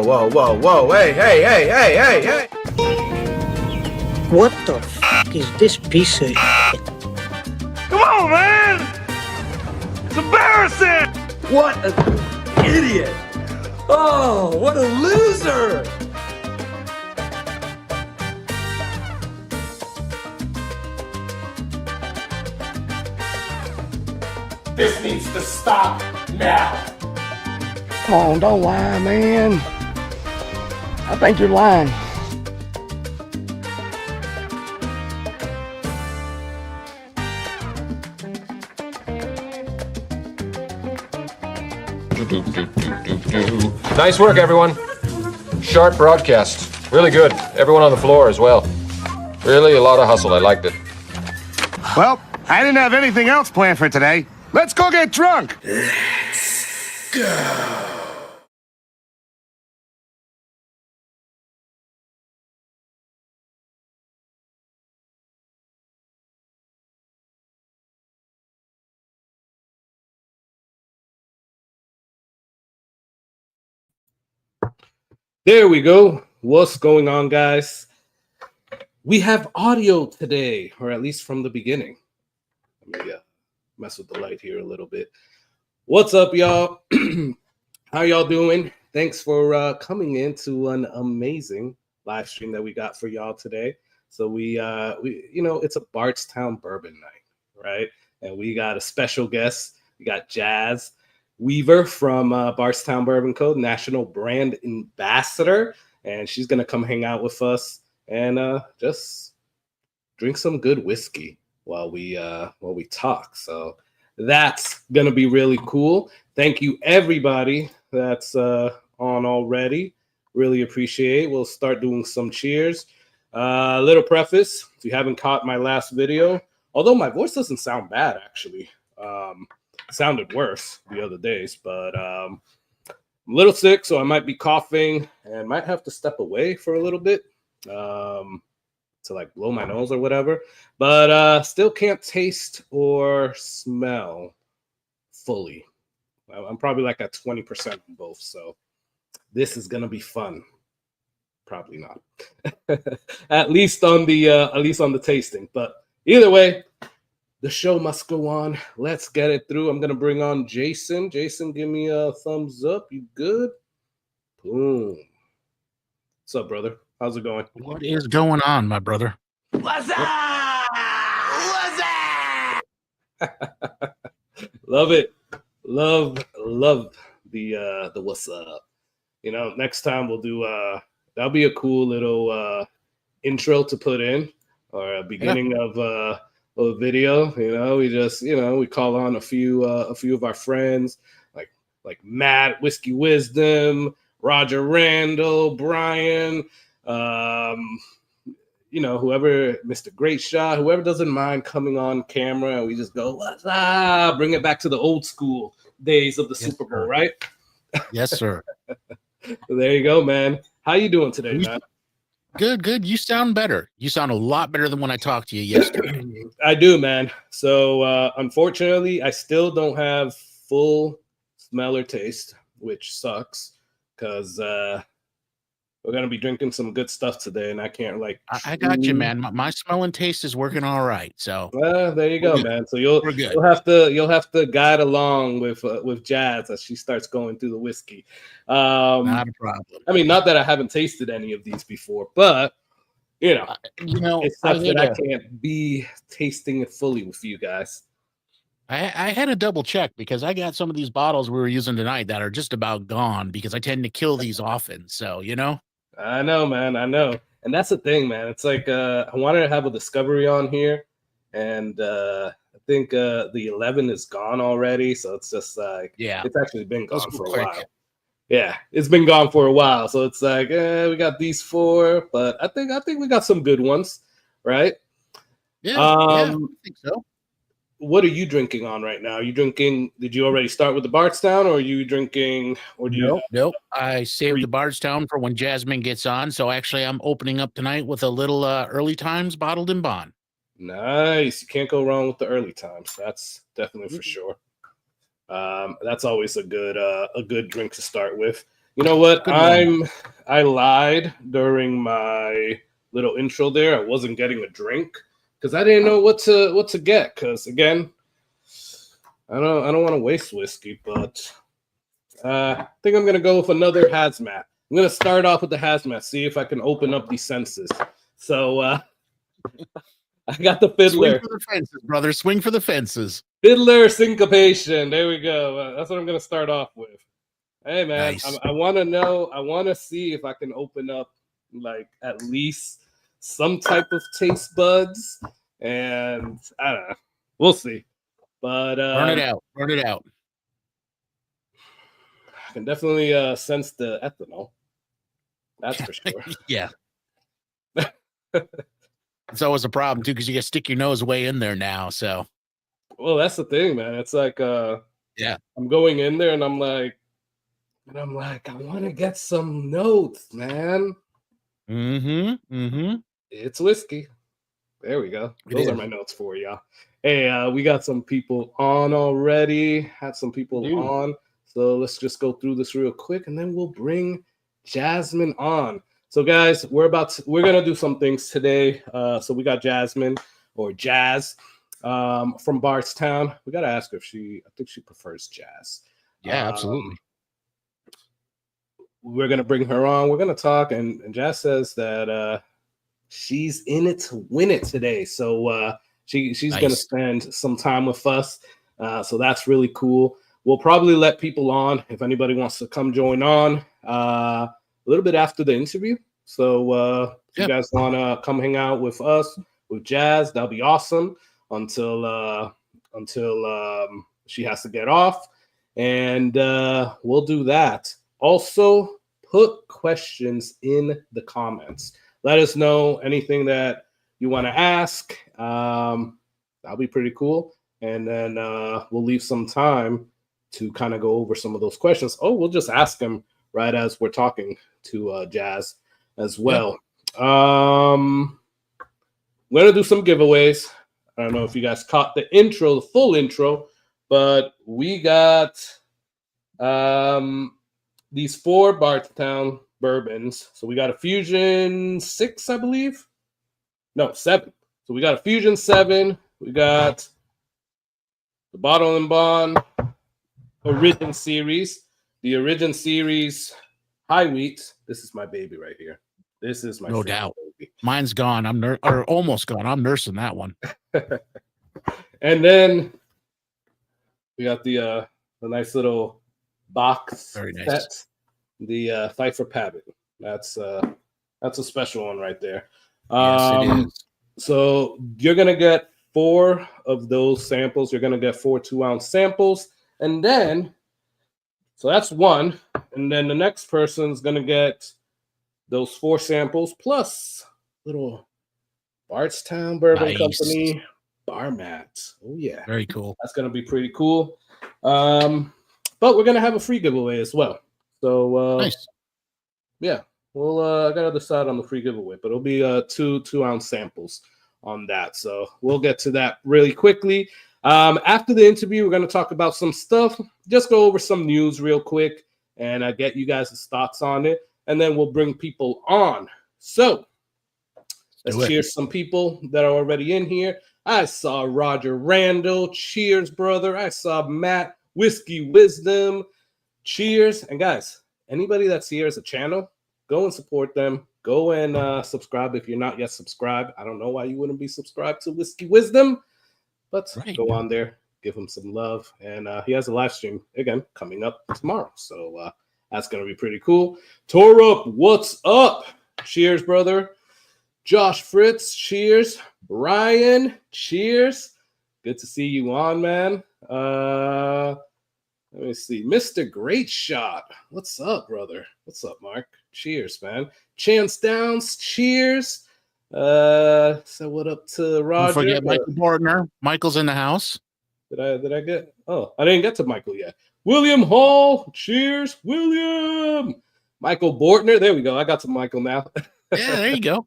whoa. Hey. What the f is this piece of shit? Come on, man! It's embarrassing! What an idiot! Oh, what a loser! This needs to stop now. Come on, don't lie, man. I think you're lying. Nice work, everyone. Sharp broadcast. Really good. Everyone on the floor as well. Really a lot of hustle. I liked it. Well, I didn't have anything else planned for today. Let's go get drunk! Let's go. There we go. What's going on, guys? We have audio today, or at least from the beginning. Let me mess with the light here a little bit. What's up, y'all? How y'all doing? Thanks for coming into an amazing live stream that we got for y'all today. So we it's a Bardstown Bourbon night, right? And we got a special guest. We got Jaz'min Weaver from Bardstown Bourbon Co, national brand ambassador, and she's gonna come hang out with us and just drink some good whiskey while we talk. So that's gonna be really cool. Thank you everybody that's on already. Really appreciate. We'll start doing some cheers. Little preface: if you haven't caught my last video, although my voice doesn't sound bad actually. Sounded worse the other days, but I'm a little sick, so I might be coughing and might have to step away for a little bit to like blow my nose or whatever, but still can't taste or smell fully. I'm probably like at 20% on both, so this is gonna be fun. Probably not. at least on the tasting, but either way, the show must go on. Let's get it through. I'm going to bring on Jason. Jason, give me a thumbs up. You good? Boom. What's up, brother? How's it going? What is going on, my brother? What's up? What's up? Love it. Love the what's up. You know, next time we'll do that'll be a cool little intro to put in, or a beginning of a video. You know, we just, we call on a few of our friends like Matt, Whiskey Wisdom, Roger Randall, Brian, whoever, Mr. Great Shot, whoever doesn't mind coming on camera, and we just go, what's up? Bring it back to the old school days of the Super Bowl, right? Yes, sir. There you go, man. How you doing today, man? Good. You sound better. You sound a lot better than when I talked to you yesterday. I do, man. So unfortunately, I still don't have full smell or taste, which sucks because we're gonna be drinking some good stuff today, and I can't I got you, man. My smell and taste is working all right. So there you go, man. So you'll have to guide along with Jazz as she starts going through the whiskey. Not a problem. I mean, not that I haven't tasted any of these before, but it sucks that I can't be tasting it fully with you guys. I had to double check because I got some of these bottles we were using tonight that are just about gone because I tend to kill these often. So, I know, man. I know. And that's the thing, man. It's like I wanted to have a discovery on here, and I think the 11 is gone already. So it's just like, it's actually been gone for a while. Yeah, it's been gone for a while. So it's like, we got these 4, but I think we got some good ones, right? Yeah, I think so. What are you drinking on right now? Are you drinking? Did you already start with the Bardstown, or are you drinking? Or do you? Nope. I saved the Bardstown for when Jaz'min gets on. So actually, I'm opening up tonight with a little Early Times bottled in bond. Nice. You can't go wrong with the Early Times. That's definitely for sure. That's always a good drink to start with. You know what? Good one. I lied during my little intro there. I wasn't getting a drink because I didn't know what to get. Because again, I don't want to waste whiskey, but I think I'm gonna go with another hazmat. I'm gonna start off with the hazmat, see if I can open up these senses. So I got the fiddler. Swing for the fences, brother. Swing for the fences. Fiddler syncopation. There we go. That's what I'm gonna start off with. Hey man, Nice. I want to know. I want to see if I can open up like at least some type of taste buds, and I don't know. We'll see. But Burn it out. Burn it out. I can definitely sense the ethanol. That's for sure. Yeah. It's always a problem too, because you got to stick your nose way in there now. So Well, that's the thing, man. It's like yeah. I'm going in there and I'm like, I want to get some notes, man. It's whiskey. There we go. It Those are is. my notes for y'all. Hey, we got some people on already. Had some people Dude. on. So let's just go through this real quick and then we'll bring Jaz'min on. So guys, we're gonna do some things today. So we got Jaz'min or Jazz from Bardstown. We gotta ask her if I think she prefers jazz. Yeah, absolutely. We're gonna bring her on. We're gonna talk, and Jazz says that she's in it to win it today. So she's Nice. gonna spend some time with us. So that's really cool. We'll probably let people on if anybody wants to come join on a little bit after the interview. So if you guys want to come hang out with us with Jazz, that'll be awesome until she has to get off, and we'll do that. Also, put questions in the comments. Let us know anything that you want to ask. That'll be pretty cool. And then we'll leave some time to kind of go over some of those questions. Oh, we'll just ask them right as we're talking to Jazz as well. We're going to do some giveaways. I don't know if you guys caught the intro, the full intro, but we got these 4 Bardstown bourbons. So we got a Fusion 6, I believe. No, 7. So we got a Fusion 7. We got the Bottle and Bond Origin Series. The Origin Series High Wheat. This is my baby right here. This is my No freaking doubt. baby. Mine's gone. Or almost gone. I'm nursing that one. And then we got the nice little box Very nice. set. The Fight for Pabbit. That's a special one right there. Yes, it is. So you're gonna get 4 of those samples. You're gonna get 4 2-ounce samples, and then so that's 1. And then the next person's gonna get those 4 samples plus little Bardstown Bourbon Nice. Company bar mat. Oh yeah, Very cool. that's gonna be pretty cool. But we're gonna have a free giveaway as well. So Nice. yeah, we'll I gotta decide on the free giveaway, but it'll be 2 2-ounce samples on that. So we'll get to that really quickly. After the interview, we're gonna talk about some stuff. Just go over some news real quick and get you guys' thoughts on it, and then we'll bring people on. So let's cheers some people that are already in here. I saw Roger Randall. Cheers, brother. I saw Matt Whiskey Wisdom. Cheers. And guys, anybody that's here as a channel, go and support them. Go and subscribe if you're not yet subscribed. I don't know why you wouldn't be subscribed to Whiskey Wisdom, but go on there, give him some love. And he has a live stream, again, coming up tomorrow. So that's going to be pretty cool. Torup, what's up? Cheers, brother. Josh Fritz, cheers. Brian, cheers. Good to see you on, man. Let me see. Mr. Great Shot. What's up, brother? What's up, Mark? Cheers, man. Chance Downs, cheers. So what up to Roger? Don't forget Michael Bordner. Michael's in the house. Did I get? Oh, I didn't get to Michael yet. William Hall, cheers. William. Michael Bortner. There we go. I got to Michael now. Yeah, there you go.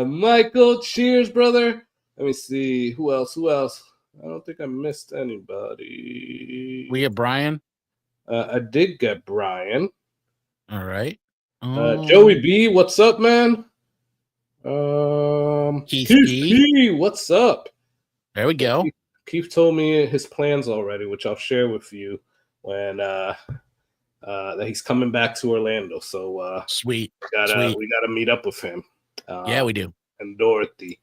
Michael, cheers, brother. Let me see. Who else? I don't think I missed anybody. We have Brian. I did get Brian. All right. Joey B, what's up, man? Keith Keith P. P, what's up? There we go. Keith told me his plans already, which I'll share with you when that he's coming back to Orlando. So Sweet. we gotta meet up with him. Yeah, we do. And Dorothy.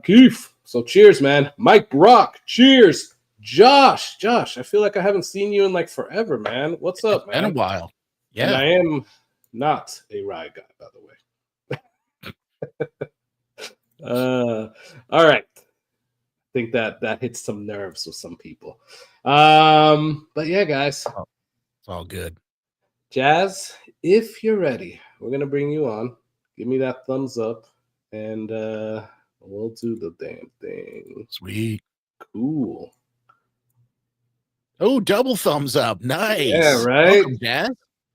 Keith. So cheers, man. Mike Brock, cheers. Josh, I feel like I haven't seen you in like forever, man. What's up, man? Been a while. Yeah. And I am not a ride guy, by the way. All right. I think that hits some nerves with some people. But yeah, guys. It's all good. Jazz, if you're ready, we're gonna bring you on. Give me that thumbs up, and we'll do the damn thing. Sweet. Cool. Oh, double thumbs up. Nice. Yeah, right. Welcome, Jazz.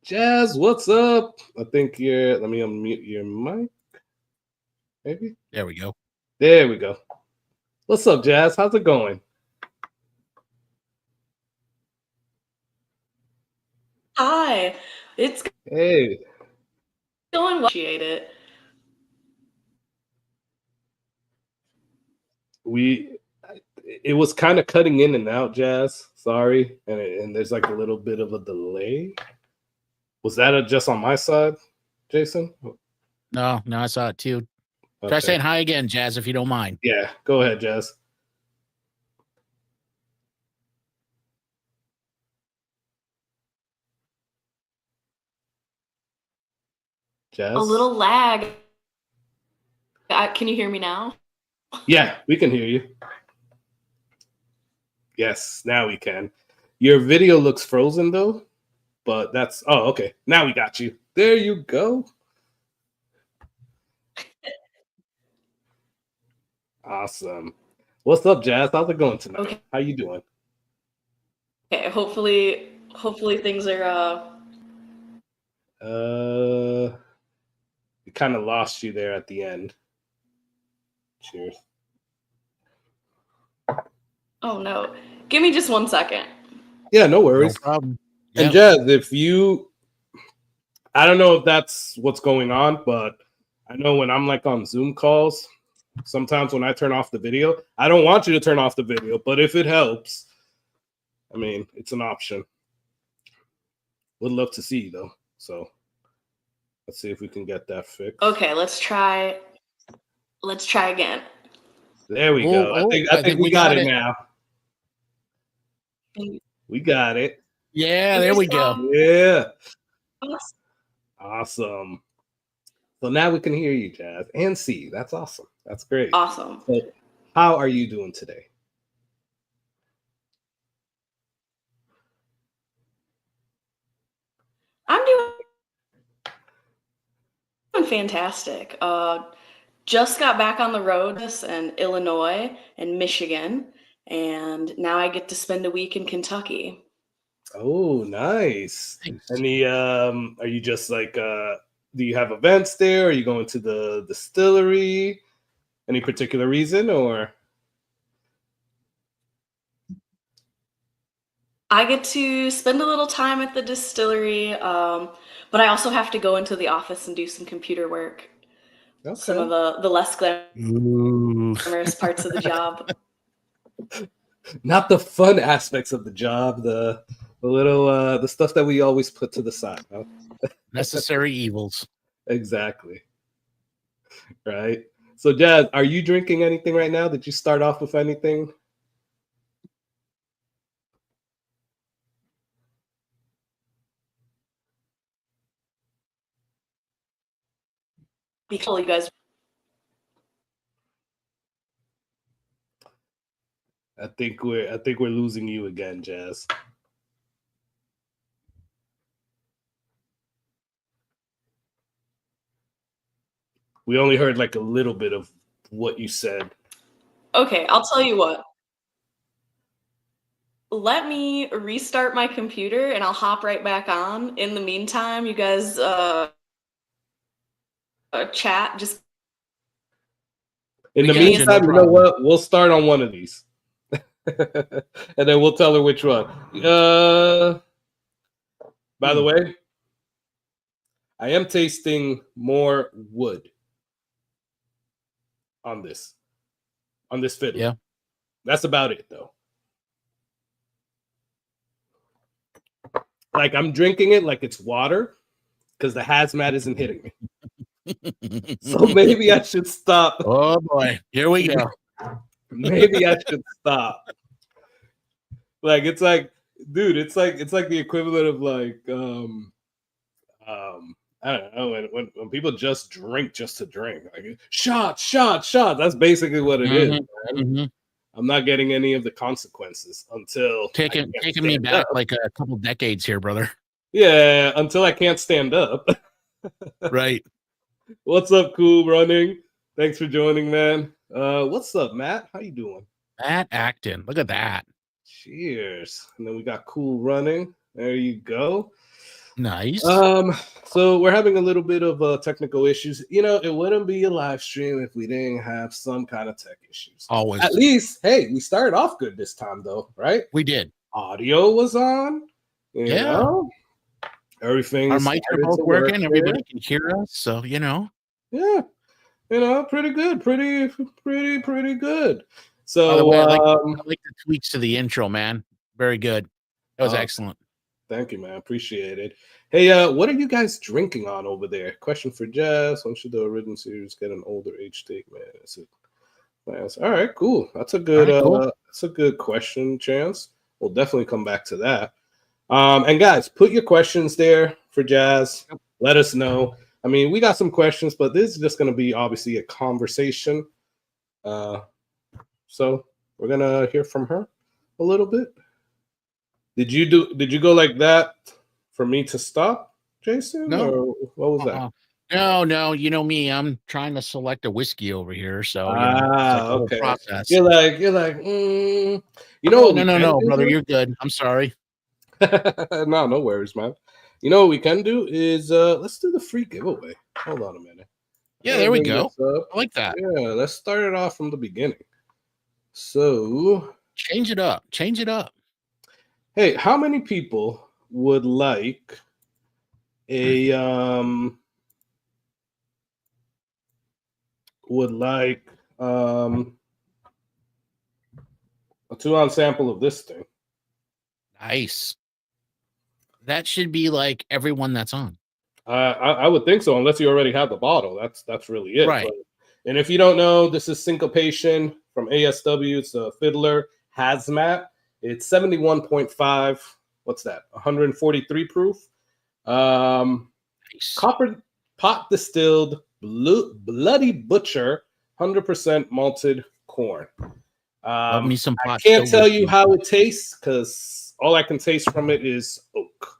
Jazz, what's up? I think let me unmute your mic. Maybe. There we go. There we go. What's up, Jazz? How's it going? Hi. It's Hey. going well. Appreciate it. It was kind of cutting in and out, Jazz. Sorry, and there's like a little bit of a delay. Was that just on my side, Jason? No, I saw it too. Okay. Try saying hi again, Jazz, if you don't mind. Yeah, go ahead, Jazz. Jazz? A little lag. Can you hear me now? Yeah, we can hear you. Yes, now we can. Your video looks frozen though, but that's okay. Now we got you. There you go. Awesome. What's up, Jazz? How's it going tonight? Okay. How you doing? Okay, hopefully things are We kind of lost you there at the end. Cheers. Oh no. Give me just 1 second. Yeah, no worries. No problem. And Yeah. Jazz, I don't know if that's what's going on, but I know when I'm like on Zoom calls, sometimes when I turn off the video, I don't want you to turn off the video, but if it helps, I mean, it's an option. Would love to see you though. So let's see if we can get that fixed. Okay, let's try again. There we go. I think we got it now. We got it. Yeah, there we go. Yeah. Awesome. So now we can hear you, Jazz, and see. That's awesome. That's great. Awesome. So how are you doing today? I'm doing fantastic. Just got back on the road in Illinois and Michigan, and now I get to spend a week in Kentucky. Oh, nice. Thanks. Any are you just like do you have events there? Are you going to the distillery? Any particular reason or I get to spend a little time at the distillery, but I also have to go into the office and do some computer work. Some of the less glamorous parts of the job. not the fun aspects of the job, the little the stuff that we always put to the side, huh? Necessary evils. Exactly. Right. So Jazz, are you drinking anything right now? Did you start off with anything? Be cool, you guys. I think we're losing you again, Jazz. We only heard like a little bit of what you said. Okay, I'll tell you what. Let me restart my computer and I'll hop right back on. In the meantime, you guys chat. Just In the We got you, meantime, no you know what? We'll start on one of these. And then we'll tell her which one. By the way, I am tasting more wood on this fiddle. Yeah. That's about it, though. Like, I'm drinking it like it's water because the hazmat isn't hitting me. So maybe I should stop. Oh boy, here we go. Maybe I should stop. Like, it's like, dude, it's like the equivalent of like I don't know, when people just drink just to drink. Like, shot. That's basically what it is, man. Mm-hmm. I'm not getting any of the consequences until Taking me back like a couple decades here, brother. Yeah, until I can't stand up. Right. What's up, Cool Running? Thanks for joining, man. What's up, Matt? How you doing? Matt Acton. Look at that. Cheers. And then we got Cool Running. There you go. Nice. So we're having a little bit of technical issues. You know, it wouldn't be a live stream if we didn't have some kind of tech issues. Always. At least, hey, we started off good this time, though, right? We did. Audio was on. You Yeah. know? Everything. Our mics are both working. Everybody can hear us. So, you know. Yeah. You know, pretty good. Pretty good. So, by the way, I like the tweaks to the intro, man. Very good. That was excellent. Thank you, man. Appreciate it. Hey, what are you guys drinking on over there? Question for Jazz. When should the original series get an older age take, man? Is it plans? All right, cool. That's a good that's a good question, Chance. We'll definitely come back to that. And guys, put your questions there for Jazz. Let us know. I mean, we got some questions, but this is just going to be obviously a conversation. So we're gonna hear from her a little bit. Did you go like that for me to stop, Jason? No. Or what was that? No. You know me. I'm trying to select a whiskey over here. So it's like a whole okay. process. You're like, you know, no, brother, you're good. I'm sorry. No worries, man. You know what we can do is let's do the free giveaway. Hold on a minute. Yeah, there we go. I like that. Yeah, let's start it off from the beginning. So change it up. Hey, how many people would like a a 2-ounce sample of this thing? Nice. That should be like everyone that's on. I would think so, unless you already have the bottle. That's really it. Right. And if you don't know, this is Syncopation from ASW. It's a Fiddler Hazmat. It's 71.5. What's that? 143 proof. Nice. Copper pot distilled Bloody Butcher 100% malted corn. Love me some pot. I can't tell you how it tastes because all I can taste from it is oak.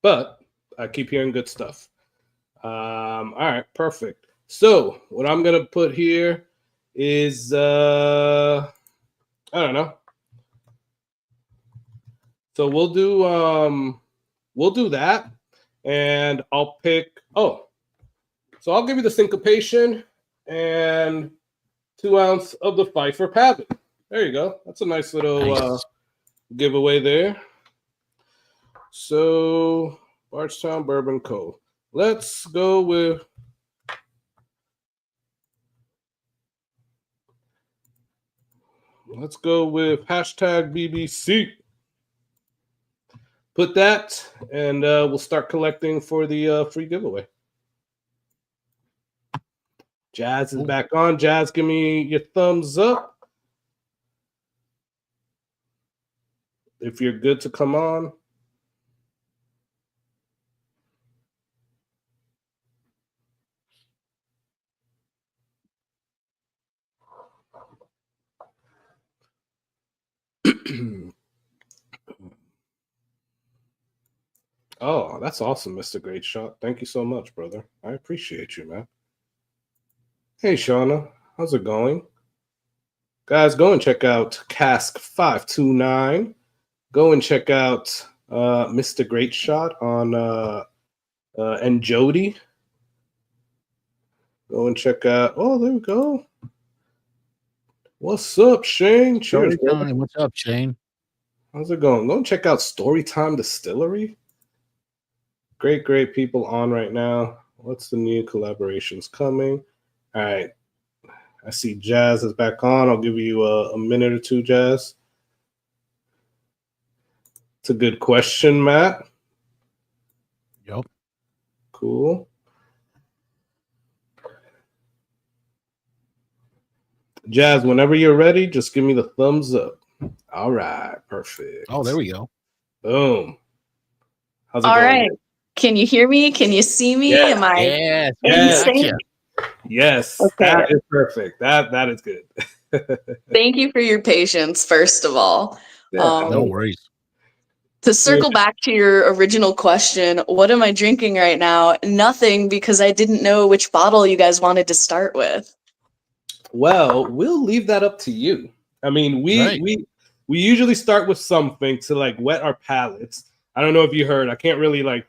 But I keep hearing good stuff. All right, perfect. So what I'm gonna put here is I don't know. So we'll do that, and I'll pick. So I'll give you the Syncopation and 2 ounce of the Pfeiffer Pabbin. There you go. That's a nice little giveaway there. So Bardstown Bourbon Co. Let's go with. Let's go with hashtag BBC. Put that, and we'll start collecting for the free giveaway. Jazz is back on. Jazz, give me your thumbs up if you're good to come on. Oh, that's awesome, Mr. Great Shot. Thank you so much, brother. I appreciate you, man. Hey, Shauna. How's it going? Guys, go and check out Cask 529. Go and check out Mr. Great Shot on and Jody. Go and check out. Oh, there we go. What's up, Shane? Cheers, brother. What's up, Shane? How's it going? Go and check out Storytime Distillery. great people on right now. What's the new collaborations coming? All right. I see Jazz is back on. I'll give you a minute or two, Jazz. It's a good question, Matt. Yep. Cool. Jazz, whenever you're ready, just give me the thumbs up. All right, perfect. Oh, there we go. Boom. How's it All going? right. Can you hear me? Can you see me? Yeah. Am I Yes. Yes. Gotcha. Yes, Okay. that is perfect. That is good. Thank you for your patience, first of all. Yeah, No worries. To circle back to your original question, what am I drinking right now? Nothing, because I didn't know which bottle you guys wanted to start with. Well, we'll leave that up to you. I mean, we usually start with something to like wet our palates. I don't know if you heard. I can't really like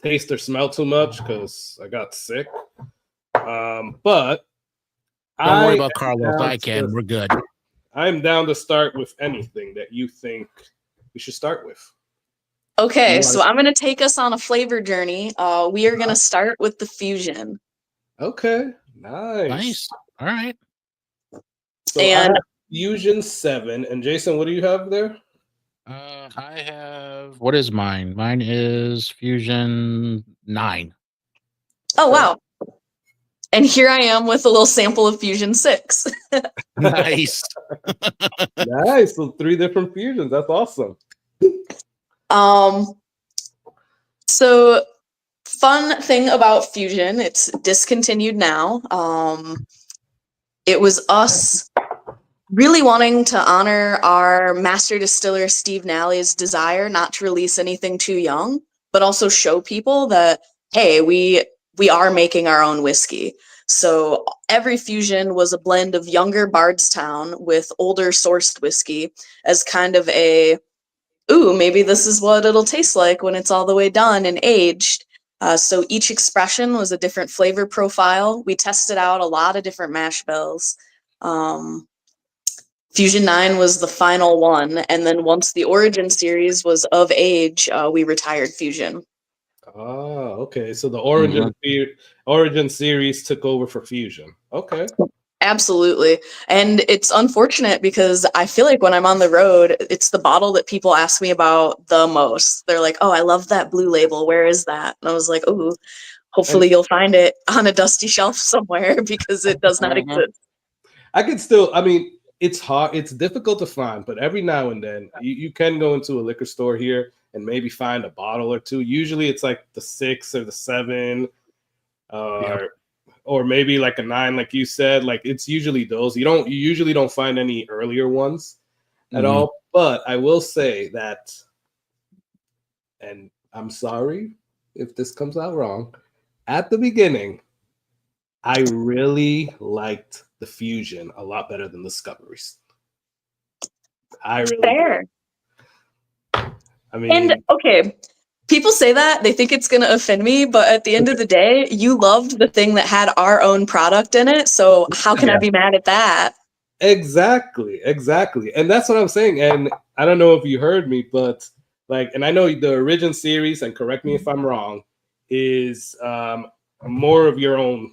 taste or smell too much because I got sick. But Don't worry about Carlos. I can. We're good. I'm down to start with anything that you think we should start with. Okay, so I'm going to take us on a flavor journey. We are going to start with the Fusion. Okay, nice. Nice. All right. So I have Fusion 7. And Jason, what do you have there? I have, what is mine? Mine is Fusion 9. Oh, wow. And here I am with a little sample of Fusion 6. Nice. Nice. So 3 different Fusions. That's awesome. So fun thing about Fusion, it's discontinued now. It was us really wanting to honor our master distiller Steve Nally's desire not to release anything too young, but also show people that, hey, we are making our own whiskey. So every Fusion was a blend of younger Bardstown with older sourced whiskey as kind of a, ooh, maybe this is what it'll taste like when it's all the way done and aged. So each expression was a different flavor profile. We tested out a lot of different mash bills. Fusion 9 was the final one. And then once the Origin series was of age, we retired Fusion. Oh, okay. So the Origin series took over for Fusion. Okay. Absolutely. And it's unfortunate because I feel like when I'm on the road, it's the bottle that people ask me about the most. They're like, oh, I love that blue label. Where is that? And I was like, oh, hopefully you'll find it on a dusty shelf somewhere because it does not exist. I could still, I mean, it's hard. It's difficult to find, but every now and then you can go into a liquor store here and maybe find a bottle or two. Usually it's like the 6 or the 7 or maybe like a 9, like you said. Like it's usually those. You usually don't find any earlier ones at all. But I will say that, and I'm sorry if this comes out wrong, at the beginning, I really liked the Fusion a lot better than the Discoveries. Fair. I mean, and okay, people say that they think it's going to offend me, but at the end of the day, you loved the thing that had our own product in it. So how can I be mad at that? Exactly. And that's what I'm saying. And I don't know if you heard me, but like, and I know the Origin series, and correct me if I'm wrong, is more of your own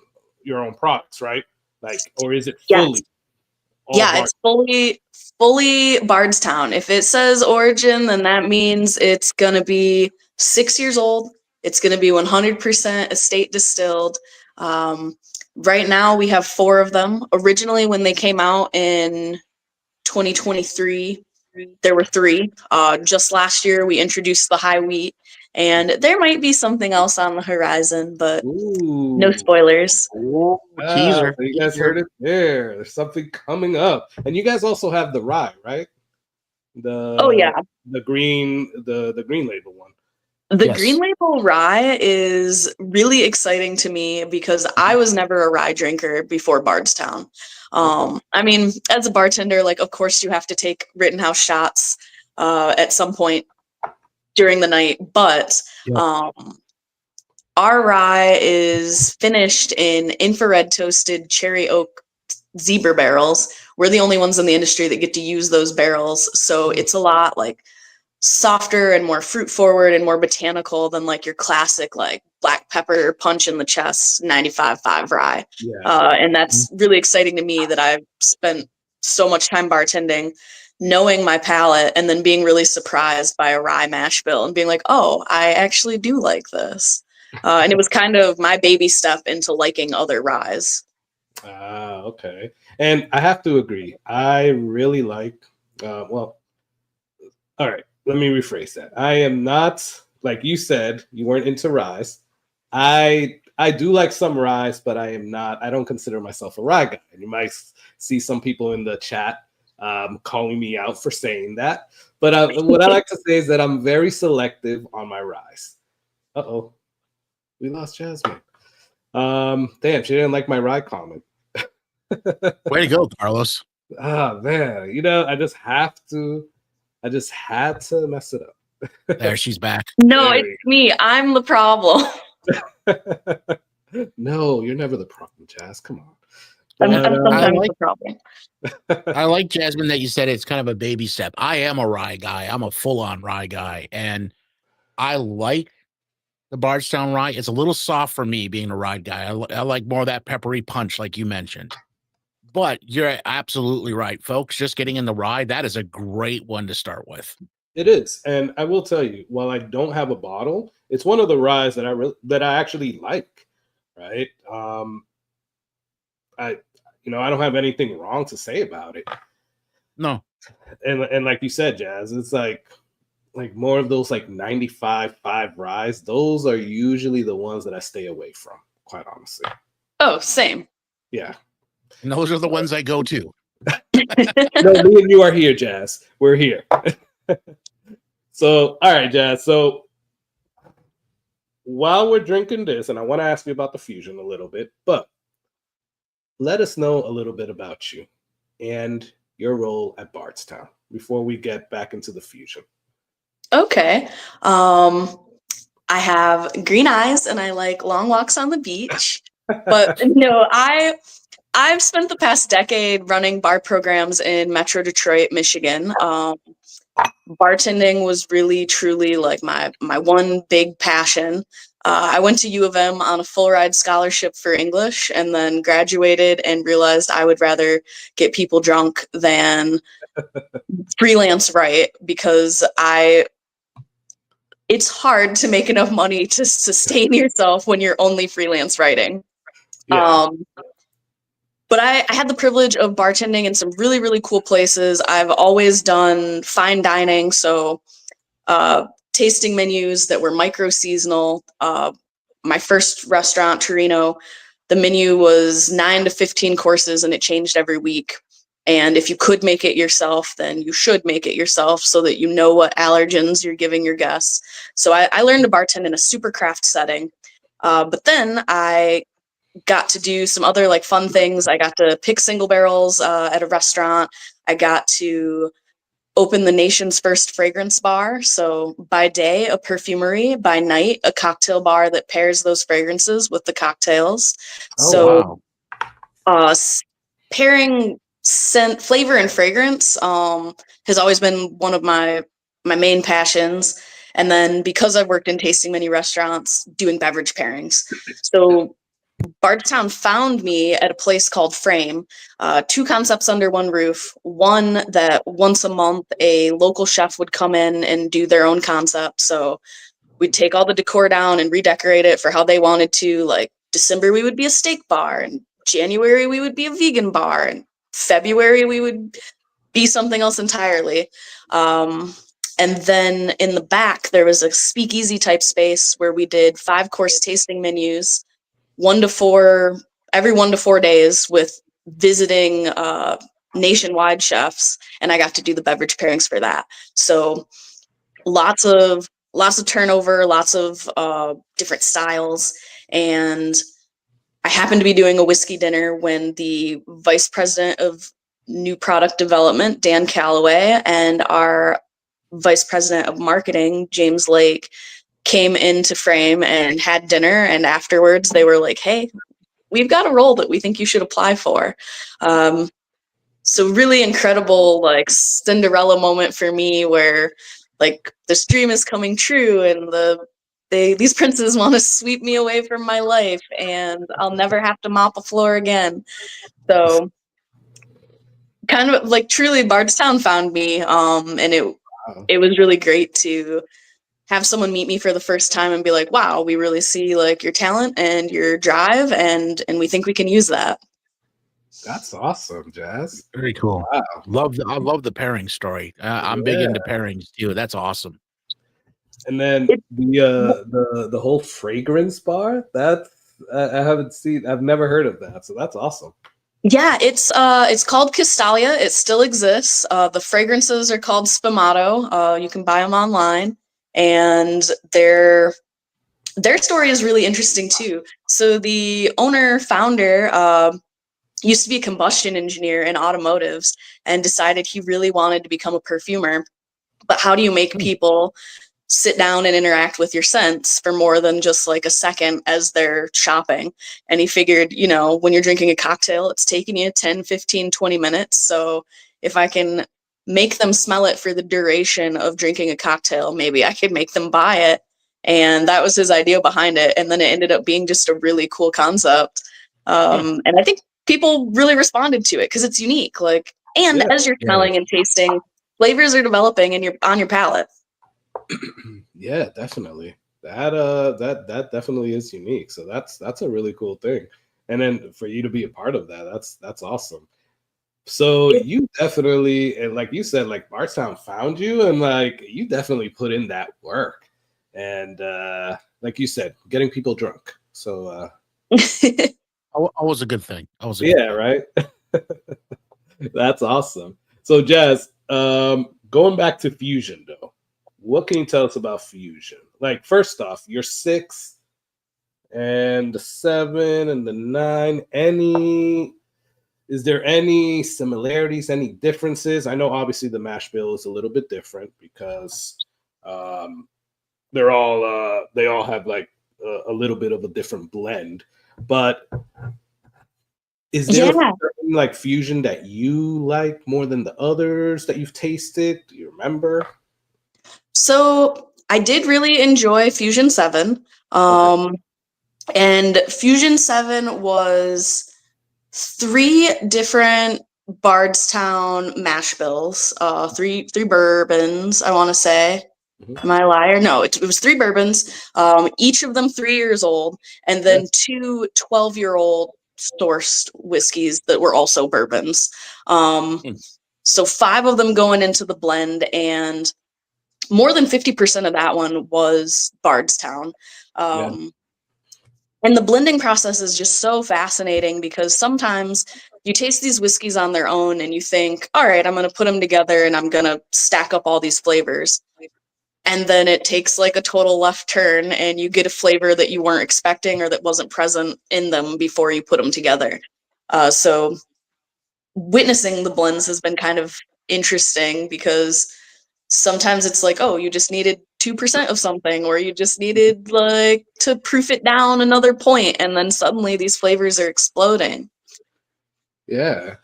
products, right? Like, or is it fully? Yeah, it's fully Bardstown. If it says Origin, then that means it's going to be 6 years old. It's going to be 100% estate distilled. Right now, we have 4 of them. Originally, when they came out in 2023, there were 3. Just last year, we introduced the high wheat. And there might be something else on the horizon, but no spoilers. Teaser. So you guys heard it there. There's something coming up. And you guys also have the rye, right? The green label one. The green label rye is really exciting to me because I was never a rye drinker before Bardstown. I mean, as a bartender, like, of course you have to take Rittenhouse shots at some point during the night, but our rye is finished in infrared toasted cherry oak zebra barrels. We're the only ones in the industry that get to use those barrels, so it's a lot like softer and more fruit forward and more botanical than like your classic like black pepper punch in the chest 95.5 rye. And that's really exciting to me that I've spent so much time bartending, knowing my palate, and then being really surprised by a rye mash bill and being like, oh, I actually do like this. And it was kind of my baby step into liking other ryes. Okay. And I have to agree. I really like, all right, let me rephrase that. I am not, like you said, you weren't into ryes. I do like some ryes, but I don't consider myself a rye guy. And you might see some people in the chat calling me out for saying that. But what I like to say is that I'm very selective on my ryes. Uh-oh. We lost Jaz'min. Damn, she didn't like my rye comment. Way to go, Carlos. Oh, man. You know, I just had to mess it up. There, she's back. No, it's me. I'm the problem. No, you're never the problem, Jazz. Come on. I'm sometimes the problem. I like, Jaz'min, that you said it's kind of a baby step. I am a rye guy. I'm a full-on rye guy. And I like the Bardstown rye. It's a little soft for me being a rye guy. I like more of that peppery punch like you mentioned. But you're absolutely right, folks. Just getting in the rye, that is a great one to start with. It is. And I will tell you, while I don't have a bottle, it's one of the ryes that I actually like, right? I don't have anything wrong to say about it. No. And like you said, Jazz, it's like more of those like 95.5 ryes. Those are usually the ones that I stay away from, quite honestly. Oh, same. Yeah. And those are the ones I go to. No, me and you are here, Jazz. We're here. So, all right, Jazz. So while we're drinking this, and I want to ask you about the fusion a little bit, but let us know a little bit about you and your role at Bardstown before we get back into the fusion. Okay. I have green eyes and I like long walks on the beach. But no, I've spent the past decade running bar programs in Metro Detroit, Michigan. Bartending was really, truly like my one big passion. I went to U of M on a full ride scholarship for English and then graduated and realized I would rather get people drunk than freelance write because it's hard to make enough money to sustain yourself when you're only freelance writing. Yeah. But I had the privilege of bartending in some really, really cool places. I've always done fine dining, so tasting menus that were micro-seasonal. My first restaurant, Torino, the menu was 9 to 15 courses, and it changed every week. And if you could make it yourself, then you should make it yourself so that you know what allergens you're giving your guests. So I learned to bartend in a super craft setting. But then I got to do some other like fun things. I got to pick single barrels at a restaurant. I got to open the nation's first fragrance bar. So by day, a perfumery, by night, a cocktail bar that pairs those fragrances with the cocktails. Pairing scent, flavor, and fragrance has always been one of my main passions. And then because I've worked in tasting menu restaurants, doing beverage pairings. So Bardstown found me at a place called Frame, 2 concepts under one roof. One that once a month a local chef would come in and do their own concept. So we'd take all the decor down and redecorate it for how they wanted to. Like December, we would be a steak bar, and January, we would be a vegan bar, and February, we would be something else entirely. And then in the back, there was a speakeasy type space where we did 5-course tasting menus. 1 to 4, every 1 to 4 days with visiting nationwide chefs, and I got to do the beverage pairings for that. So lots of turnover, lots of different styles, and I happened to be doing a whiskey dinner when the vice president of new product development, Dan Calloway, and our vice president of marketing, James Lake, came into Frame and had dinner, and afterwards they were like, hey, we've got a role that we think you should apply for. So really incredible like Cinderella moment for me where like this dream is coming true, and these princes want to sweep me away from my life, and I'll never have to mop a floor again. So kind of like truly Bardstown found me, and it was really great to have someone meet me for the first time and be like, wow, we really see like your talent and your drive, and we think we can use that. That's awesome, Jazz. Very cool. Wow. I love the pairing story. I'm big into pairings too. That's awesome. And then the whole fragrance bar, that I haven't seen. I've never heard of that. So that's awesome. Yeah, it's called Castalia. It still exists. The fragrances are called Sfumato. You can buy them online, and their story is really interesting too. So the founder used to be a combustion engineer in automotives and decided he really wanted to become a perfumer. But how do you make people sit down and interact with your scents for more than just like a second as they're shopping? And he figured, you know, when you're drinking a cocktail, it's taking you 10, 15, 20 minutes. So if I can make them smell it for the duration of drinking a cocktail, maybe I could make them buy it. And that was his idea behind it. And then it ended up being just a really cool concept. And I think people really responded to it because it's unique. Like, and as you're smelling and tasting, flavors are developing and you're on your palate. Yeah, definitely. That definitely is unique. So that's a really cool thing. And then for you to be a part of that, that's awesome. So you definitely, and like you said, like Bardstown found you, and like you definitely put in that work. And like you said, getting people drunk. So Always a good thing. Right. That's awesome. So Jazz, going back to Fusion though, what can you tell us about Fusion? Like, first off, your 6 and the 7 and the 9. Is there any similarities, any differences? I know obviously the mash bill is a little bit different because they all have like a little bit of a different blend. But is there a certain, like, Fusion that you like more than the others that you've tasted? Do you remember? So I did really enjoy Fusion 7. And Fusion 7 was 3 different Bardstown mash bills, 3 bourbons, I want to say. Am I a liar? No, it was 3 bourbons, each of them 3 years old, and then 2 12-year-old sourced whiskeys that were also bourbons. So 5 of them going into the blend, and more than 50% of that one was Bardstown. And the blending process is just so fascinating because sometimes you taste these whiskeys on their own and you think, all right, I'm going to put them together and I'm going to stack up all these flavors. And then it takes like a total left turn and you get a flavor that you weren't expecting or that wasn't present in them before you put them together. So witnessing the blends has been kind of interesting because sometimes it's like, oh, you just needed 2% of something, or you just needed like to proof it down another point, and then suddenly these flavors are exploding. Yeah,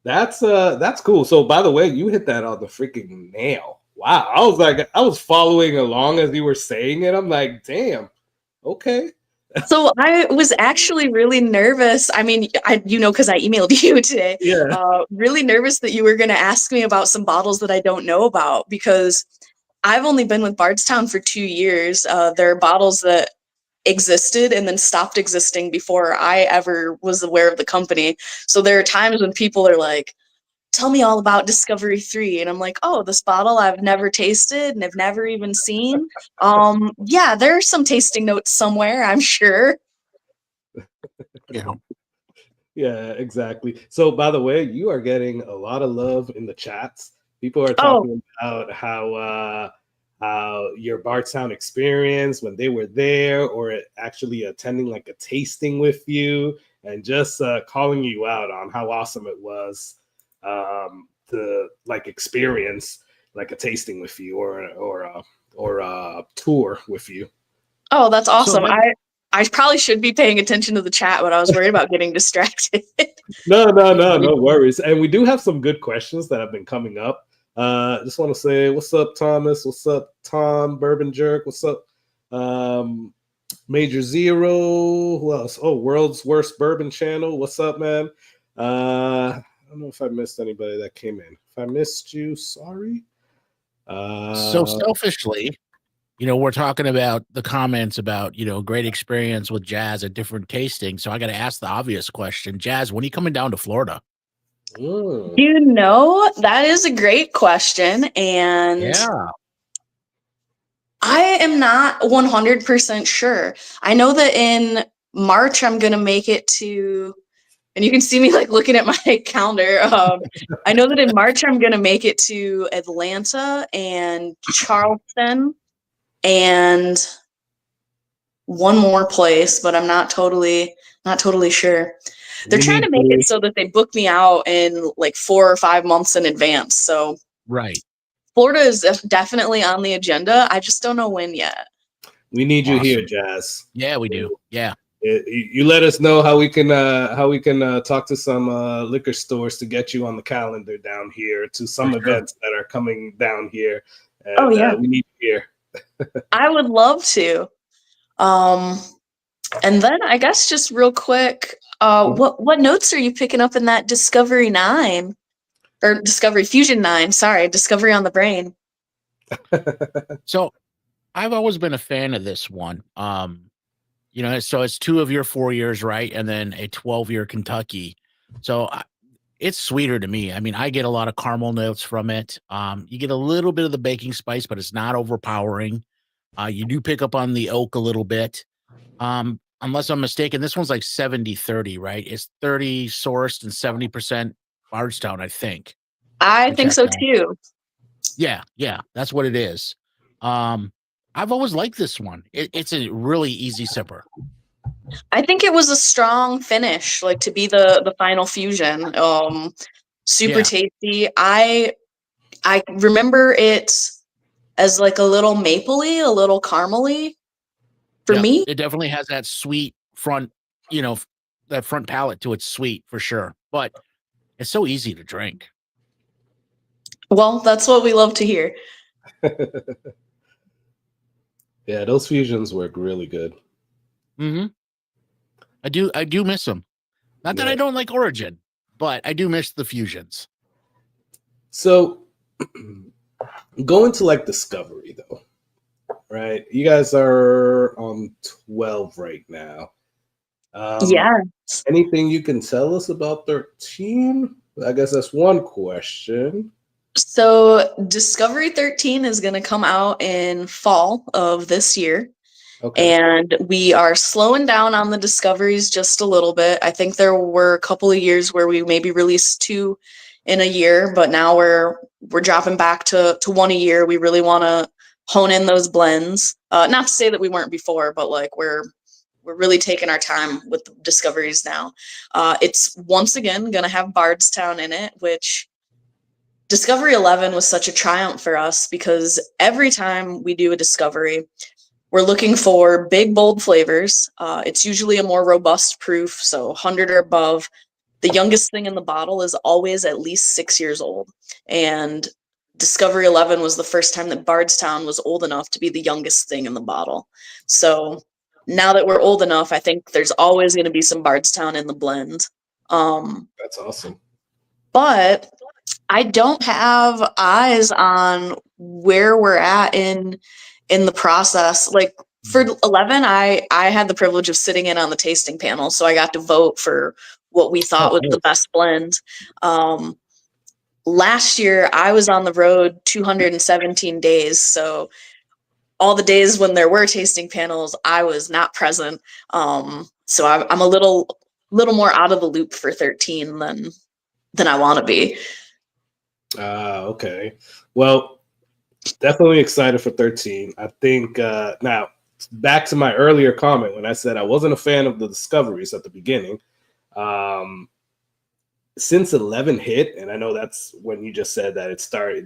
that's cool. So by the way, you hit that on the freaking nail. Wow, I was following along as you were saying it. I'm like, damn, okay. So I was actually really nervous. I mean, because I emailed you today. Really nervous that you were going to ask me about some bottles that I don't know about, because I've only been with Bardstown for 2 years. There are bottles that existed and then stopped existing before I ever was aware of the company. So there are times when people are like, tell me all about Discovery 3. And I'm like, oh, this bottle I've never tasted and I've never even seen. Yeah, there are some tasting notes somewhere, I'm sure. Yeah, exactly. So by the way, you are getting a lot of love in the chats. People are talking about how your Bardstown experience when they were there, or actually attending like a tasting with you, and just calling you out on how awesome it was to like experience like a tasting with you or a tour with you. Oh, that's awesome. So I probably should be paying attention to the chat, but I was worried about getting distracted. No worries. And we do have some good questions that have been coming up. Just want to say, what's up, Thomas? What's up, Tom? Bourbon Jerk. What's up, Major Zero? Who else? Oh, World's Worst Bourbon Channel. What's up, man? I don't know if I missed anybody that came in. If I missed you, sorry. So selfishly, we're talking about the comments about, great experience with Jazz at different tastings. So I got to ask the obvious question. Jazz, when are you coming down to Florida? That is a great question. And yeah. I am not 100% sure. I know that in March, I'm going to make it to, and you can see me like looking at my calendar. I know that in March, I'm going to make it to Atlanta and Charleston and one more place, but I'm not totally sure. They're trying to make it so that they book me out in like 4 or 5 months in advance. So right. Florida is definitely on the agenda. I just don't know when yet. We need you here, Jazz. Yeah, we do. Yeah. You let us know how we can talk to some liquor stores to get you on the calendar down here to some events that are coming down here. And, we need you here. I would love to. And then I guess just real quick, what notes are you picking up in that Discovery 9 or Discovery Fusion 9? Sorry, Discovery on the brain. So I've always been a fan of this one. So it's 2 of your 4 years, right? And then a 12-year Kentucky. So it's sweeter to me. I mean, I get a lot of caramel notes from it. You get a little bit of the baking spice, but it's not overpowering. You do pick up on the oak a little bit. Unless I'm mistaken, this one's like 70-30, right? It's 30 sourced and 70% Bardstown, I think. I think so too. Yeah, that's what it is. I've always liked this one. It's a really easy sipper. I think it was a strong finish, like to be the final fusion. Super tasty. I remember it as like a little mapley, a little caramely for me. It definitely has that sweet front, that front palate to its sweet for sure. But it's so easy to drink. Well, that's what we love to hear. Yeah, those fusions work really good. Mm-hmm. I do miss them. Not that I don't like Origin, but I do miss the fusions. So going to like Discovery though, right? You guys are on 12 right now. Anything you can tell us about 13? I guess that's one question. So Discovery 13 is going to come out in fall of this year. Okay. And we are slowing down on the discoveries just a little bit. I think there were a couple of years where we maybe released 2 in a year, but now we're dropping back to 1 a year. We really want to hone in those blends. Not to say that we weren't before, but like we're really taking our time with the discoveries now. It's once again going to have Bardstown in it, which Discovery 11 was such a triumph for us because every time we do a discovery, we're looking for big, bold flavors. It's usually a more robust proof, so 100 or above. The youngest thing in the bottle is always at least 6 years old. And Discovery 11 was the first time that Bardstown was old enough to be the youngest thing in the bottle. So now that we're old enough, I think there's always going to be some Bardstown in the blend. That's awesome. But I don't have eyes on where we're at in the process. Like for 11, I had the privilege of sitting in on the tasting panel, so I got to vote for what we thought was the best blend. Last year, I was on the road 217 days, so all the days when there were tasting panels, I was not present. So I'm a little more out of the loop for 13 than I want to be. Okay. Well, definitely excited for 13. I think now back to my earlier comment when I said I wasn't a fan of the discoveries at the beginning. Since 11 hit, and I know that's when you just said that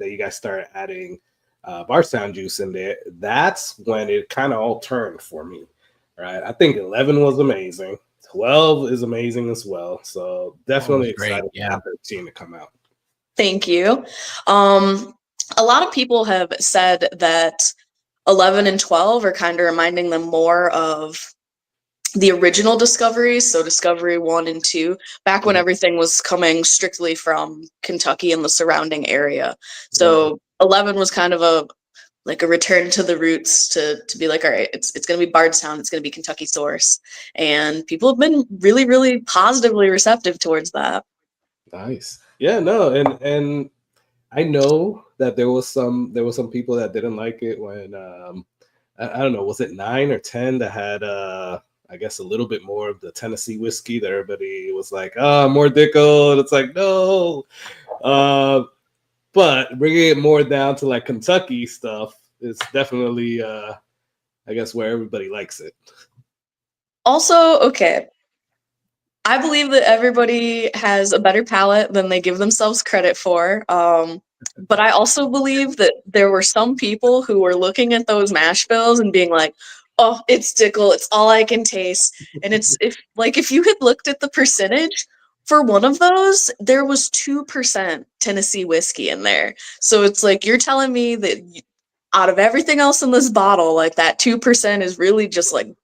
you guys started adding Bardstown juice in there. That's when it kind of all turned for me, right? I think 11 was amazing. 12 is amazing as well. So definitely excited for 13 to come out. Thank you. A lot of people have said that 11 and 12 are kind of reminding them more of the original Discoveries, so Discovery 1 and 2, back when everything was coming strictly from Kentucky and the surrounding area. So 11 was kind of a return to the roots to be like, all right, it's going to be Bardstown, it's going to be Kentucky source. And people have been really, really positively receptive towards that. Nice. Yeah, no, and I know that there was some people that didn't like it when I don't know, was it 9 or 10 that had I guess a little bit more of the Tennessee whiskey that everybody was like, more Dickel, and it's like, no. But bringing it more down to like Kentucky stuff is definitely I guess where everybody likes it. Also, okay, I believe that everybody has a better palate than they give themselves credit for. But I also believe that there were some people who were looking at those mash bills and being like, oh, it's Dickel, it's all I can taste. And if you had looked at the percentage for one of those, there was 2% Tennessee whiskey in there. So it's like, you're telling me that out of everything else in this bottle, like that 2% is really just like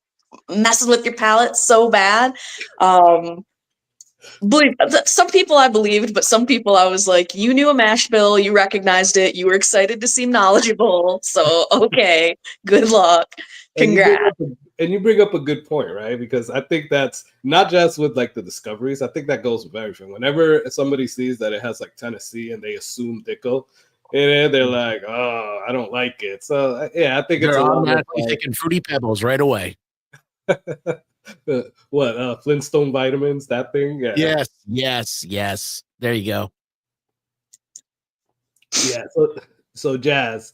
messing with your palate so bad. Some people I believed, but some people I was like, you knew a mash bill, you recognized it, you were excited to seem knowledgeable, so okay, good luck, congrats. And you bring up a good point, right? Because I think that's not just with like the Discoveries. I think that goes with everything. Whenever somebody sees that it has like Tennessee and they assume Dickel, and they're like, oh, I don't like it. So yeah, I think they're it's automatically thinking Fruity Pebbles right away. What Flintstone vitamins, that thing? Yeah. Yes. There you go. Yeah. So Jazz,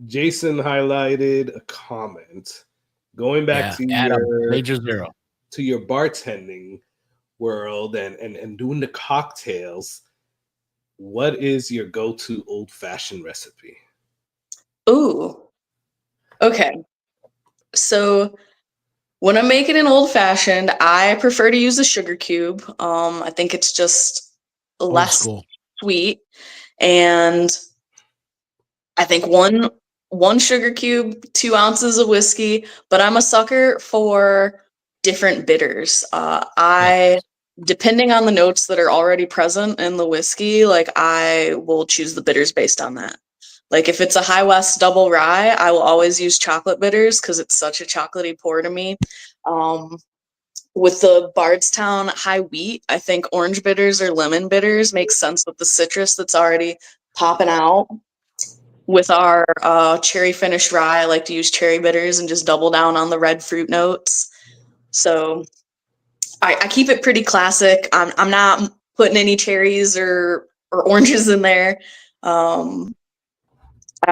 Jason highlighted a comment going back to your Major Zero to your bartending world and doing the cocktails. What is your go-to old-fashioned recipe? Ooh. Okay. So when I'm making an old-fashioned, I prefer to use a sugar cube. I think it's just less sweet. And I think one sugar cube, 2 ounces of whiskey, but I'm a sucker for different bitters. Depending on the notes that are already present in the whiskey, like I will choose the bitters based on that. Like if it's a High West double rye, I will always use chocolate bitters because it's such a chocolatey pour to me. With the Bardstown high wheat, I think orange bitters or lemon bitters make sense with the citrus that's already popping out. With our cherry finished rye, I like to use cherry bitters and just double down on the red fruit notes. So I keep it pretty classic. I'm not putting any cherries or oranges in there.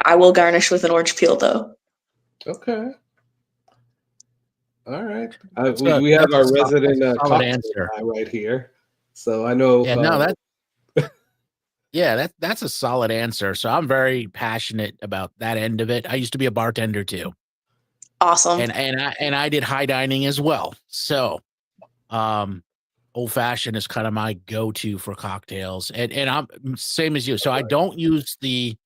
I will garnish with an orange peel though. Okay. All right. We have our resident cocktail guy right here, so I know. That's a solid answer. So I'm very passionate about that end of it. I used to be a bartender too. Awesome. And I did high dining as well. So old fashioned is kind of my go-to for cocktails. And I'm same as you. So I don't use the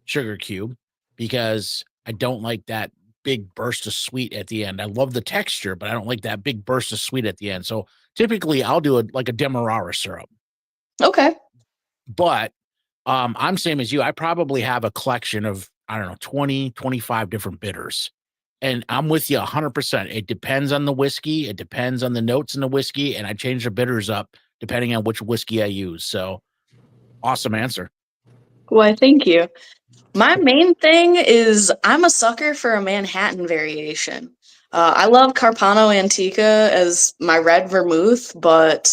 sugar cube because I don't like that big burst of sweet at the end. I love the texture, but I don't like that big burst of sweet at the end. So typically I'll do like a Demerara syrup. Okay. But I'm same as you. I probably have a collection of, I don't know, 20, 25 different bitters. And I'm with you 100%. It depends on the whiskey. It depends on the notes in the whiskey. And I change the bitters up depending on which whiskey I use. So awesome answer. Why, thank you. My main thing is I'm a sucker for a Manhattan variation. I love Carpano Antica as my red vermouth, but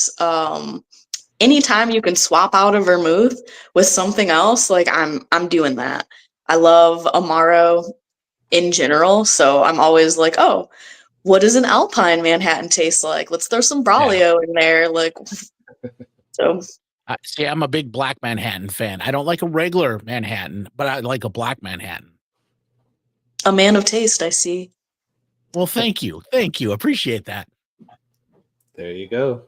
anytime you can swap out a vermouth with something else, like I'm doing that. I love Amaro in general, so I'm always like, oh, what does an Alpine Manhattan taste like? Let's throw some Braulio in there, like. So. See, I'm a big black Manhattan fan. I don't like a regular Manhattan, but I like a black Manhattan. A man of taste, I see. Well, thank you. Thank you. Appreciate that. There you go.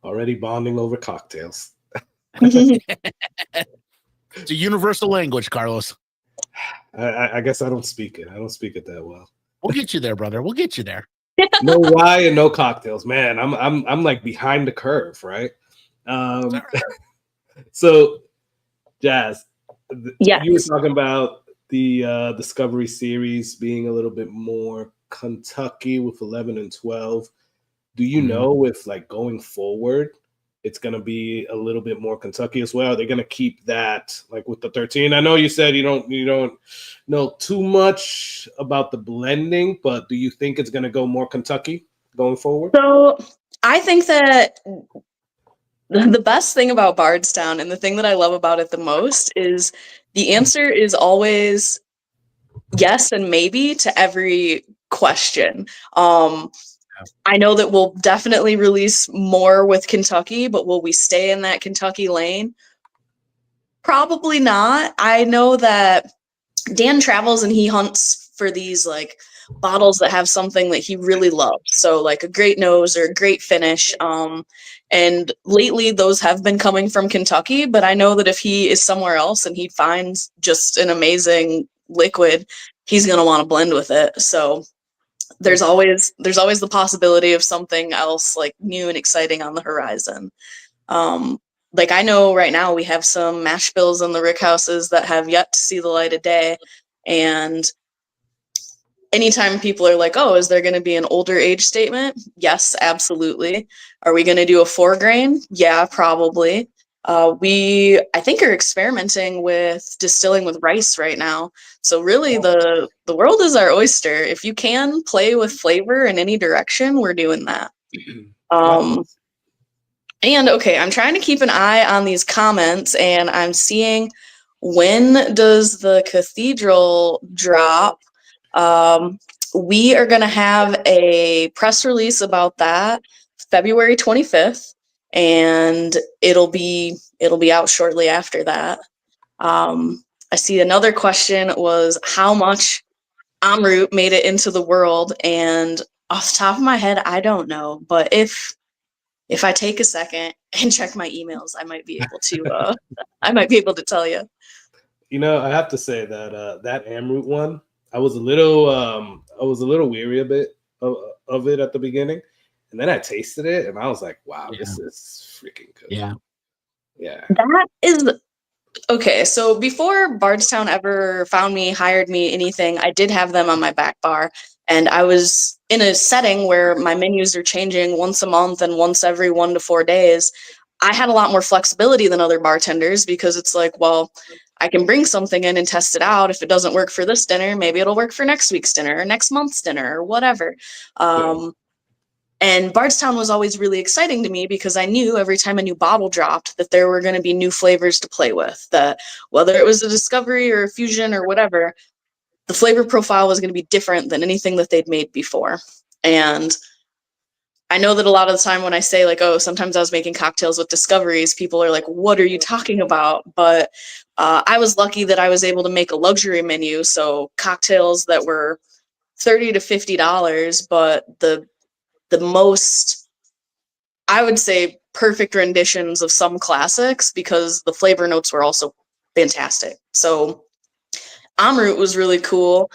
Already bonding over cocktails. It's a universal language, Carlos. I guess I don't speak it. I don't speak it that well. We'll get you there, brother. We'll get you there. No rye and no cocktails, man. I'm like behind the curve, right? So, Jazz, Yes. you were talking about the Discovery series being a little bit more Kentucky with 11 and 12. Do you know if, like, going forward, it's going to be a little bit more Kentucky as well? Are they going to keep that, like, with the 13? I know you said you don't know too much about the blending, but do you think it's going to go more Kentucky going forward? So I think that the best thing about Bardstown, and the thing that I love about it the most, is the answer is always yes and maybe to every question. I know that we'll definitely release more with Kentucky, but will we stay in that Kentucky lane? Probably not. I know that Dan travels and he hunts for these like bottles that have something that he really loves. So like a great nose or a great finish. And lately those have been coming from Kentucky, but I know that if he is somewhere else and he finds just an amazing liquid, he's going to want to blend with it. So there's always the possibility of something else like new and exciting on the horizon. Like I know right now we have some mash bills in the rick houses that have yet to see the light of day. And anytime people are like, oh, is there going to be an older age statement? Yes, absolutely. Are we going to do a 4-grain? Yeah, probably. I think are experimenting with distilling with rice right now. So really the world is our oyster. If you can play with flavor in any direction, we're doing that. And okay, I'm trying to keep an eye on these comments, and I'm seeing, when does the cathedral drop? We are going to have a press release about that February 25th, and it'll be out shortly after that. I see another question was how much Amrut made it into the world, and off the top of my head, I don't know, but if I take a second and check my emails, I might be able to tell you. You know, I have to say that that Amrut one, I was a little weary a bit of it at the beginning, and then I tasted it and I was like, wow, this is freaking good. Yeah. That is okay. So before Bardstown ever found me, hired me, anything, I did have them on my back bar, and I was in a setting where my menus are changing once a month and once every 1 to 4 days. I had a lot more flexibility than other bartenders because it's like, well, I can bring something in and test it out. If it doesn't work for this dinner, maybe it'll work for next week's dinner or next month's dinner or whatever. And Bardstown was always really exciting to me because I knew every time a new bottle dropped that there were going to be new flavors to play with, that whether it was a discovery or a fusion or whatever, the flavor profile was going to be different than anything that they'd made before. And I know that a lot of the time when I say like, oh, sometimes I was making cocktails with discoveries, people are like, what are you talking about? But I was lucky that I was able to make a luxury menu. So cocktails that were $30 to $50, but the most, I would say, perfect renditions of some classics because the flavor notes were also fantastic. So Amrut was really cool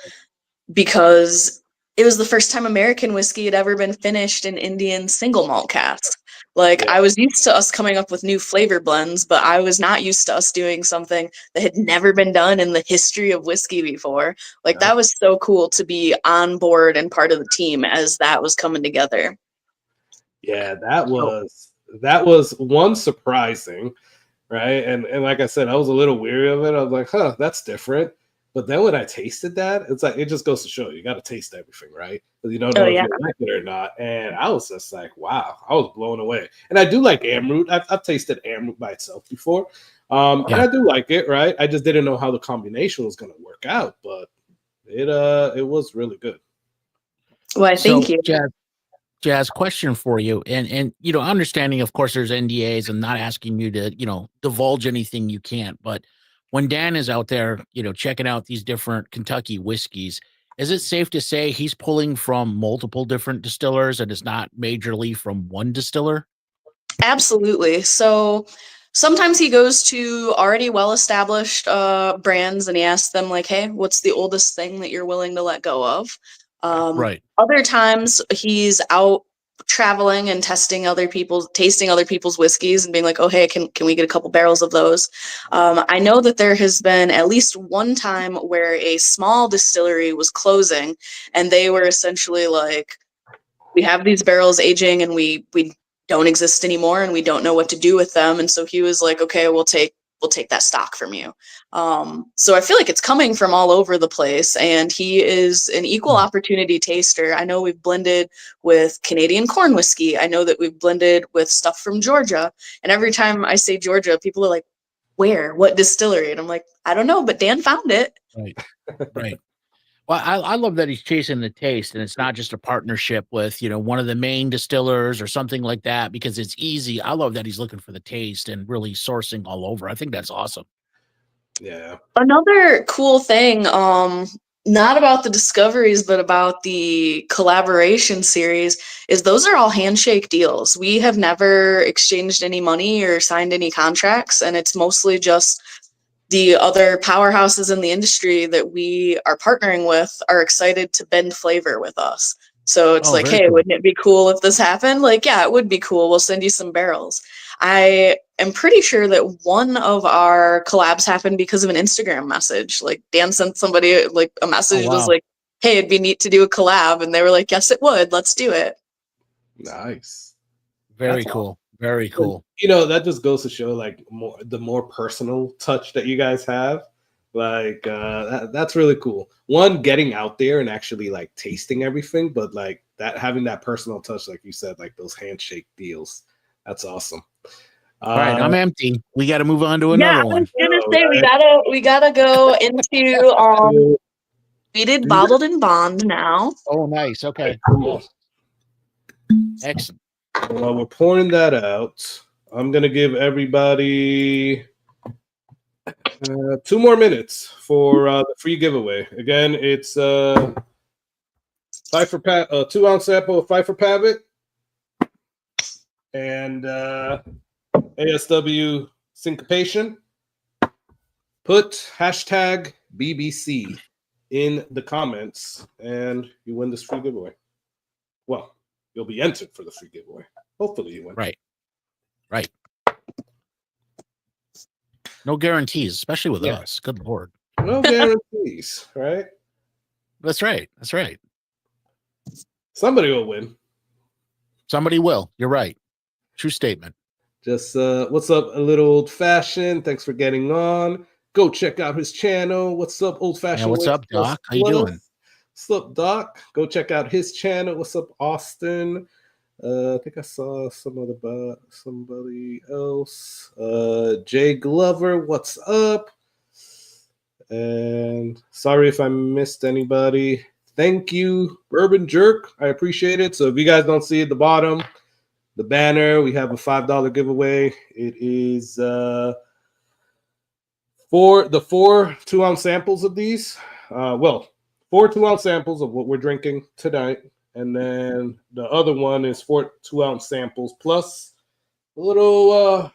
because it was the first time American whiskey had ever been finished in Indian single malt casks. Like I was used to us coming up with new flavor blends, but I was not used to us doing something that had never been done in the history of whiskey before. Like that was so cool to be on board and part of the team as that was coming together. Yeah, that was one surprising, right? And like I said, I was a little weary of it. I was like, huh, that's different. But then when I tasted that, it's like, it just goes to show you got to taste everything, right? Because you don't know if you like it or not. And I was just like, wow, I was blown away. And I do like Amrut. I've tasted Amrut by itself before. And I do like it, right? I just didn't know how the combination was going to work out, but it was really good. Well, thank you. Jazz, question for you. And you know, understanding, of course, there's NDAs and not asking you to, you know, divulge anything you can't, but when Dan is out there, you know, checking out these different Kentucky whiskeys, is it safe to say he's pulling from multiple different distillers and it's not majorly from one distiller? Absolutely. So sometimes he goes to already well-established brands and he asks them like, hey, what's the oldest thing that you're willing to let go of? Right. Other times he's out traveling and tasting other people's whiskeys and being like, oh, hey, can we get a couple barrels of those? I know that there has been at least one time where a small distillery was closing and they were essentially like, we have these barrels aging and we don't exist anymore and we don't know what to do with them. And so he was like, okay, we'll take that stock from you. So I feel like it's coming from all over the place, and he is an equal opportunity taster. I know we've blended with Canadian corn whiskey. I know that we've blended with stuff from Georgia. And every time I say Georgia, people are like, where? What distillery? And I'm like, I don't know, but Dan found it. Right. Right. Well, I love that he's chasing the taste, and it's not just a partnership with, one of the main distillers or something like that, because it's easy. I love that he's looking for the taste and really sourcing all over. I think that's awesome. Yeah. Another cool thing, not about the discoveries, but about the collaboration series, is those are all handshake deals. We have never exchanged any money or signed any contracts, and it's mostly just the other powerhouses in the industry that we are partnering with are excited to bend flavor with us. So it's like, hey, cool. Wouldn't it be cool if this happened? Like, yeah, it would be cool. We'll send you some barrels. I am pretty sure that one of our collabs happened because of an Instagram message. Like Dan sent somebody like a message was like, hey, it'd be neat to do a collab. And they were like, yes, it would. Let's do it. Nice. Very That's cool. awesome. Very cool. That just goes to show like the more personal touch that you guys have. Like that's really cool. One, getting out there and actually like tasting everything, but like that having that personal touch, like you said, like those handshake deals. That's awesome. All right, I'm empty. We got to move on to another one. I was gonna say we gotta go into we did bottled and bond now. Oh, nice. Okay. Excellent. While we're pouring that out, I'm gonna give everybody 2 more minutes for the free giveaway. Again, it's 2 ounce sample of Pfeiffer Pavitt and ASW Syncopation. Put hashtag BBC in the comments and you win this free giveaway. Well, you'll be entered for the free giveaway. Hopefully you win. Right. No guarantees, especially with us. Good Lord. No guarantees, right? That's right. Somebody will win. Somebody will. You're right. True statement. Just what's up, a little old fashioned? Thanks for getting on. Go check out his channel. What's up, old fashioned? Yeah, what's up, Doc? How you doing? What's up, Doc? Go check out his channel. What's up, Austin? I think I saw somebody else. Jay Glover, what's up? And sorry if I missed anybody. Thank you, Bourbon Jerk. I appreciate it. So if you guys don't see at the bottom, the banner, we have a $5 giveaway. It is for the 4 2-ounce samples of these. 4 2-ounce samples of what we're drinking tonight. And then the other one is 4 2-ounce samples plus a little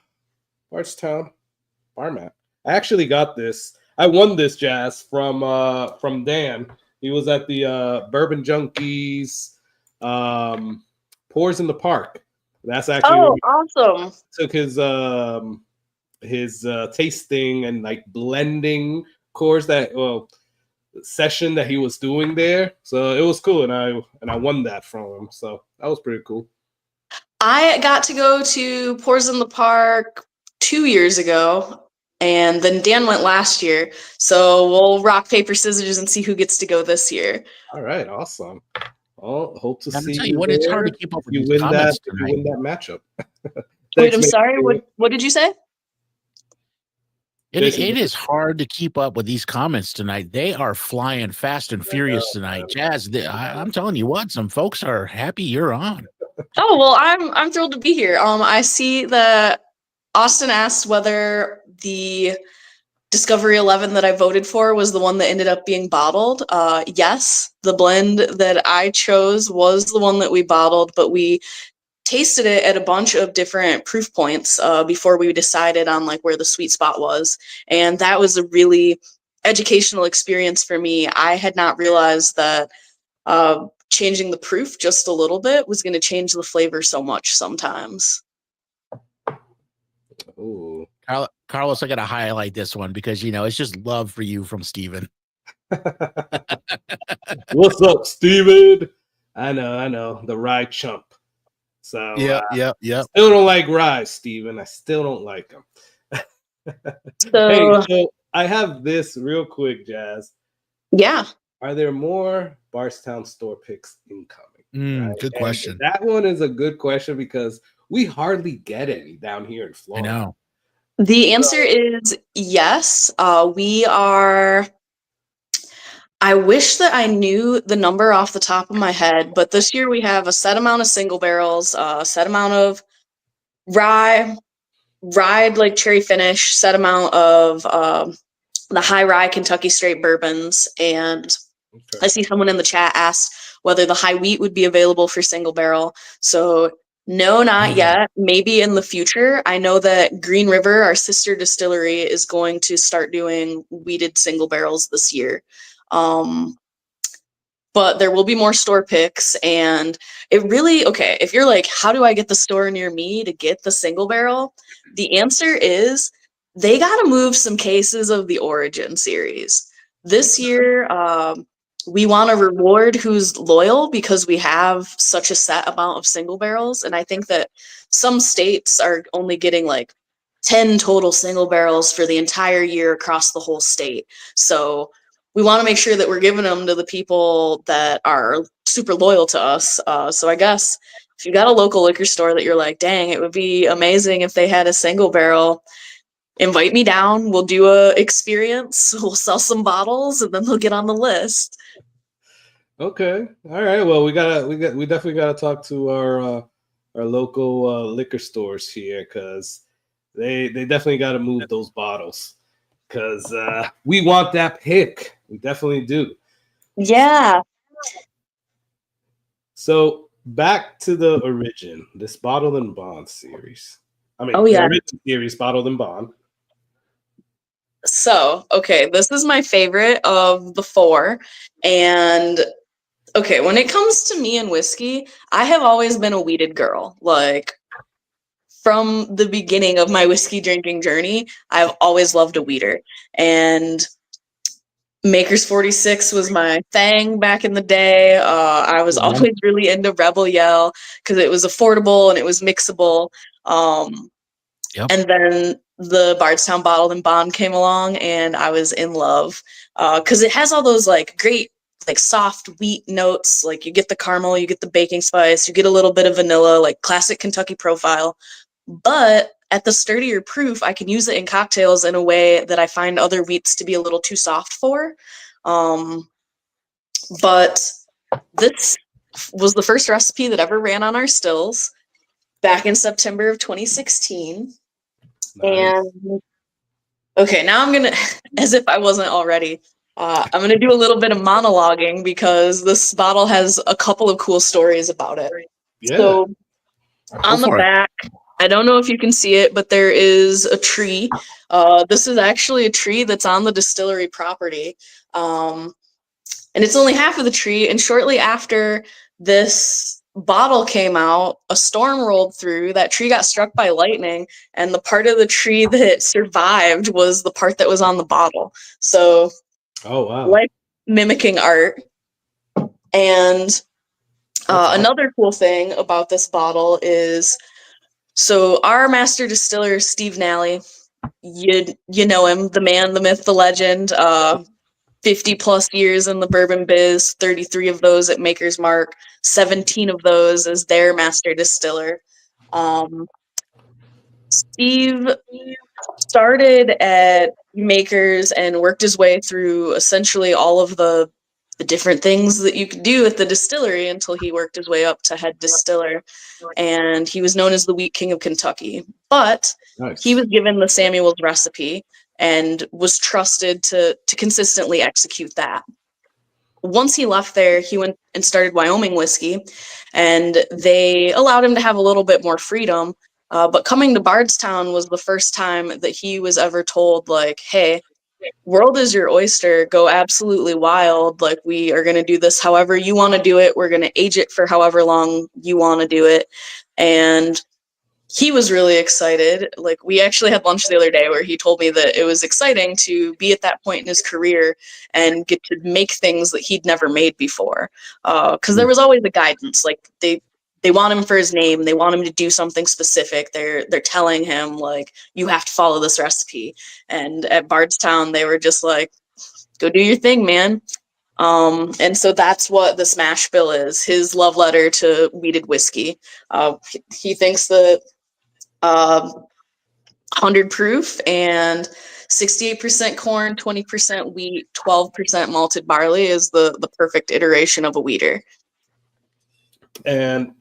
Bardstown bar mat. I actually got this. I won this, Jazz, from Dan. He was at the Bourbon Junkies Pours in the Park. That's actually awesome. Took his tasting and like blending course session that he was doing there. So it was cool, and I won that from him. So that was pretty cool. I got to go to Pours in the Park 2 years ago, and then Dan went last year. So we'll rock, paper, scissors and see who gets to go this year. All right, awesome. Well, hope to see you what, it's hard to keep up with you these comments if you win that matchup. Wait, I'm sorry. What did you say? It is hard to keep up with these comments tonight. They are flying fast and furious tonight. Jazz, I'm telling you what, some folks are happy you're on. Oh, well, I'm thrilled to be here. I see that Austin asked whether the Discovery 11 that I voted for was the one that ended up being bottled. Yes, the blend that I chose was the one that we bottled, but we tasted it at a bunch of different proof points before we decided on like where the sweet spot was. And that was a really educational experience for me. I had not realized that changing the proof just a little bit was going to change the flavor so much sometimes. Ooh. Carlos, I got to highlight this one because, you know, it's just love for you from Steven. What's up, Steven? I know. The rye chump. So yeah. Still don't like rye, Steven. I still don't like him. So, hey, so I have this real quick, Jazz. Yeah. Are there more Bardstown store picks incoming? Right? Good question. That one is a good question because we hardly get any down here in Florida. I know. The answer is yes. We are. I wish that I knew the number off the top of my head, but this year we have a set amount of single barrels, a set amount of rye like cherry finish, set amount of the high rye Kentucky straight bourbons, and I see someone in the chat asked whether the high wheat would be available for single barrel. So no, not yet. Maybe in the future. I know that Green River, our sister distillery, is going to start doing wheated single barrels this year. But there will be more store picks, and it really, okay, if you're like, how do I get the store near me to get the single barrel? The answer is they got to move some cases of the Origin series. This year, we want to reward who's loyal because we have such a set amount of single barrels. And I think that some states are only getting like 10 total single barrels for the entire year across the whole state. So we want to make sure that we're giving them to the people that are super loyal to us. So I guess if you got a local liquor store that you're like, dang, it would be amazing if they had a single barrel, invite me down. We'll do a experience. We'll sell some bottles, and then they'll get on the list. Okay. All right. Well, we definitely gotta talk to our local liquor stores here because they definitely got to move those bottles because we want that pick. We definitely do. Yeah. So back to the origin, this Bottled and Bond series. I mean, the origin series, Bottled and Bond. So, okay, this is my favorite of the four. And okay, when it comes to me and whiskey, I have always been a wheated girl. Like, from the beginning of my whiskey drinking journey, I've always loved a wheater. And Maker's 46 was my thing back in the day. I was always really into Rebel Yell because it was affordable and it was mixable. And then the Bardstown Bottled and Bond came along, and I was in love because it has all those like great like soft wheat notes. Like you get the caramel, you get the baking spice, you get a little bit of vanilla, like classic Kentucky profile. But at the sturdier proof, I can use it in cocktails in a way that I find other wheats to be a little too soft for. But this was the first recipe that ever ran on our stills back in September of 2016. Nice. And okay, now I'm gonna, as if I wasn't already, I'm gonna do a little bit of monologuing because this bottle has a couple of cool stories about it. Yeah. So on the back, I don't know if you can see it, but there is a tree. This is actually a tree that's on the distillery property. And it's only half of the tree. And shortly after this bottle came out, a storm rolled through. That tree got struck by lightning, and the part of the tree that survived was the part that was on the bottle. So, oh wow, like mimicking art. And another cool thing about this bottle is, so our master distiller, Steve Nally, you know him, the man, the myth, the legend. 50 plus years in the bourbon biz, 33 of those at Maker's Mark, 17 of those as their master distiller. Steve started at Maker's and worked his way through essentially all of the different things that you could do at the distillery until he worked his way up to head distiller. And he was known as the Wheat King of Kentucky. But he was given the Samuel's recipe and was trusted to consistently execute that. once he left there, he went and started Wyoming Whiskey, and they allowed him to have a little bit more freedom. But coming to Bardstown was the first time that he was ever told, like, hey, world is your oyster. Go absolutely wild. Like, we are going to do this however you want to do it. We're going to age it for however long you want to do it. And he was really excited. Like, we actually had lunch the other day where he told me that it was exciting to be at that point in his career and get to make things that he'd never made before. Because there was always a guidance. Like, they want him for his name. They want him to do something specific. They're telling him, like, you have to follow this recipe. And at Bardstown, they were just like, go do your thing, man. And so that's what this mash bill is, his love letter to wheated whiskey. He thinks that 100 proof and 68% corn, 20% wheat, 12% malted barley is the perfect iteration of a wheater. And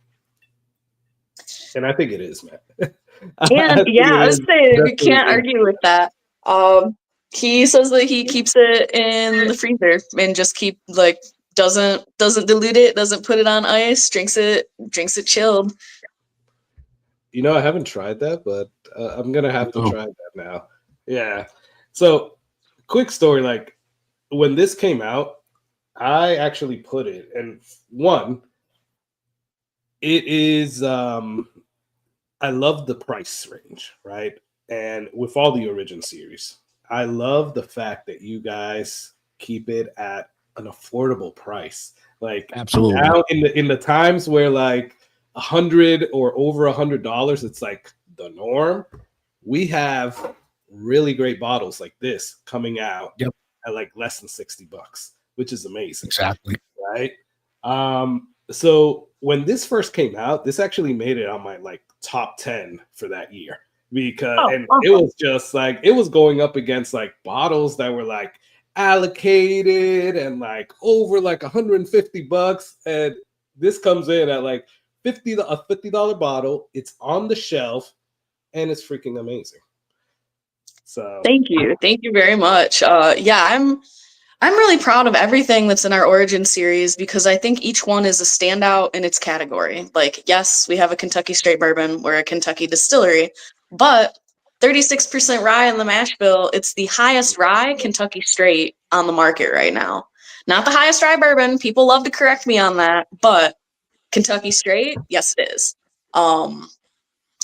I think it is, man. And yeah, I was saying we can't argue with that. He says that he keeps it in the freezer and just doesn't dilute it, doesn't put it on ice, drinks it chilled. You know, I haven't tried that, but I'm gonna have to try that now. Yeah. So, quick story: like when this came out, I actually put it, and it is. I love the price range, right? And with all the Origin series, I love the fact that you guys keep it at an affordable price. Like, absolutely, now in the times where like $100 or over $100, it's like the norm. We have really great bottles like this coming out at like less than $60, which is amazing. Exactly. Right. So when this first came out, this actually made it on my like top 10 for that year because it was just like it was going up against like bottles that were like allocated and like over like $150, and this comes in at like a $50 bottle. It's on the shelf and it's freaking amazing. So thank you very much. I'm really proud of everything that's in our Origin series because I think each one is a standout in its category. Like, yes, we have a Kentucky straight bourbon, we're a Kentucky distillery, but 36% rye in the mash bill, it's the highest rye Kentucky straight on the market right now. Not the highest rye bourbon. People love to correct me on that, but Kentucky straight, yes, it is.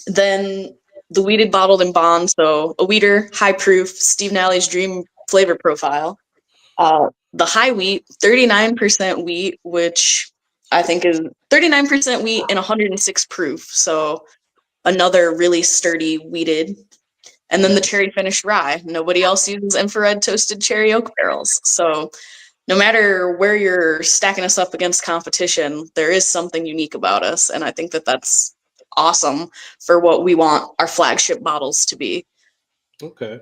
Then the wheated bottled in bond, so a wheater, high proof, Steve Nally's dream flavor profile. The high wheat, 39% wheat, which I think is 39% wheat and 106 proof. So another really sturdy wheated. And then the cherry finished rye. Nobody else uses infrared toasted cherry oak barrels. So no matter where you're stacking us up against competition, there is something unique about us. And I think that that's awesome for what we want our flagship bottles to be. Okay.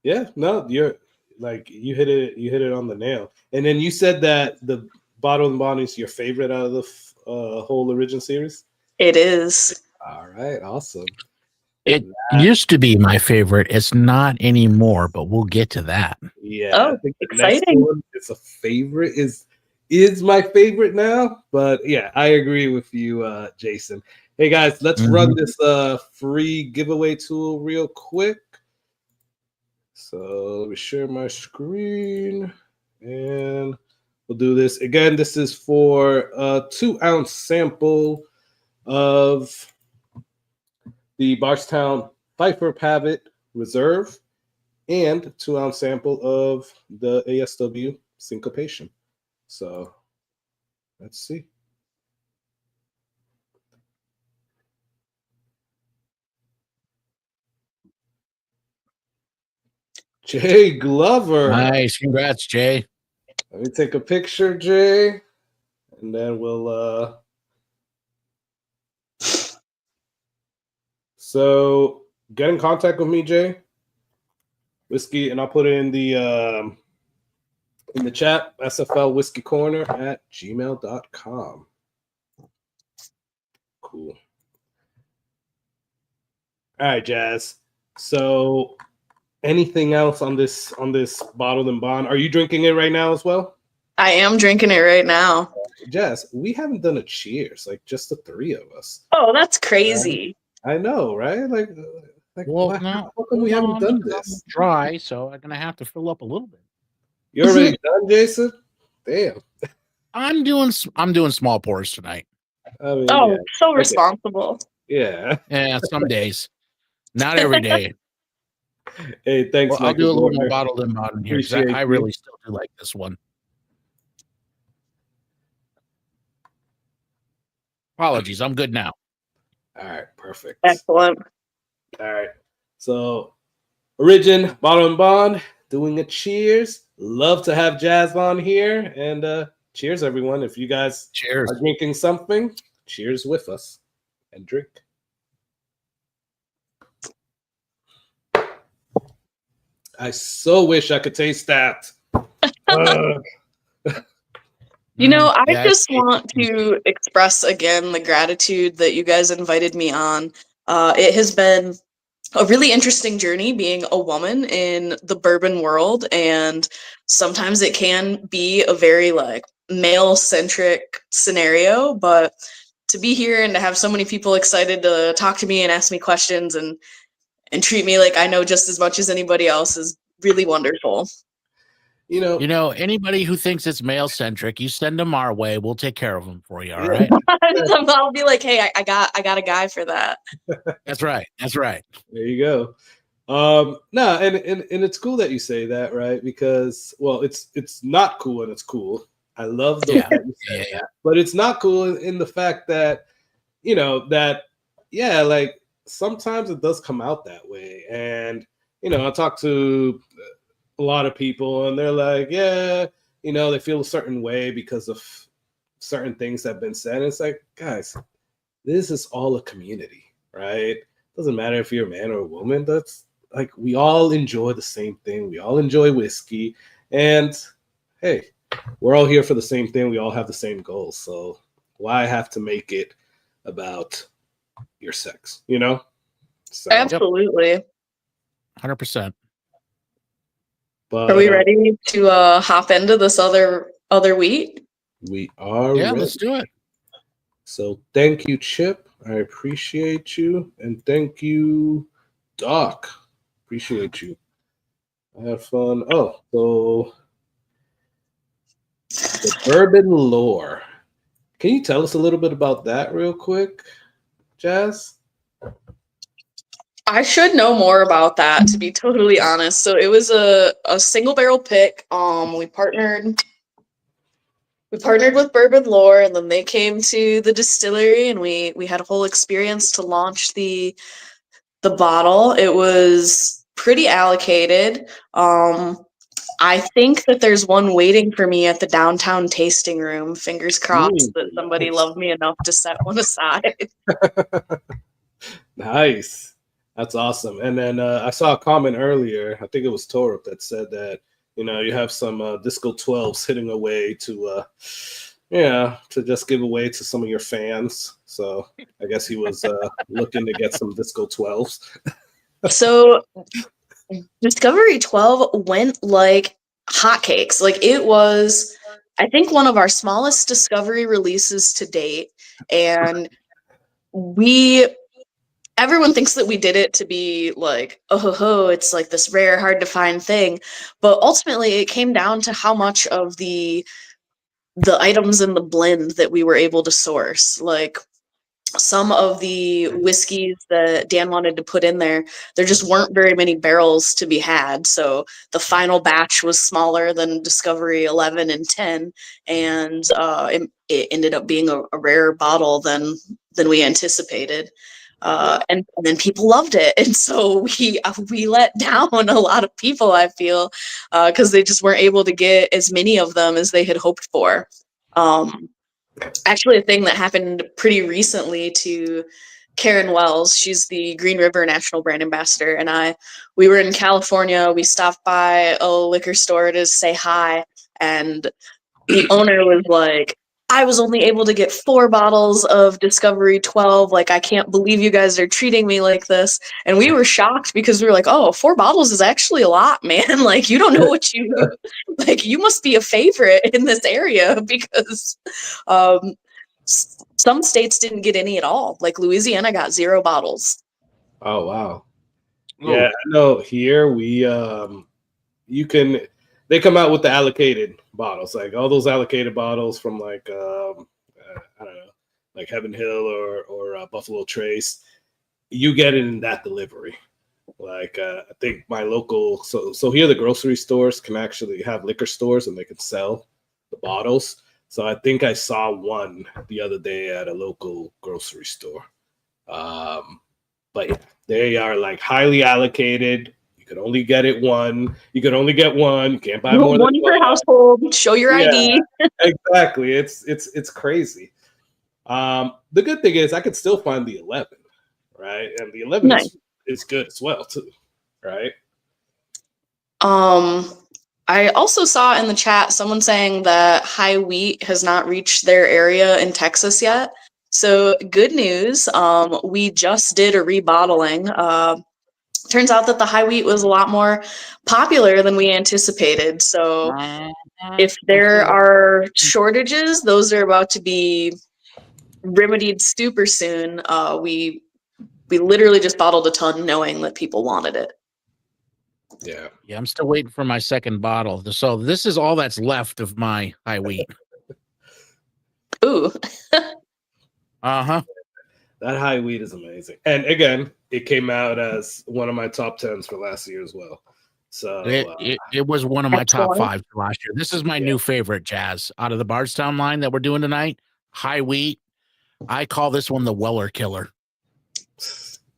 Yeah, no, you're like you hit it on the nail. And then you said that the bottle and bond is your favorite out of the whole Origin series. It is. All right, awesome. It used to be my favorite. It's not anymore, but we'll get to that. Yeah, oh, I think the exciting. next one is a favorite. Is my favorite now, but yeah, I agree with you, Jason. Hey guys, let's run this free giveaway tool real quick. So let me share my screen and we'll do this again. This is for a 2-ounce sample of the Bardstown Pfeiffer Pavitt Reserve and a 2-ounce sample of the ASW Syncopation. So let's see. Jay Glover. Nice. Congrats, Jay. Let me take a picture, Jay, and then we'll so get in contact with me, Jay. Whiskey, and I'll put it in the chat, sflwhiskeycorner@gmail.com. Cool. All right, Jazz. So anything else on this bottled and bond? Are you drinking it right now as well? I am drinking it right now. Jazz, we haven't done a cheers, like just the three of us. Oh, that's crazy. I know, right? Like Well, how come we haven't done this? Dry, so I'm gonna have to fill up a little bit. You already done, Jason? Damn. I'm doing small pours tonight. I mean, Oh, yeah. so responsible. Yeah. Yeah, some days, not every day. Hey, thanks. Well, I'll Michael do a little more Warner. bottled in bottom here. 'Cause Appreciate I you. really still do like this one. Apologies, I'm good now. All right, perfect. Excellent. All right. So, Origin, Bottle and Bond, doing a cheers. Love to have Jazz on here. And cheers, everyone. If you guys Cheers. are drinking something, cheers with us and drink. I so wish I could taste that. You know, I Yeah, just want to express again the gratitude that you guys invited me on. It has been a really interesting journey being a woman in the bourbon world, and sometimes it can be a very like male-centric scenario, but to be here and to have so many people excited to talk to me and ask me questions and treat me like I know just as much as anybody else is really wonderful. You know, anybody who thinks it's male centric, you send them our way. We'll take care of them for you. All right. I'll be like, hey, I got a guy for that. That's right. That's right. there you go. No, and it's cool that you say that, right? Because it's not cool and it's cool. I love the fact you say that, but it's not cool in the fact that like sometimes it does come out that way. And I talk to a lot of people and they're like, they feel a certain way because of certain things that have been said. And it's like, guys, this is all a community, right? Doesn't matter if you're a man or a woman. That's like, we all enjoy the same thing. We all enjoy whiskey. And hey, we're all here for the same thing. We all have the same goals. So why have to make it about your sex, So, Absolutely. 100%. But Are we ready to hop into this other wheat? We are Yeah, ready. let's do it. So thank you, Chip. I appreciate you. And thank you, Doc. Appreciate you. I had fun. Oh, so the bourbon lore. Can you tell us a little bit about that real quick, Jazz? I should know more about that, to be totally honest. So it was a single barrel pick. We partnered with Bourbon Lore, and then they came to the distillery, and we had a whole experience to launch the bottle. It was pretty allocated. I think that there's one waiting for me at the downtown tasting room. Fingers crossed that somebody loved me enough to set one aside. Nice. That's awesome. And then I saw a comment earlier, I think it was Torup, that said that, you have some Disco 12s hitting away to just give away to some of your fans. So I guess he was looking to get some Disco 12s. So Discovery 12 went like hotcakes. Like, it was, I think, one of our smallest Discovery releases to date. And everyone thinks that we did it to be like, it's like this rare, hard to find thing. But ultimately it came down to how much of the items in the blend that we were able to source. Like, some of the whiskeys that Dan wanted to put in there just weren't very many barrels to be had. So the final batch was smaller than Discovery 11 and 10. And it ended up being a rarer bottle than we anticipated. And then people loved it. And so we let down a lot of people, I feel, because they just weren't able to get as many of them as they had hoped for. Actually, a thing that happened pretty recently to Karen Wells, she's the Green River National Brand Ambassador, and we were in California. We stopped by a liquor store to say hi, and the owner was like, I was only able to get 4 bottles of Discovery 12. Like, I can't believe you guys are treating me like this. And we were shocked because we were like, oh, 4 bottles is actually a lot, man. Like, you don't know what you, like, you must be a favorite in this area because some states didn't get any at all. Like, Louisiana got 0 bottles. Oh, wow. Yeah, I know here they come out with the allocated bottles, like all those allocated bottles from like I don't know, like Heaven Hill or Buffalo Trace. You get it in that delivery. Like I think my local so here the grocery stores can actually have liquor stores and they can sell the bottles. So I think I saw one the other day at a local grocery store. But yeah, they are like highly allocated. You can only get it one. You can only get one. You can't buy more one than per one. household. Show your ID. Exactly. It's crazy. The good thing is I could still find the 11, right? And the 11 is good as well too, right? I also saw in the chat someone saying that High Wheat has not reached their area in Texas yet. So good news. We just did a rebottling. Turns out that the High Wheat was a lot more popular than we anticipated. So if there are shortages, those are about to be remedied super soon. We literally just bottled a ton knowing that people wanted it. Yeah. Yeah, I'm still waiting for my second bottle. So this is all that's left of my High Wheat. Ooh. Uh-huh. That High Wheat is amazing. And again, it came out as one of my top 10s for last year as well. So it was one of my top 5 for last year. This is my new favorite, Jazz, out of the Bardstown line that we're doing tonight. High Wheat. I call this one the Weller Killer.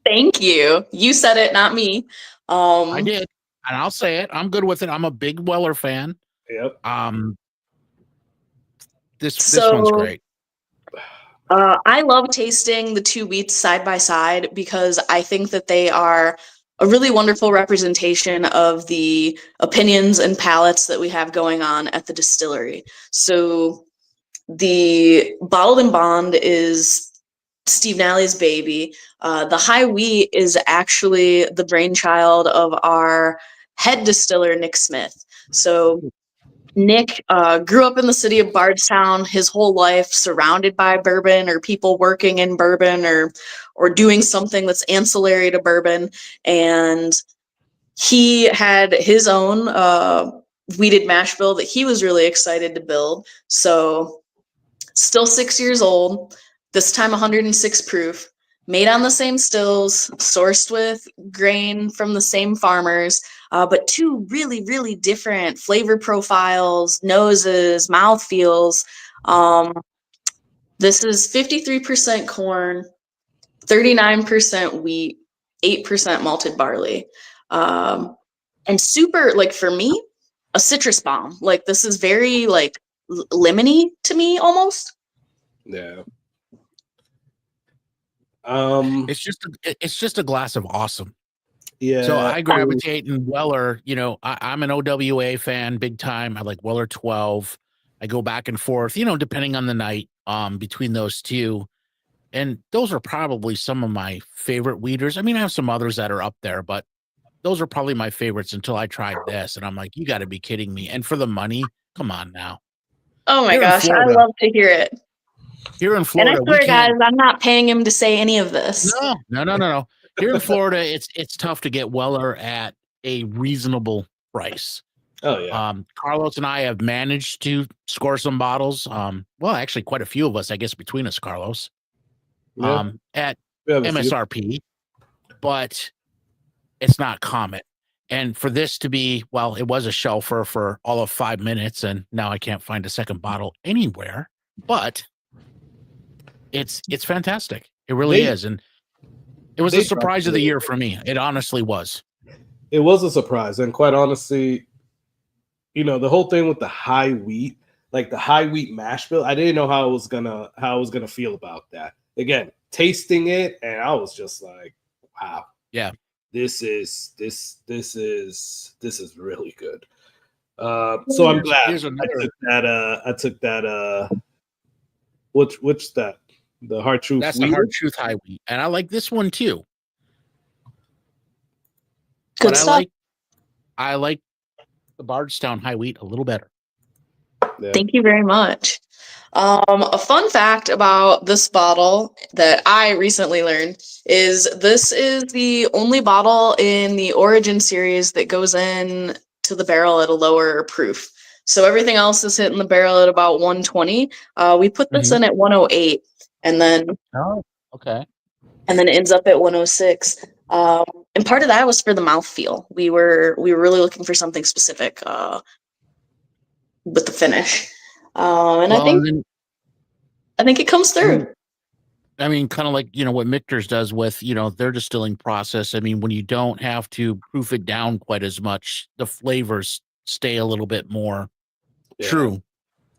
Thank you. You said it, not me. I did. And I'll say it. I'm good with it. I'm a big Weller fan. Yep. This one's great. I love tasting the 2 wheats side by side because I think that they are a really wonderful representation of the opinions and palates that we have going on at the distillery. So the Bottled and Bond is Steve Nally's baby. The High Wheat is actually the brainchild of our head distiller, Nick Smith. So Nick grew up in the city of Bardstown his whole life, surrounded by bourbon or people working in bourbon or doing something that's ancillary to bourbon. And he had his own wheated mash bill that he was really excited to build. So still 6 years old, this time 106 proof, made on the same stills, sourced with grain from the same farmers, but 2 really, really different flavor profiles, noses, mouthfeels. This is 53% corn, 39% wheat, 8% malted barley. And super, like for me, a citrus bomb. Like this is very like lemony to me almost. Yeah. It's just a glass of awesome. Yeah. So I gravitate in Weller. You know, I'm an OWA fan, big time. I like Weller 12. I go back and forth, you know, depending on the night, between those two. And those are probably some of my favorite weeders. I mean, I have some others that are up there, but those are probably my favorites until I tried this. And I'm like, you got to be kidding me. And for the money, come on now. Oh my gosh, I love to hear it. Here in Florida, and I swear, guys, I'm not paying him to say any of this. No. Here in Florida, it's tough to get Weller at a reasonable price. Oh yeah. Carlos and I have managed to score some bottles. Well, actually, quite a few of us, I guess, between us, Carlos. Yeah. At MSRP, but it's not common. And for this to be, well, it was a shelfer for all of 5 minutes, and now I can't find a second bottle anywhere. But it's fantastic. It really is, and it was a surprise of the year for me. It honestly was. It was a surprise, and quite honestly, you know, the whole thing with the high wheat, like the high wheat mash bill, I didn't know how I was gonna feel about that. Again, tasting it, and I was just like, wow, yeah, this is really good. So I'm glad I took that Which that? The Hard Truth. That's Wheater? the Hard Truth High Wheat, and I like this one too. Good But stuff. I like the Bardstown High Wheat a little better. Yeah. Thank you very much. A fun fact about this bottle that I recently learned is this is the only bottle in the Origin series that goes in to the barrel at a lower proof. So everything else is hitting the barrel at about 120. We put this in at 108, and then Okay. and then it ends up at 106. And part of that was for the mouthfeel. We were really looking for something specific with the finish. And I think it comes through. I mean, kind of like, what Michter's does with, their distilling process. I mean, when you don't have to proof it down quite as much, the flavors stay a little bit more true,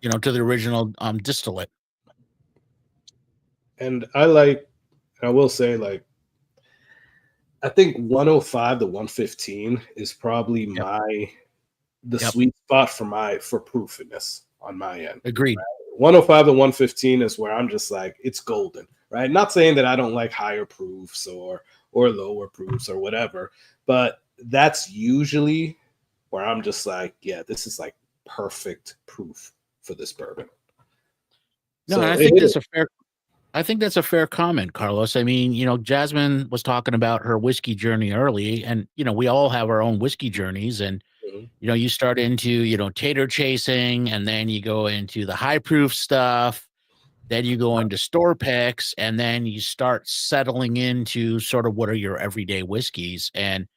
to the original distillate. And I will say, like, I think 105 to 115 is probably the sweet spot for proofiness on my end. Agreed. 105 to 115 is where I'm just like, it's golden, right? Not saying that I don't like higher proofs or lower proofs or whatever, but that's usually where I'm just like, yeah, this is like perfect proof for this bourbon. No, So I think that's a fair comment, Carlos. I mean, Jaz'min was talking about her whiskey journey early, and we all have our own whiskey journeys, and you start into tater chasing, and then you go into the high proof stuff, then you go into store picks, and then you start settling into sort of what are your everyday whiskeys. And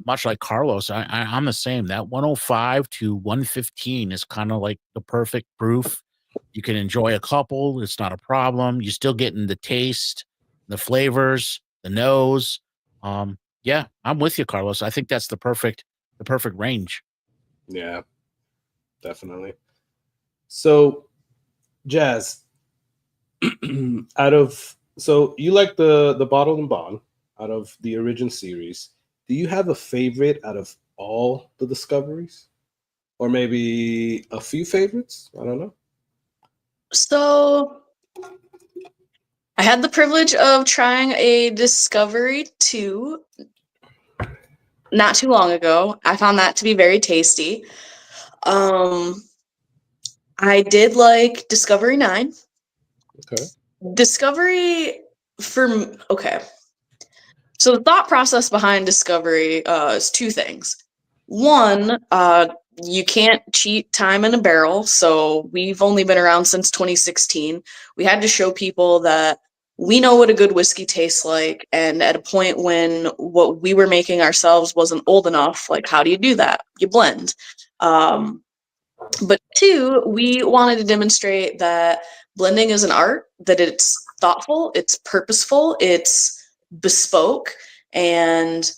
much like Carlos, I'm the same. That 105 to 115 is kind of like the perfect proof. You can enjoy a couple. It's not a problem. You're still getting the taste, the flavors, the nose. Yeah, I'm with you, Carlos. I think that's the perfect range. Yeah, definitely. So, Jazz, so you like the bottled and bond out of the Origin series. Do you have a favorite out of all the discoveries? Or maybe a few favorites? I don't know. So I had the privilege of trying a Discovery 2 not too long ago. I found that to be very tasty. I did like Discovery 9. Okay. Discovery okay. So the thought process behind Discovery is two things. One, you can't cheat time in a barrel. So we've only been around since 2016. We had to show people that we know what a good whiskey tastes like. And at a point when what we were making ourselves wasn't old enough, like, how do you do that? You blend. But two, we wanted to demonstrate that blending is an art, that it's thoughtful, it's purposeful, it's bespoke. And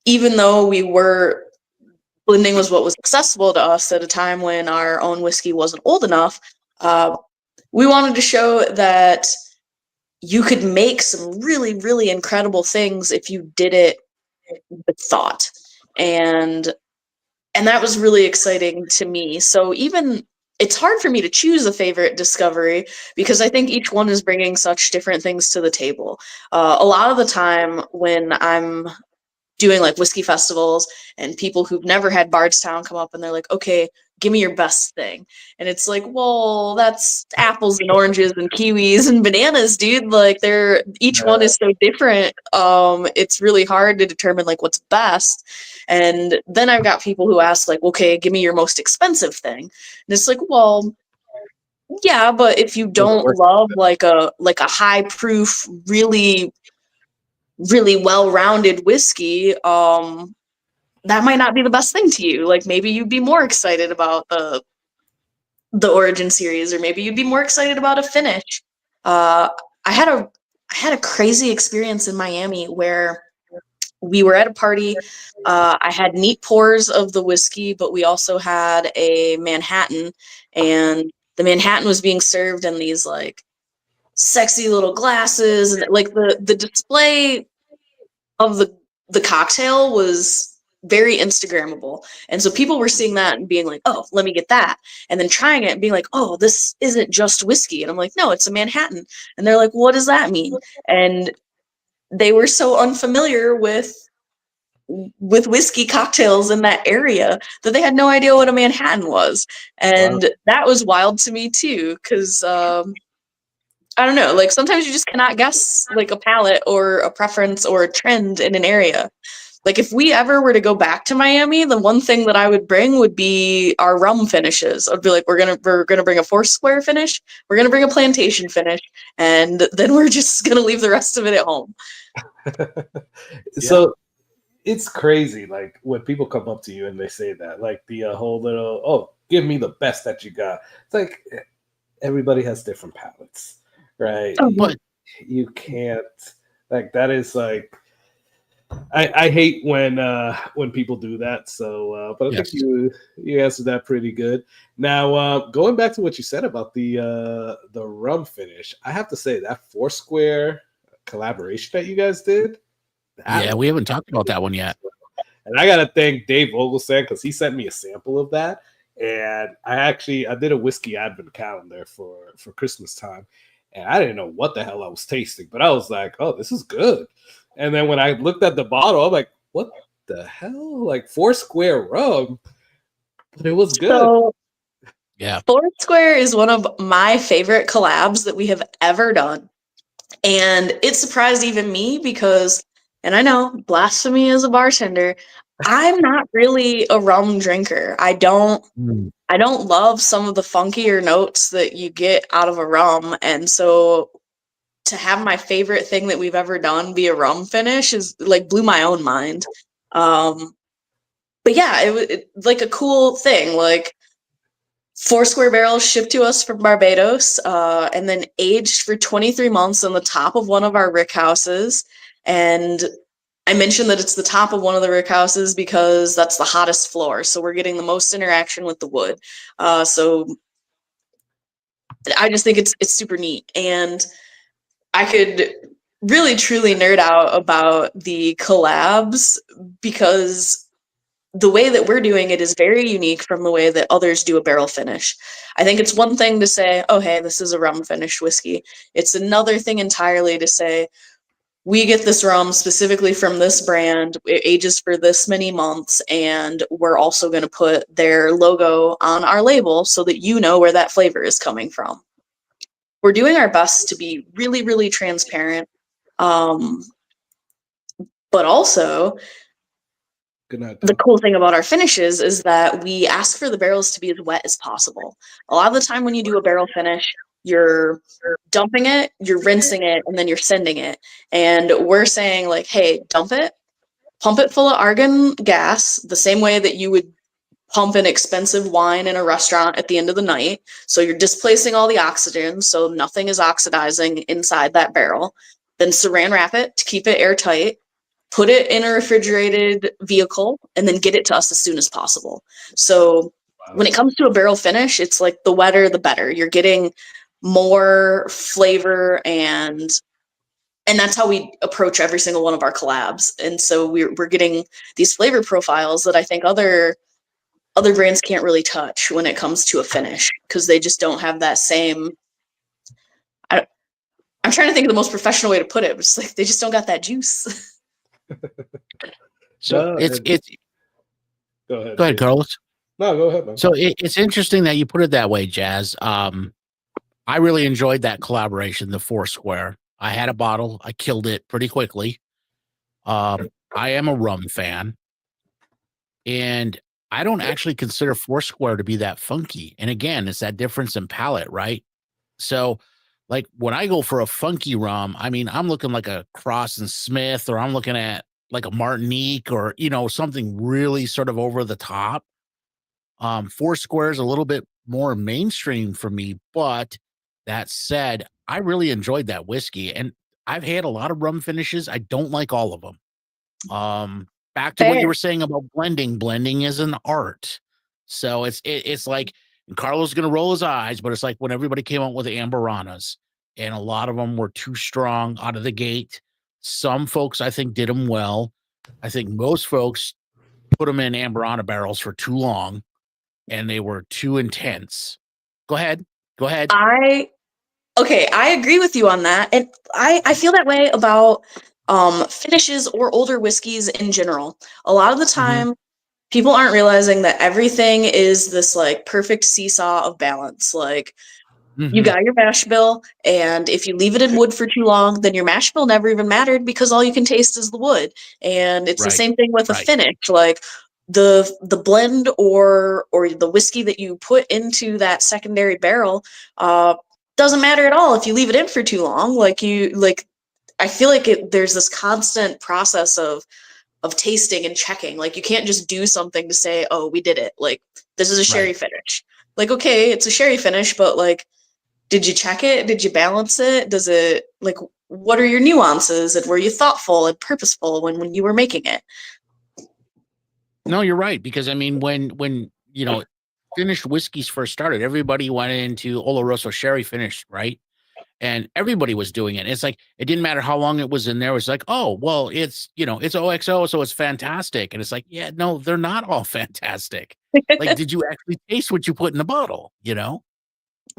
even though blending was what was accessible to us at a time when our own whiskey wasn't old enough, we wanted to show that you could make some really, really incredible things if you did it with thought. And that was really exciting to me. So it's hard for me to choose a favorite discovery because I think each one is bringing such different things to the table. A lot of the time when I'm doing like whiskey festivals and people who've never had Bardstown come up and they're like, okay, give me your best thing. And it's like, well, that's apples and oranges and kiwis and bananas, dude. Like each one is so different. It's really hard to determine like what's best. And then I've got people who ask like, okay, give me your most expensive thing. And it's like, well, yeah, but if you don't love like a high proof, really, really well-rounded whiskey, that might not be the best thing to you. Like maybe you'd be more excited about the Origin series, or maybe you'd be more excited about a finish. I had a crazy experience in Miami where we were at a party. I had neat pours of the whiskey, but we also had a Manhattan, and the Manhattan was being served in these like sexy little glasses, and like the display of the cocktail was very Instagrammable. And so people were seeing that and being like, oh, let me get that. And then trying it and being like, oh, this isn't just whiskey. And I'm like, no, it's a Manhattan. And they're like, what does that mean? And they were so unfamiliar with whiskey cocktails in that area that they had no idea what a Manhattan was. And that was wild to me too, because I don't know, like sometimes you just cannot guess like a palate or a preference or a trend in an area. Like if we ever were to go back to Miami, the one thing that I would bring would be our rum finishes. I'd be like, we're gonna bring a Foursquare finish, we're gonna bring a plantation finish, and then we're just gonna leave the rest of it at home. So it's crazy, like when people come up to you and they say that, like the whole little, oh, give me the best that you got. It's like everybody has different palates, right? But you can't, like, that is like, I hate when people do that. So, but I think you answered that pretty good. Now, going back to what you said about the rum finish, I have to say that Foursquare collaboration that you guys did. We haven't talked about that one yet. And I gotta thank Dave Vogelsen because he sent me a sample of that. And I did a whiskey advent calendar for Christmas time, and I didn't know what the hell I was tasting, but I was like, oh, this is good. And then when I looked at the bottle, I'm like, what the hell? Like Foursquare rum, but it was good. So, Foursquare is one of my favorite collabs that we have ever done. And it surprised even me because, and I know, blasphemy as a bartender, I'm not really a rum drinker. I don't love some of the funkier notes that you get out of a rum. And so to have my favorite thing that we've ever done be a rum finish is like blew my own mind. But yeah, it was like a cool thing. Like Foursquare barrels shipped to us from Barbados, and then aged for 23 months on the top of one of our rick houses. And I mentioned that it's the top of one of the rick houses because that's the hottest floor. So we're getting the most interaction with the wood. So I just think it's super neat. And I could really truly nerd out about the collabs because the way that we're doing it is very unique from the way that others do a barrel finish. I think it's one thing to say, oh, hey, this is a rum finished whiskey. It's another thing entirely to say, we get this rum specifically from this brand, it ages for this many months, and we're also going to put their logo on our label so that you know where that flavor is coming from. We're doing our best to be really, really transparent. But also, the cool thing about our finishes is that we ask for the barrels to be as wet as possible. A lot of the time when you do a barrel finish, you're dumping it, you're rinsing it, and then you're sending it. And we're saying like, hey, dump it, pump it full of argon gas, the same way that you would pump an expensive wine in a restaurant at the end of the night. So you're displacing all the oxygen, so nothing is oxidizing inside that barrel. Then saran wrap it to keep it airtight, put it in a refrigerated vehicle, and then get it to us as soon as possible. So when it comes to a barrel finish, it's like the wetter, the better. You're getting more flavor, and that's how we approach every single one of our collabs. And so we're getting these flavor profiles that I think other brands can't really touch when it comes to a finish because they just don't have that same. I'm trying to think of the most professional way to put it, but it's like they just don't got that juice. So it's go ahead. Go ahead, Carlos. No, go ahead, man. So it's interesting that you put it that way, Jazz. I really enjoyed that collaboration, the Foursquare. I had a bottle. I killed it pretty quickly. I am a rum fan. And I don't actually consider Foursquare to be that funky. And again, it's that difference in palate, right? So like when I go for a funky rum, I mean, I'm looking like a Cross and Smith, or I'm looking at like a Martinique, or, you know, something really sort of over the top. Foursquare is a little bit more mainstream for me, but that said, I really enjoyed that whiskey, and I've had a lot of rum finishes. I don't like all of them. Back to what you were saying about blending. Blending is an art. So it's like, and Carlos going to roll his eyes, but it's like when everybody came out with the Ambaranas, and a lot of them were too strong out of the gate. Some folks, I think, did them well. I think most folks put them in Amberana barrels for too long, and they were too intense. Go ahead. I agree with you on that. And I feel that way about finishes or older whiskeys in general. A lot of the time, people aren't realizing that everything is this like perfect seesaw of balance. Like you got your mash bill, and if you leave it in wood for too long, then your mash bill never even mattered because all you can taste is the wood. And it's the same thing with a finish. Like the blend or the whiskey that you put into that secondary barrel doesn't matter at all if you leave it in for too long. I feel like there's this constant process of tasting and checking. Like you can't just do something to say, oh, we did it. Like this is a sherry finish. Like, okay, it's a sherry finish, but like, did you check it? Did you balance it? Does it like, what are your nuances, and were you thoughtful and purposeful when you were making it? No, you're right. Because I mean, when finished whiskeys first started, everybody went into Oloroso sherry finished, right? And everybody was doing it. It's like, it didn't matter how long it was in there. It was like, oh, well, it's OXO, so it's fantastic. And it's like, yeah, no, they're not all fantastic. Like, did you actually taste what you put in the bottle? Some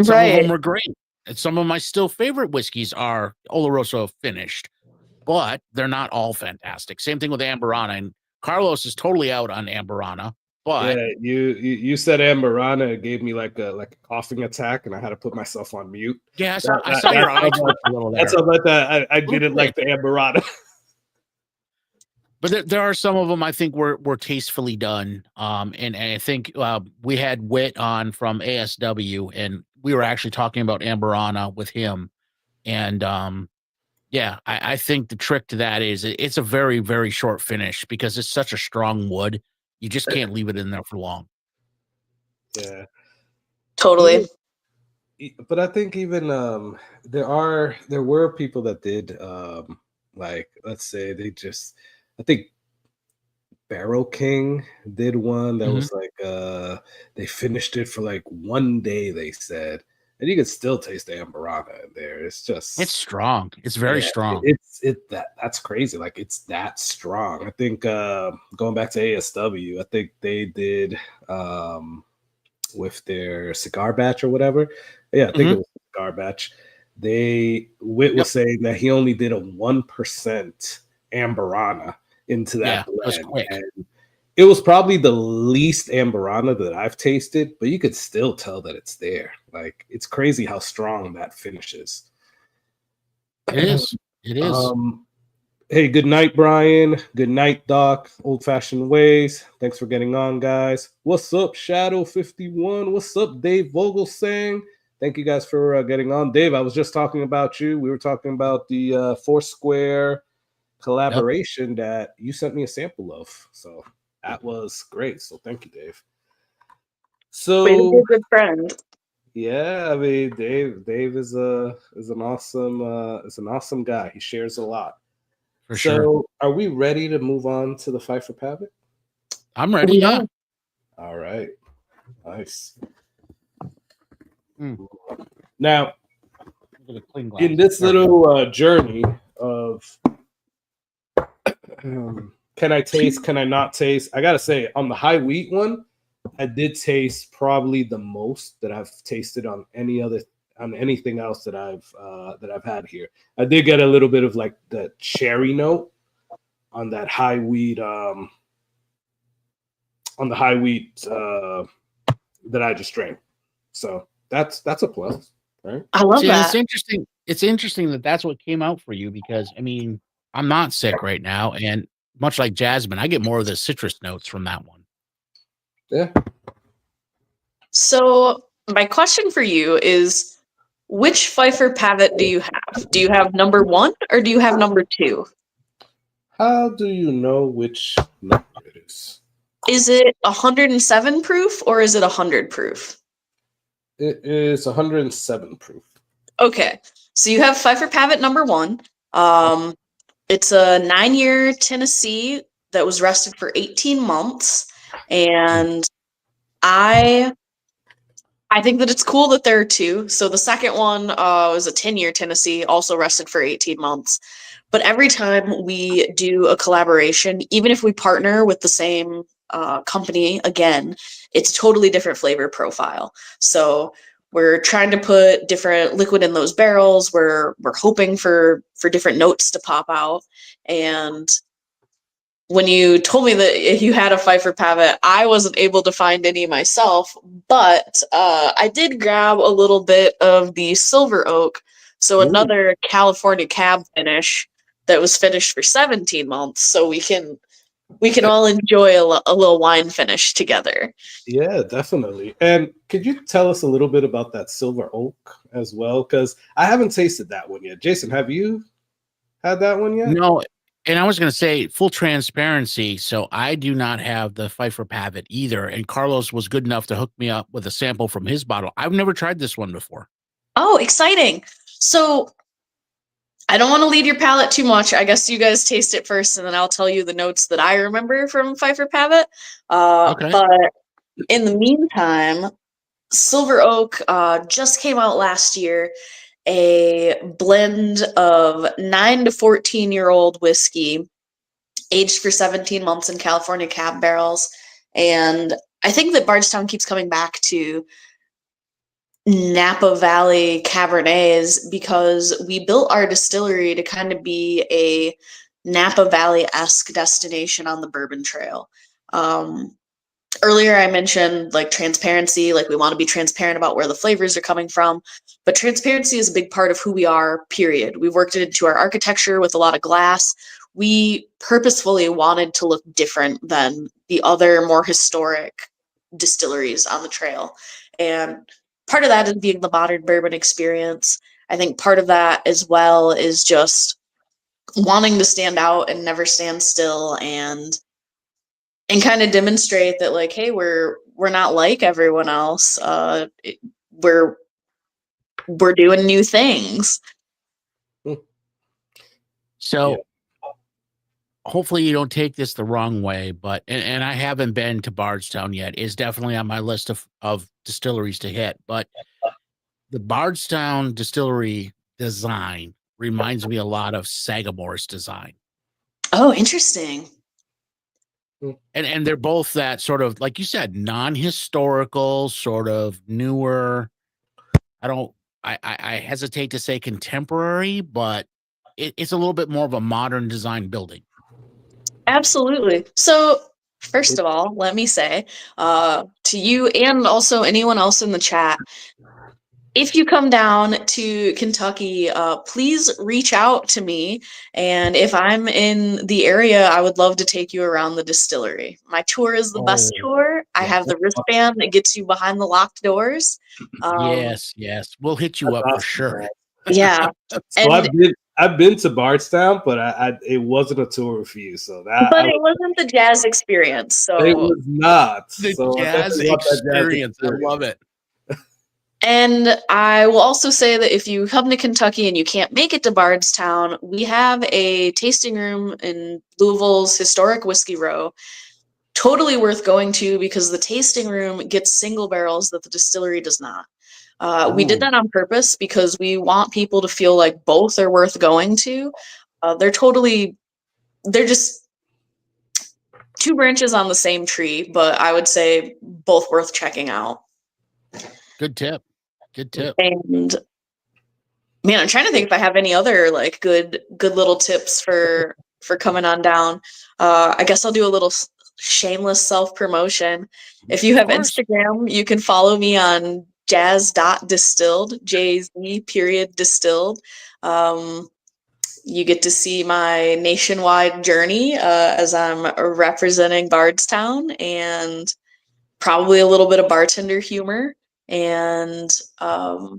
of them were great. And some of my still favorite whiskeys are Oloroso finished, but they're not all fantastic. Same thing with Amberana. And Carlos is totally out on Amberana. But yeah, you said Amberana, it gave me like a coughing attack, and I had to put myself on mute. Yeah, I saw your eyes a little there. That's about that. I didn't like the Amberana. But there are some of them I think were tastefully done. And I think we had Whit on from ASW, and we were actually talking about Amberana with him. And yeah, I think the trick to that is it's a very, very short finish because it's such a strong wood. You just can't leave it in there for long. Yeah. Totally. But I think even there were people that did like, let's say I think Barrel King did one that was like they finished it for like one day, they said. And you could still taste the Amberana in there. It's strong. It's very strong. That's crazy. Like it's that strong. I think going back to ASW, I think they did with their cigar batch or whatever. Yeah, I think it was a cigar batch. Whit was saying that he only did a 1% Amberana into that blend. Was quick. And it was probably the least Amberana that I've tasted, but you could still tell that it's there. Like it's crazy how strong that finishes. It is. It is. Hey, good night, Brian. Good night, Doc. Old fashioned ways. Thanks for getting on, guys. What's up, Shadow 51? What's up, Dave Vogelsang? Thank you guys for getting on. Dave, I was just talking about you. We were talking about the Foursquare collaboration that you sent me a sample of. So that was great. So thank you, Dave. So Way to be a good friend. Yeah, I mean, Dave is an awesome guy. He shares a lot. For sure. Are we ready to move on to the fight for Pavitt? I'm ready. Yeah. All right. Nice. Now, in this little journey of can I taste, can I not taste? I gotta say, on the high wheat one, I did taste probably the most that I've tasted on anything else that I've had here. I did get a little bit of like the cherry note on that high wheat that I just drank. So that's a plus, right? I love that. It's interesting. It's interesting that that's what came out for you because I mean, I'm not sick right now, and much like Jaz'min, I get more of the citrus notes from that one. Yeah. So my question for you is, which Pfeiffer Pavitt do you have? Do you have number 1 or do you have number 2? How do you know which number it is? Is it 107 proof or is it 100 proof? It is 107 proof. Okay, so you have Pfeiffer Pavitt number 1. It's a 9-year Tennessee that was rested for 18 months, and I think that it's cool that there are 2. So the second one was a 10-year Tennessee, also rested for 18 months. But every time we do a collaboration, even if we partner with the same company again, it's a totally different flavor profile. So we're trying to put different liquid in those barrels. We're hoping for different notes to pop out. And when you told me that you had a Pfeiffer Pavitt, I wasn't able to find any myself, but I did grab a little bit of the Silver Oak, so another California cab finish that was finished for 17 months, so we can all enjoy a little wine finish together. Yeah, definitely. And could you tell us a little bit about that Silver Oak as well? Because I haven't tasted that one yet. Jason, have you had that one yet? No. And I was going to say, full transparency, so I do not have the Pfeiffer Pavitt either. And Carlos was good enough to hook me up with a sample from his bottle. I've never tried this one before. Oh, exciting. So I don't want to lead your palate too much. I guess you guys taste it first, and then I'll tell you the notes that I remember from Pfeiffer Pavitt. Okay. But in the meantime, Silver Oak just came out last year, a blend of 9 to 14-year-old whiskey aged for 17 months in California cab barrels. And I think that Bardstown keeps coming back to Napa Valley Cabernets because we built our distillery to kind of be a Napa Valley-esque destination on the Bourbon Trail. Earlier I mentioned like transparency, like we want to be transparent about where the flavors are coming from, but transparency is a big part of who we are, period. We've worked it into our architecture with a lot of glass. We purposefully wanted to look different than the other more historic distilleries on the trail. And part of that is being the modern bourbon experience. I think part of that as well is just wanting to stand out and never stand still and kind of demonstrate that, like, hey, we're not like everyone else. We're doing new things. So hopefully you don't take this the wrong way, but and I haven't been to Bardstown yet. It's definitely on my list of distilleries to hit. But the Bardstown distillery design reminds me a lot of Sagamore's design. Oh, interesting. And they're both that sort of, like you said, non-historical, sort of newer. I hesitate to say contemporary, but it's a little bit more of a modern design building. Absolutely. So first of all, let me say to you and also anyone else in the chat, if you come down to Kentucky, please reach out to me. And if I'm in the area, I would love to take you around the distillery. My tour is the best tour. I have the wristband that gets you behind the locked doors. Yes. We'll hit you up for sure. Yeah. So I've been to Bardstown, but it wasn't a tour for you. So but it wasn't the jazz experience. So it was not the jazz experience. I love it. And I will also say that if you come to Kentucky and you can't make it to Bardstown, we have a tasting room in Louisville's historic Whiskey Row. Totally worth going to because the tasting room gets single barrels that the distillery does not. We did that on purpose because we want people to feel like both are worth going to. They're just two branches on the same tree, but I would say both worth checking out. Good tip. And man, I'm trying to think if I have any other like good little tips for coming on down. I guess I'll do a little shameless self-promotion. If you have Instagram, you can follow me on jazz.distilled, JZ.distilled. You get to see my nationwide journey as I'm representing Bardstown and probably a little bit of bartender humor. And not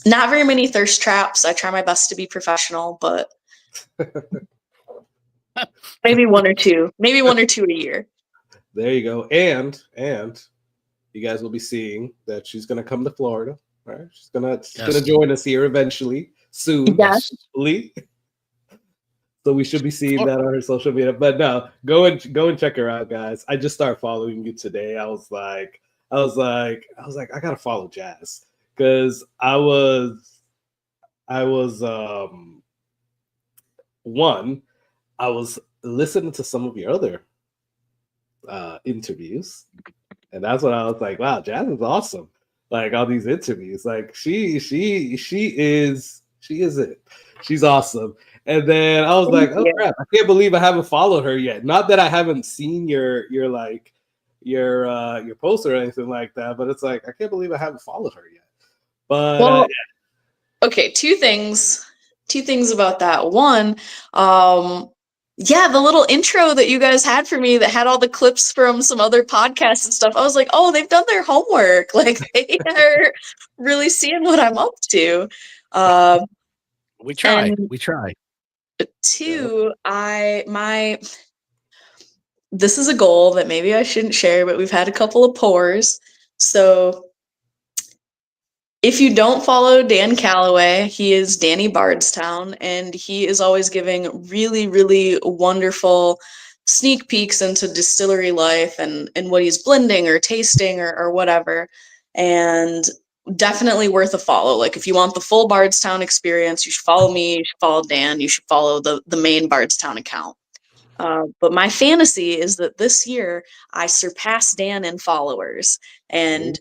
very many thirst traps. I try my best to be professional, but maybe one or two a year. There you go. And you guys will be seeing that she's gonna come to Florida. Right? She's gonna join us here eventually, soon. Yes. Hopefully. So we should be seeing that on her social media. But no, go and check her out, guys. I just started following you today. I was like, I gotta follow Jazz because I was listening to some of your other interviews, and that's when I was like, wow, Jazz is awesome. Like all these interviews, like she is it. She's awesome. And then I was like, oh crap, I can't believe I haven't followed her yet. Not that I haven't seen your post or anything like that, but it's like I can't believe I haven't followed her yet. But well, okay, two things about that. One, yeah, the little intro that you guys had for me that had all the clips from some other podcasts and stuff. I was like, oh, they've done their homework. Like they are really seeing what I'm up to. We try. We try. Two, this is a goal that maybe I shouldn't share, but we've had a couple of pours. So if you don't follow Dan Calloway, he is Danny Bardstown, and he is always giving really, really wonderful sneak peeks into distillery life and what he's blending or tasting or whatever. And definitely worth a follow. Like if you want the full Bardstown experience, you should follow me, you should follow Dan, you should follow the main Bardstown account. But my fantasy is that this year I surpass Dan in followers, and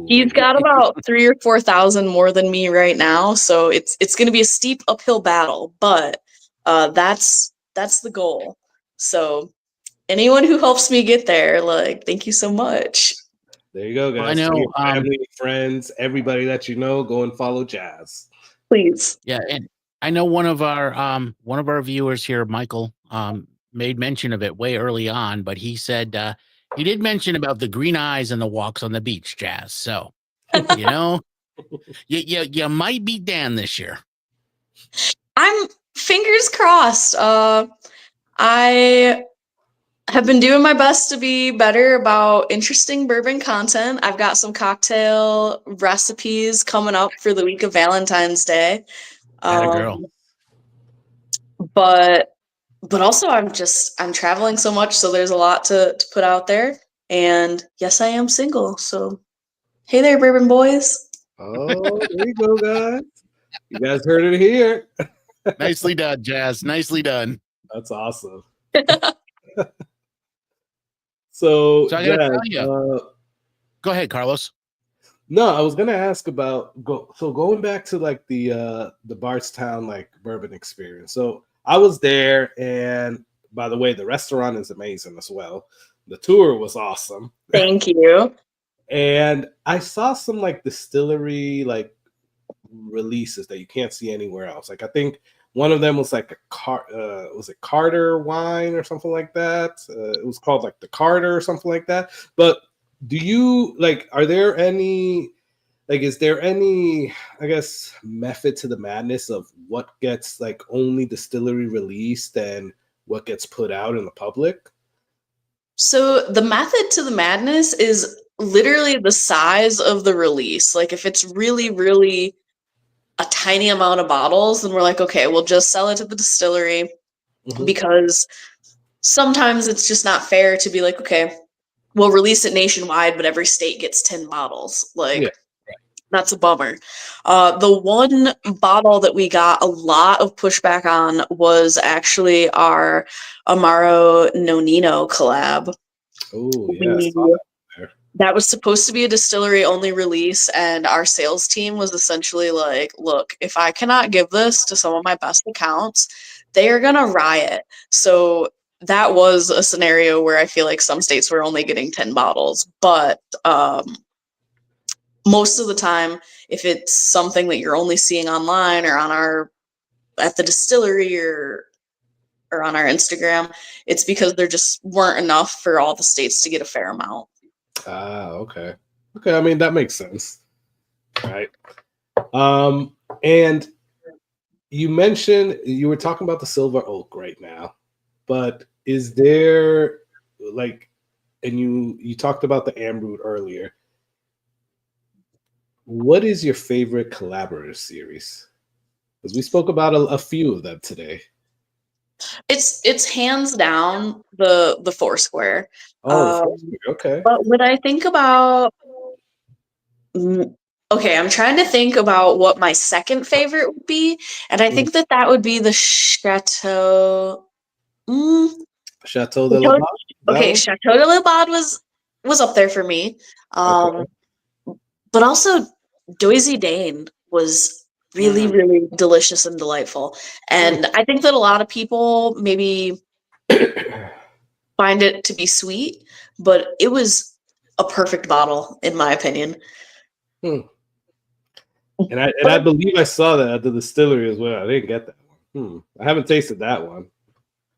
he's got about 3,000 or 4,000 more than me right now. So it's going to be a steep uphill battle, but that's the goal. So anyone who helps me get there, like, thank you so much. There you go, guys. I know, your family, friends, everybody that you know, go and follow Jazz. Please. Yeah, and I know one of our viewers here, Michael, made mention of it way early on, but he said he did mention about the green eyes and the walks on the beach, Jazz. So you know, you might beat Dan this year. I'm fingers crossed. I have been doing my best to be better about interesting bourbon content. I've got some cocktail recipes coming up for the week of Valentine's Day. Girl. But also I'm traveling so much, so there's a lot to put out there. And yes, I am single. So hey there, bourbon boys. Oh, there you go, guys. You guys heard it here. Nicely done, Jazz. Nicely done. That's awesome. So I gotta tell you. Go ahead, Carlos. No, I was gonna ask about going back to like the Bardstown like bourbon experience. So I was there, and by the way, the restaurant is amazing as well. The tour was awesome. Thank you. And I saw some like distillery like releases that you can't see anywhere else. Like I think one of them was like was it Carter wine or something like that? It was called like the Carter or something like that. But do you like? Are there any? Like, is there any, I guess, method to the madness of what gets like only distillery released and what gets put out in the public? So the method to the madness is literally the size of the release. Like if it's really, really a tiny amount of bottles, then we're like, okay, we'll just sell it to the distillery, because sometimes it's just not fair to be like, okay, we'll release it nationwide, but every state gets 10 bottles. Like, that's a bummer. The one bottle that we got a lot of pushback on was actually our Amaro Nonino collab. Oh, yeah. That was supposed to be a distillery only release, and our sales team was essentially like, look, if I cannot give this to some of my best accounts, they are gonna riot. So that was a scenario where I feel like some states were only getting 10 bottles, but most of the time, if it's something that you're only seeing online or at the distillery or on our Instagram, it's because there just weren't enough for all the states to get a fair amount. Ah, okay. Okay, I mean, that makes sense. Right. And you mentioned, you were talking about the silver oak right now, but is there like, and you talked about the Ambrute earlier. What is your favorite collaborative series? Because we spoke about a few of them today. It's hands down the Foursquare. Foursquare, okay. But when I think about, okay, I'm trying to think about what my second favorite would be, and I think that would be the Chateau. Chateau de la Mare? Okay, one? Chateau de l'Aubade was up there for me. Okay. But also Doisy Dane was really, really delicious and delightful. And I think that a lot of people maybe find it to be sweet, but it was a perfect bottle, in my opinion. And I believe I saw that at the distillery as well. I didn't get that one. I haven't tasted that one.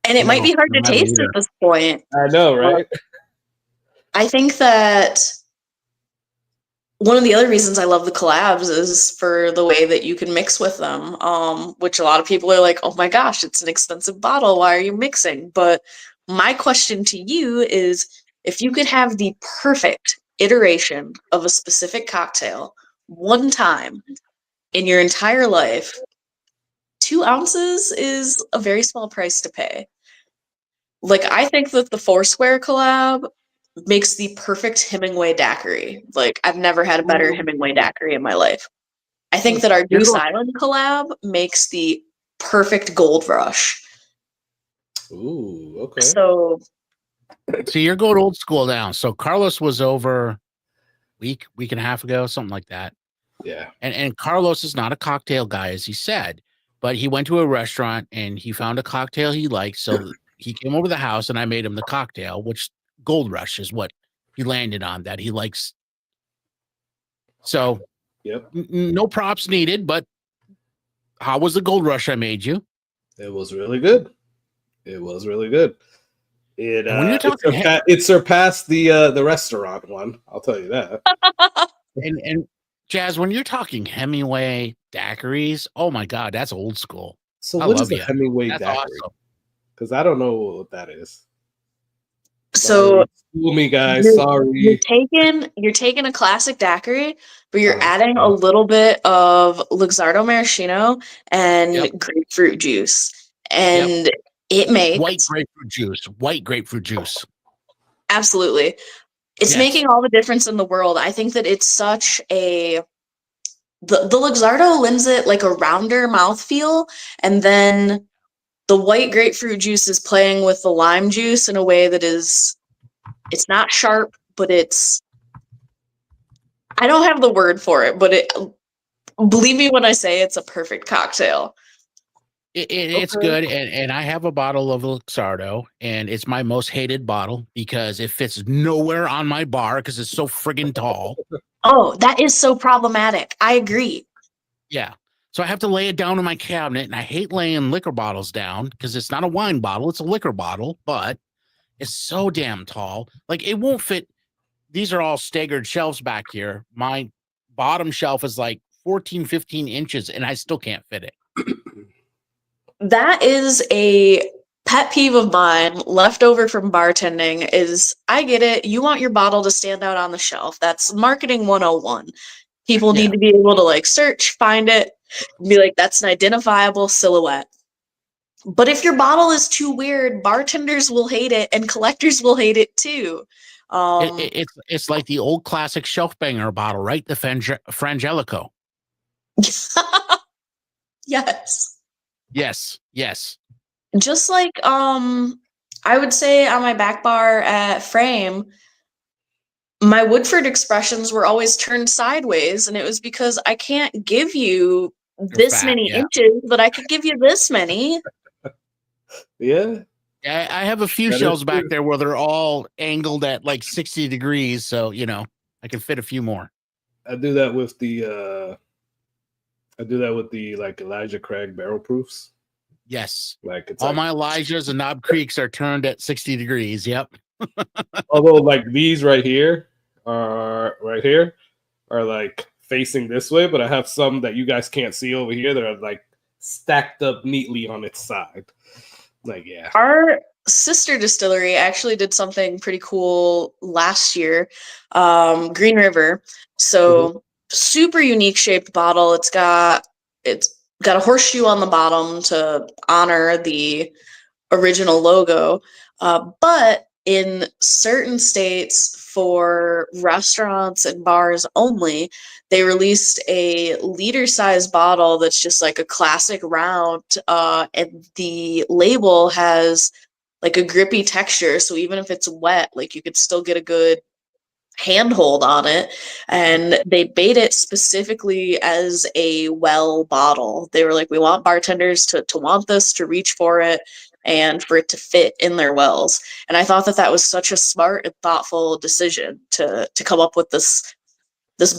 And it might be hard to taste at this point. I know, right? I think that one of the other reasons I love the collabs is for the way that you can mix with them, which a lot of people are like, oh my gosh, it's an expensive bottle. Why are you mixing? But my question to you is, if you could have the perfect iteration of a specific cocktail one time in your entire life, 2 ounces is a very small price to pay. Like, I think that the Foursquare collab makes the perfect Hemingway daiquiri. Like, I've never had a better Hemingway daiquiri in my life. I think that our Goose Island collab makes the perfect Gold Rush. Ooh, okay. So you're going old school now. So Carlos was over week and a half ago, something like that. Yeah. And Carlos is not a cocktail guy, as he said, but he went to a restaurant and he found a cocktail he liked. So he came over to the house and I made him the cocktail, which Gold Rush is what he landed on, that he likes. So yep. No props needed, but how was the Gold Rush I made you? It was really good. It was really good. It it surpassed the restaurant one. I'll tell you that. and Jazz, when you're talking Hemingway daiquiris, oh my God, that's old school. So what is the Hemingway daiquiri? Because I don't know what that is. So fool me, guys. Sorry. You're taking a classic daiquiri, but you're adding a little bit of Luxardo maraschino and grapefruit juice, and it makes white grapefruit juice. Absolutely, it's making all the difference in the world. I think that it's such a the Luxardo lends it like a rounder mouthfeel, and then the white grapefruit juice is playing with the lime juice in a way that it's not sharp, but I don't have the word for it, but believe me when I say it's a perfect cocktail. It's good, and I have a bottle of Luxardo, and it's my most hated bottle because it fits nowhere on my bar because it's so friggin' tall. Oh, that is so problematic. I agree. Yeah. So I have to lay it down in my cabinet, and I hate laying liquor bottles down because it's not a wine bottle, it's a liquor bottle, but it's so damn tall. Like, it won't fit. These are all staggered shelves back here. My bottom shelf is like 14, 15 inches, and I still can't fit it. That is a pet peeve of mine, left over from bartending, is I get it. You want your bottle to stand out on the shelf. That's marketing 101. People need to be able to like search, find it, and be like, that's an identifiable silhouette. But if your bottle is too weird, bartenders will hate it and collectors will hate it too. It's like the old classic shelf banger bottle, right? The Frangelico. Yes. Just like I would say on my back bar at Frame, my Woodford expressions were always turned sideways, and it was because I can't give you this many inches, but I could give you this many. Yeah. I have a few shelves back there where they're all angled at like 60 degrees, so I can fit a few more. I do that with the like Elijah Craig barrel proofs. Yes. Like it's all my Elijahs and Knob Creeks are turned at 60 degrees. Yep. Although like these right here are like facing this way, but I have some that you guys can't see over here that are like stacked up neatly on its side. Like, yeah. Our sister distillery actually did something pretty cool last year. Green River. So super unique shaped bottle. It's got a horseshoe on the bottom to honor the original logo. But in certain states for restaurants and bars only, they released a liter-sized bottle that's just like a classic round, and the label has like a grippy texture. So even if it's wet, like you could still get a good handhold on it. And they made it specifically as a well bottle. They were like, we want bartenders to want this, to reach for it, and for it to fit in their wells. And I thought that was such a smart and thoughtful decision to come up with this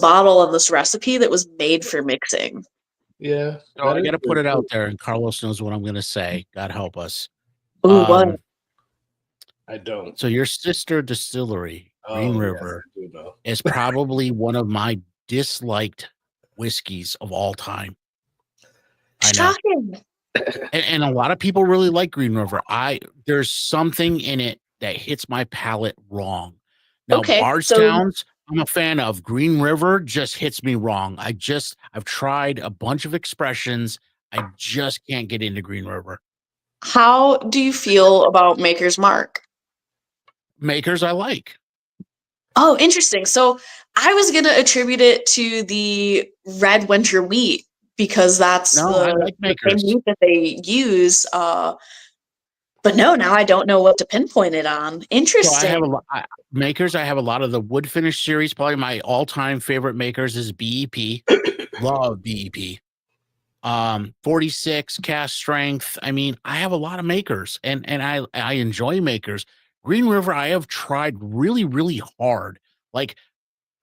bottle and this recipe that was made for mixing. Yeah. So I got to put it out there, and Carlos knows what I'm going to say. God help us. Ooh, what? I don't. So your sister distillery, Green River, is probably one of my disliked whiskeys of all time. I know. Shocking. And a lot of people really like Green River. There's something in it that hits my palate wrong. Now, Okay, Bardstown's, I'm a fan of. Green River just hits me wrong. I've tried a bunch of expressions. I just can't get into Green River. How do you feel about Maker's Mark? Maker's I like. Oh, interesting. So I was going to attribute it to the red winter wheat because that's the same wheat that they use. But no, now I don't know what to pinpoint it on. Interesting. So I have Makers. I have a lot of the wood finish series. Probably my all-time favorite Makers is BEP. Love BEP. 46 cast strength. I mean, I have a lot of Makers, and I enjoy Makers. Green River, I have tried really, really hard. Like,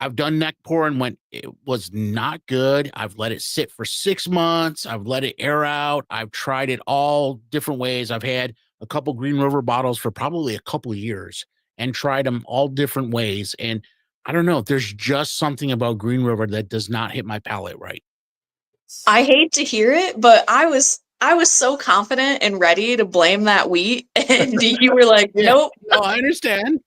I've done neck pouring when it was not good. I've let it sit for 6 months. I've let it air out. I've tried it all different ways. I've had a couple Green River bottles for probably a couple of years and tried them all different ways. And I don't know, there's just something about Green River that does not hit my palate right. I hate to hear it, but I was so confident and ready to blame that wheat, and you were like, nope. No, I understand.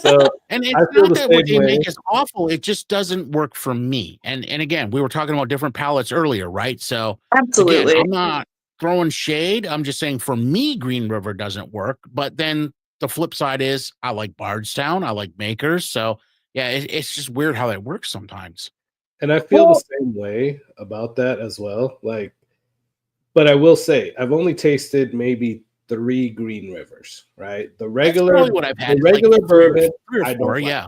So and it's not that what they make is awful. It just doesn't work for me. And again, we were talking about different palates earlier, right? So absolutely, again, I'm not throwing shade. I'm just saying for me, Green River doesn't work. But then the flip side is I like Bardstown. I like Makers. So yeah, it's just weird how that works sometimes. And I feel the same way about that as well. Like, but I will say I've only tasted maybe 3 Green Rivers, right? The regular, what I've had. The regular like bourbon, I don't like.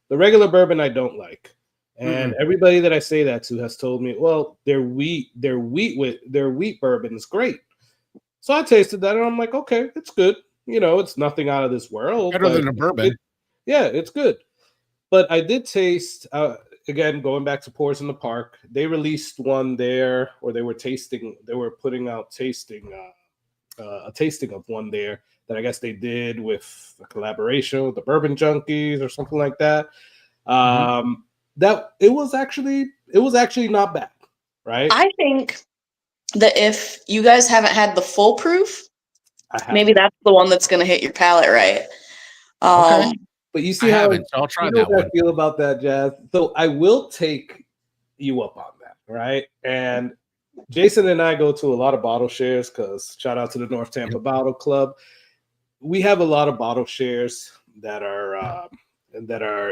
The regular bourbon I don't like. And everybody that I say that to has told me, well, their wheat bourbon is great. So I tasted that and I'm like, okay, it's good. You know, it's nothing out of this world. Better than a bourbon. It's good. But I did taste, again, going back to Pours in the Park, they released one there, or they were putting out a tasting of one there that I guess they did with a collaboration with the Bourbon Junkies or something like that. That it was actually not bad, right? I think that if you guys haven't had the full proof, maybe that's the one that's going to hit your palate, right? Okay. But you see how I'll try that one. I feel about that, Jazz. So I will take you up on that, right? And Jason and I go to a lot of bottle shares because shout out to the North Tampa Bottle Club. We have a lot of bottle shares that are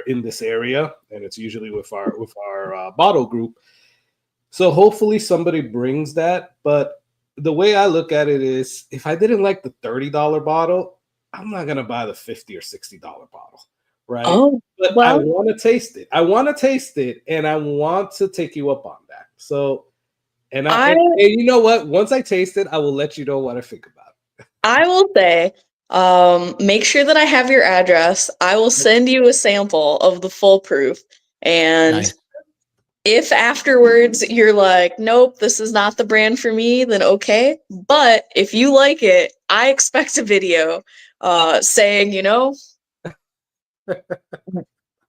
in this area, and it's usually with our bottle group. So hopefully somebody brings that. But the way I look at it is, if I didn't like the $30 bottle, I'm not gonna buy the $50 or $60 bottle, right? But I want to taste it. And I want to take you up on that. So, and you know what? Once I taste it, I will let you know what I think about it. I will say, make sure that I have your address. I will send you a sample of the full proof. And if afterwards you're like, nope, this is not the brand for me, then okay. But if you like it, I expect a video saying, you know,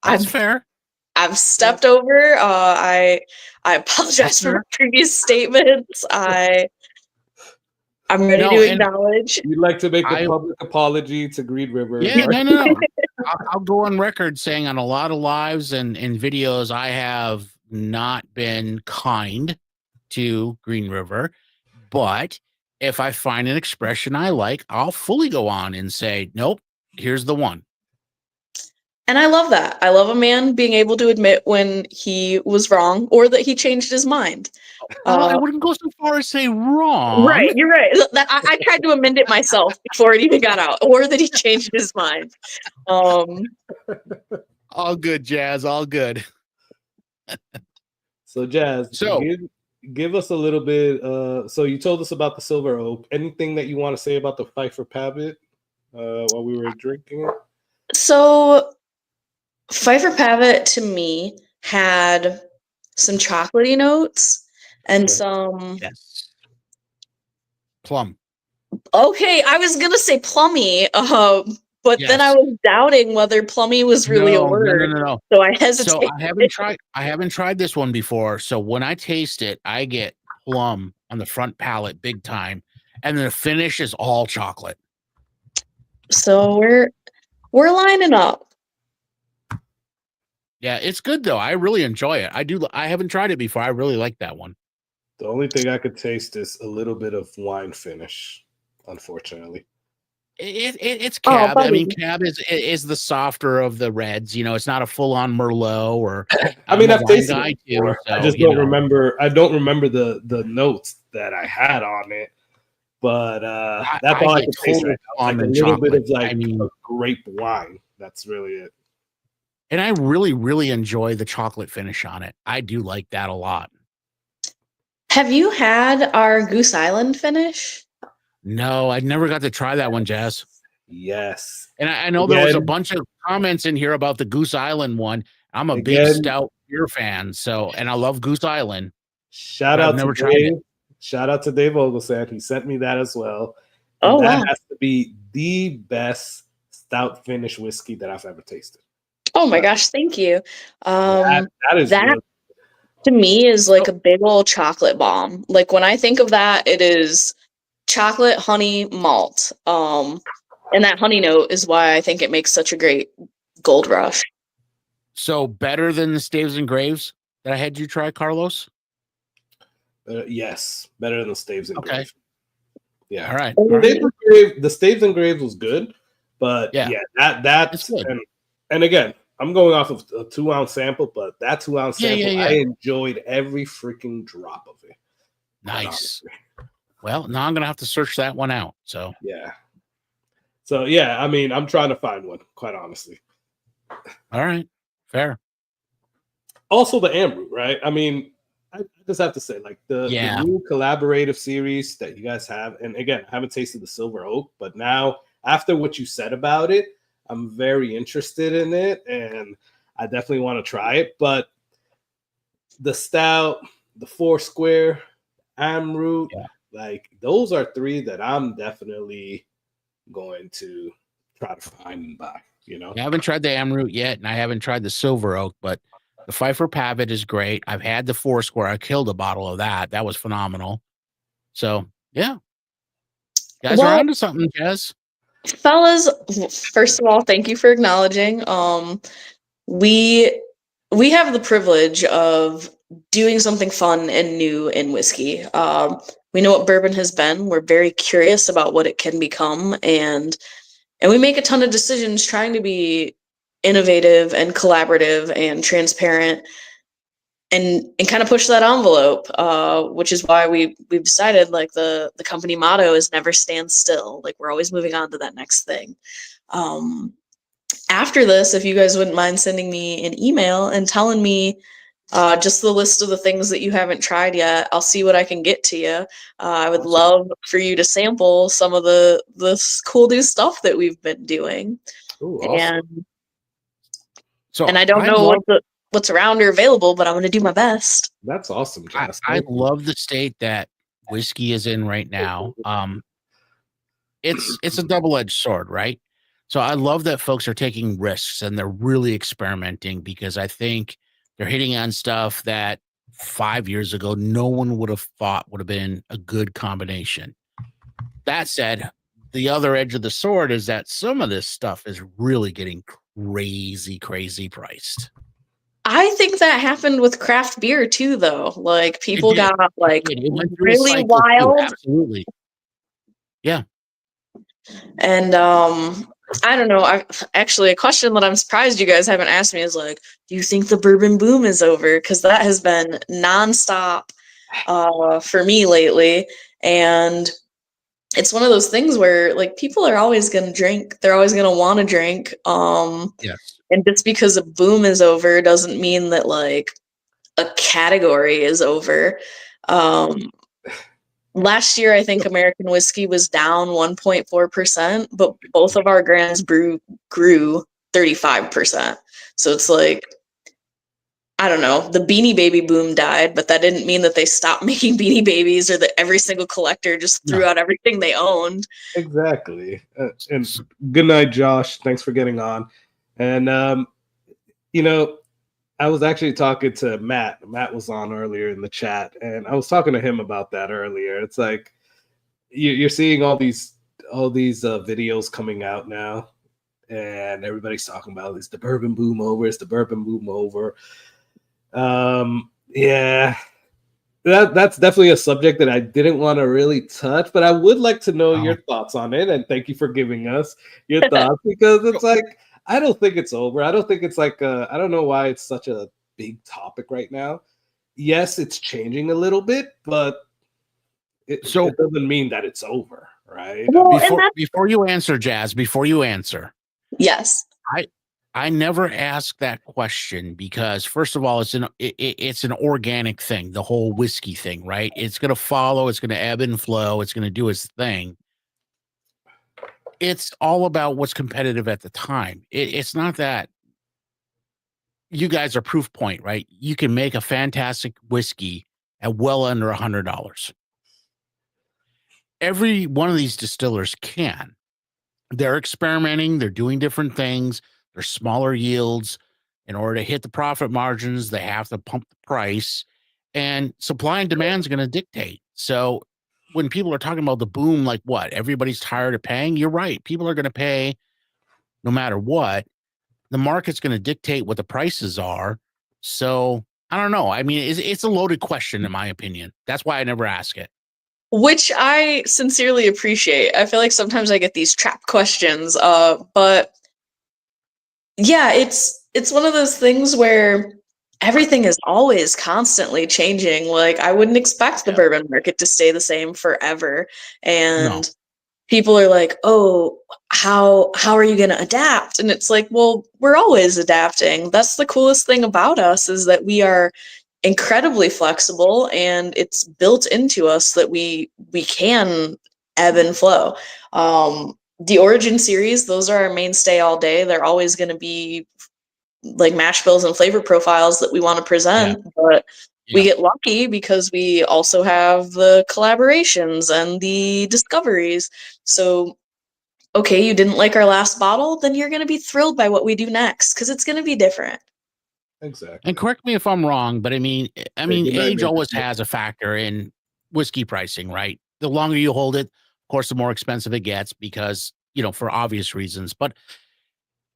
that's fair. I've stepped over. I apologize for my previous statements. I'm ready to acknowledge. You'd like to make a public apology to Green River. Yeah, no. I'll go on record saying on a lot of lives and videos, I have not been kind to Green River. But if I find an expression I like, I'll fully go on and say, nope, here's the one. And I love that. I love a man being able to admit when he was wrong or that he changed his mind. I wouldn't go so far as say wrong. Right, you're right. I tried to amend it myself before it even got out, or that he changed his mind. All good, Jazz. All good. So, Jazz, give us a little bit. So, you told us about the Silver Oak. Anything that you want to say about the Pfeiffer Pavitt while we were drinking it? So, Pfeiffer Pavitt to me had some chocolatey notes and some plum. Okay, I was gonna say plummy, but then I was doubting whether plummy was really a word. No. So I hesitated. So I haven't tried this one before. So when I taste it, I get plum on the front palate big time, and the finish is all chocolate. So we're lining up. Yeah, it's good though. I really enjoy it. I haven't tried it before. I really like that one. The only thing I could taste is a little bit of wine finish, unfortunately. It's Cab. I mean, Cab is the softer of the reds. You know, it's not a full on Merlot or. I mean, I've tasted it before, I just don't remember. I don't remember the notes that I had on it, but that's all I could taste right now. Like a little bit of like a grape wine. That's really it. And I really, really enjoy the chocolate finish on it. I do like that a lot. Have you had our Goose Island finish? No, I never got to try that one, Jazz. Yes. And I know there was a bunch of comments in here about the Goose Island one. I'm a big stout beer fan, and I love Goose Island. Shout out to Dave. Shout out to Dave Oglesan. He sent me that as well. Oh, that has to be the best stout finish whiskey that I've ever tasted. Oh my gosh, thank you. That is that to me is like a big old chocolate bomb. Like when I think of that, it is chocolate, honey, malt. And that honey note is why I think it makes such a great gold rush. So better than the Staves and Graves that I had you try, Carlos? Yes, better than the Staves and Graves. Yeah. All right. The Staves and Graves was good, but that's good. And again, I'm going off of a 2-ounce sample, but that 2-ounce sample, I enjoyed every freaking drop of it. Nice. Well, now I'm gonna have to search that one out. So I mean, I'm trying to find one, quite honestly. All right, fair. Also, the Ambrut, right? I mean, I just have to say, like the new collaborative series that you guys have, and again, I haven't tasted the Silver Oak, but now after what you said about it, I'm very interested in it, and I definitely want to try it. But the stout, the Foursquare, Ambrut, like those are 3 that I'm definitely going to try to find and buy. You know, I haven't tried the Ambrut yet, and I haven't tried the Silver Oak, but the Pfeiffer Pavitt is great. I've had the Foursquare. I killed a bottle of that. That was phenomenal. So yeah, guys are onto something, Jazz. Fellas, first of all, thank you for acknowledging. We have the privilege of doing something fun and new in whiskey. We know what bourbon has been. We're very curious about what it can become, and we make a ton of decisions trying to be innovative and collaborative and transparent and kind of push that envelope, which is why we've decided like the company motto is never stand still. Like we're always moving on to that next thing. After this, if you guys wouldn't mind sending me an email and telling me just the list of the things that you haven't tried yet, I'll see what I can get to you. I would love for you to sample some of the cool new stuff that we've been doing. Ooh, awesome. And I don't know what's around or available, but I'm going to do my best. That's awesome, Jess. I love the state that whiskey is in right now. It's a double-edged sword, right? So I love that folks are taking risks and they're really experimenting, because I think they're hitting on stuff that 5 years ago no one would have thought would have been a good combination. That said, the other edge of the sword is that some of this stuff is really getting crazy priced. I think that happened with craft beer too, though. Like people got like really wild. Absolutely. Yeah. And I don't know. Actually, a question that I'm surprised you guys haven't asked me is like, do you think the bourbon boom is over? Because that has been nonstop for me lately. And it's one of those things where like people are always going to drink. They're always going to want to drink. Yes. And just because a boom is over doesn't mean that like a category is over. Last year, I think American whiskey was down 1.4%, but both of our brands grew 35%. So it's like, I don't know, the Beanie Baby boom died, but that didn't mean that they stopped making Beanie Babies or that every single collector just threw out everything they owned. Exactly. And good night, Josh. Thanks for getting on. And, I was actually talking to Matt. Matt was on earlier in the chat, and I was talking to him about that earlier. It's like you're seeing all these videos coming out now, and everybody's talking about is the bourbon boom over? Is the bourbon boom over? Yeah, that's definitely a subject that I didn't want to really touch, but I would like to know your thoughts on it. And thank you for giving us your thoughts, because it's like, I don't think it's over. I don't think it's like I don't know why it's such a big topic right now. Yes, it's changing a little bit, but it doesn't mean that it's over, right? Well, before you answer, Jazz, yes, I never ask that question because, first of all, it's an organic thing, the whole whiskey thing, right? It's going to follow, it's going to ebb and flow, it's going to do its thing. It's all about what's competitive at the time. It's not that you guys are proof point, right? You can make a fantastic whiskey at well under $100. Every one of these distillers can. They're experimenting. They're doing different things. They're smaller yields. In order to hit the profit margins, they have to pump the price. And supply and demand is going to dictate. So when people are talking about the boom, like what? Everybody's tired of paying? You're right. People are going to pay no matter what. The market's going to dictate what the prices are. So I don't know. I mean, it's a loaded question, in my opinion. That's why I never ask it. Which I sincerely appreciate. I feel like sometimes I get these trap questions. But yeah, it's one of those things where everything is always constantly changing. Like, I wouldn't expect the bourbon market to stay the same forever. And people are like, oh, how are you going to adapt? And it's like, well, we're always adapting. That's the coolest thing about us, is that we are incredibly flexible, and it's built into us that we can ebb and flow. The Origin series, those are our mainstay all day. They're always going to be like mash bills and flavor profiles that we want to present, but we get lucky because we also have the collaborations and the discoveries. So, okay, you didn't like our last bottle, then you're going to be thrilled by what we do next, because it's going to be different. Exactly. And correct me if I'm wrong, but I mean, age always has a factor in whiskey pricing, right? The longer you hold it, of course, the more expensive it gets because, for obvious reasons. But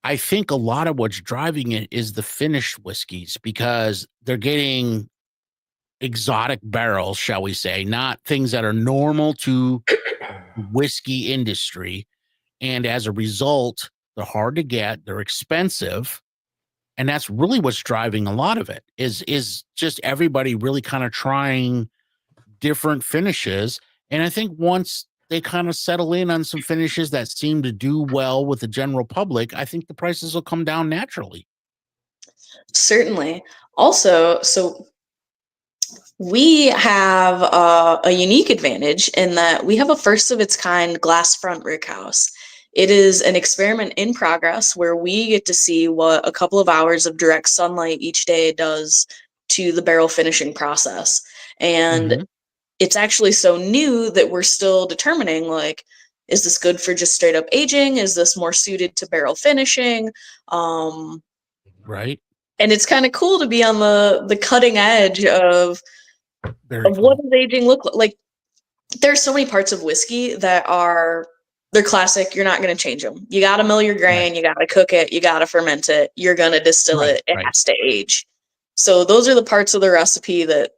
I think a lot of what's driving it is the finished whiskeys, because they're getting exotic barrels, shall we say, not things that are normal to whiskey industry. And as a result, they're hard to get, they're expensive. And that's really what's driving a lot of it is just everybody really kind of trying different finishes. And I think once they kind of settle in on some finishes that seem to do well with the general public, I think the prices will come down naturally. Certainly. Also, so we have a unique advantage in that we have a first of its kind glass front rickhouse. It is an experiment in progress where we get to see what a couple of hours of direct sunlight each day does to the barrel finishing process. And it's actually so new that we're still determining, like, is this good for just straight up aging? Is this more suited to barrel finishing? Right. And it's kind of cool to be on the cutting edge of what does aging look like. Like, there's so many parts of whiskey that they're classic. You're not going to change them. You got to mill your grain. You got to cook it. You got to ferment it. You're going to distill it. It has to age. So those are the parts of the recipe that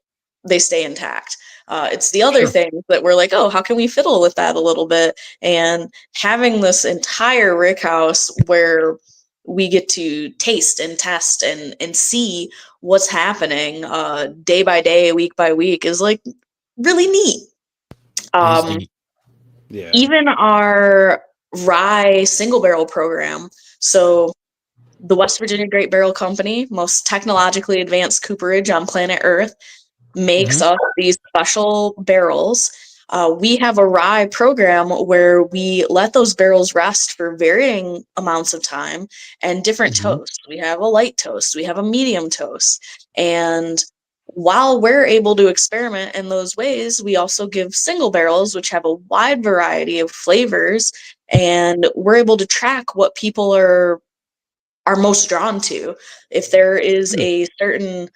they stay intact. It's the other Sure. things that we're like, oh, how can we fiddle with that a little bit? And having this entire rick house where we get to taste and test and see what's happening day by day, week by week is like really neat. It is neat. Yeah. Even our rye single barrel program. So the West Virginia Great Barrel Company, most technologically advanced cooperage on planet Earth, makes us these special barrels. We have a rye program where we let those barrels rest for varying amounts of time and different toasts. We have a light toast, we have a medium toast. And while we're able to experiment in those ways, we also give single barrels, which have a wide variety of flavors, and we're able to track what people are most drawn to. If there is a certain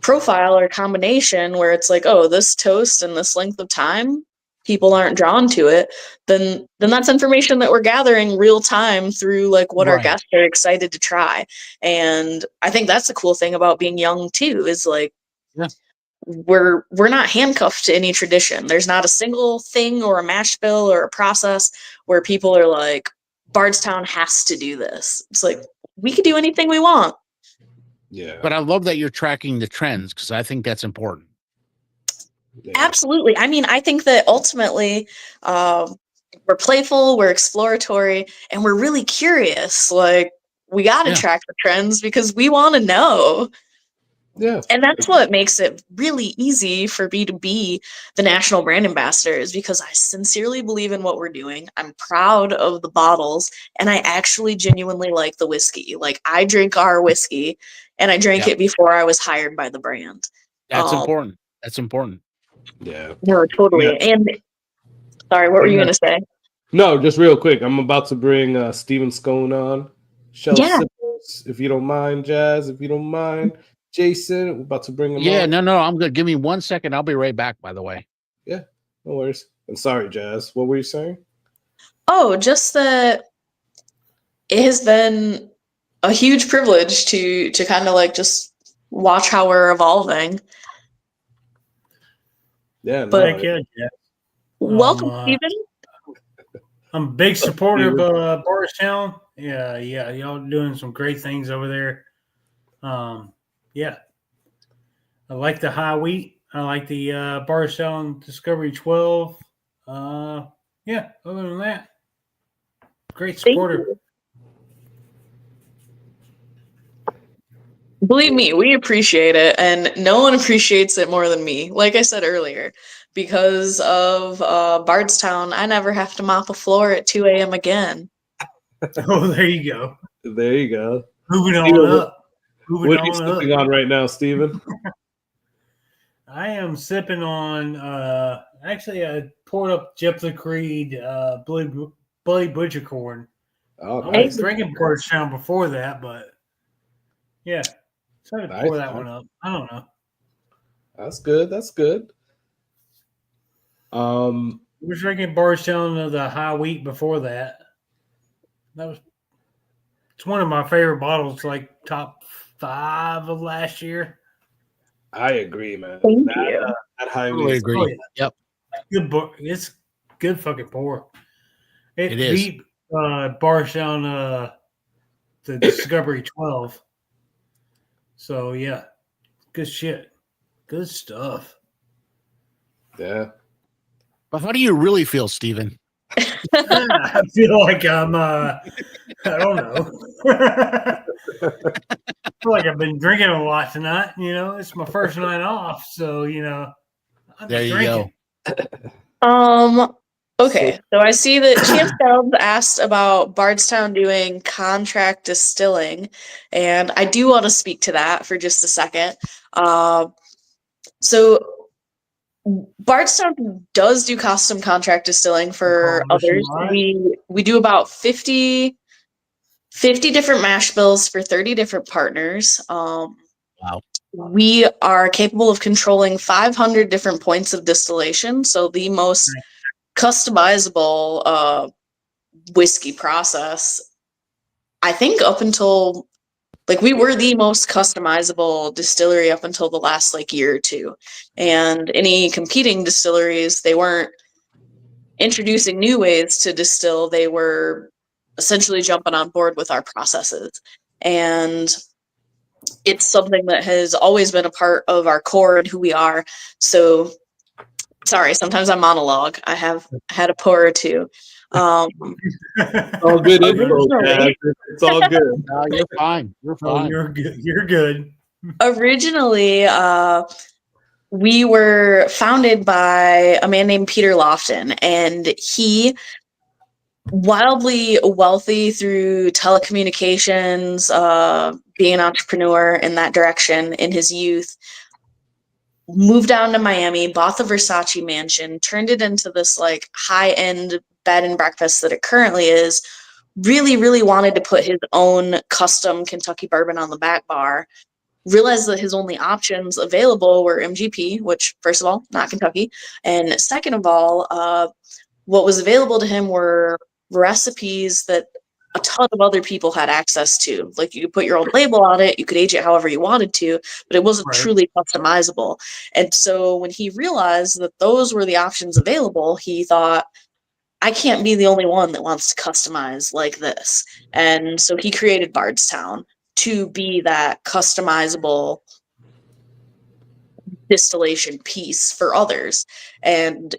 profile or combination where it's like, oh, this toast and this length of time, people aren't drawn to it, then that's information that we're gathering real time through like what our Right. guests are excited to try. And I think that's the cool thing about being young too, is like, Yeah. we're not handcuffed to any tradition. There's not a single thing or a mash bill or a process where people are like, Bardstown has to do this. It's like, we could do anything we want. Yeah. But I love that you're tracking the trends because I think that's important. Yeah. Absolutely. I mean, I think that ultimately we're playful, we're exploratory, and we're really curious. Like, we got to Yeah. track the trends because we want to know. Yeah. And that's what makes it really easy for me to be the national brand ambassador, is because I sincerely believe in what we're doing. I'm proud of the bottles, and I actually genuinely like the whiskey. Like, I drink our whiskey, and I drank Yep. it before I was hired by the brand. That's important. That's important. Yeah. No, totally. Yeah. And sorry, what were you going to say? No, just real quick. I'm about to bring Steven Scone on. Shell Yeah. Sippers, if you don't mind, Jazz, if you don't mind. Jason, we're about to bring him Yeah, on. no, I'm good. Give me 1 second. I'll be right back, by the way. Yeah, no worries. And sorry, Jazz. What were you saying? Oh, just that it has been a huge privilege to kind of like just watch how we're evolving. Yeah, no, Thank you, Jeff. Welcome, Stephen. I'm a big supporter of Bardstown. Yeah, y'all doing some great things over there. Yeah, I like the high wheat. I like the Bardstown Discovery 12. Yeah, other than that, great supporter. Believe me, we appreciate it, and no one appreciates it more than me. Like I said earlier, because of Bardstown, I never have to mop a floor at 2 a.m. again. Oh, there you go. There you go. Moving Steven, on up. What are you sipping on right now, Steven? I am sipping on, actually, I poured up Jepler Creed Bloody Butcher Corn. Oh, I was drinking Bardstown before that, but yeah. So I had to pour that one up. I don't know. That's good. That's good. We were drinking Bardstown of the high wheat before that. It's one of my favorite bottles, like top 5 of last year. I agree, man. Thank you. That high Totally agree. Oh, yeah. Yep. Good book. It's good fucking pour. It is. Beat Bardstown the Discovery 12. So yeah, good shit. Good stuff. Yeah. But how do you really feel, Steven? I feel like I'm I don't know. I feel like I've been drinking a lot tonight. You know, it's my first night off, so you know, I'm There you drinking. go. Okay, so I see that Chance Dowd asked about Bardstown doing contract distilling, and I do want to speak to that for just a second. So Bardstown does do custom contract distilling for others. We do about 50 different mash bills for 30 different partners. Wow. We are capable of controlling 500 different points of distillation, so the most customizable whiskey process, I think, up until like we were the most customizable distillery up until the last like year or two. And any competing distilleries, they weren't introducing new ways to distill. They were essentially jumping on board with our processes. And it's something that has always been a part of our core and who we are. So sorry, sometimes I monologue. I have had a pour or two. All good info, guys. It's all good. No, you're fine. You're fine. Oh, you're good. You're good. Originally, we were founded by a man named Peter Lofton, and he, wildly wealthy through telecommunications, being an entrepreneur in that direction in his youth, moved down to Miami, bought the Versace mansion, turned it into this like high-end bed and breakfast that it currently is, really, really wanted to put his own custom Kentucky bourbon on the back bar, realized that his only options available were MGP, which, first of all, not Kentucky, and second of all, what was available to him were recipes that a ton of other people had access to. Like, you could put your own label on it, you could age it however you wanted to, but it wasn't truly customizable. And so when he realized that those were the options available, he thought, I can't be the only one that wants to customize like this. And so he created Bardstown to be that customizable distillation piece for others. And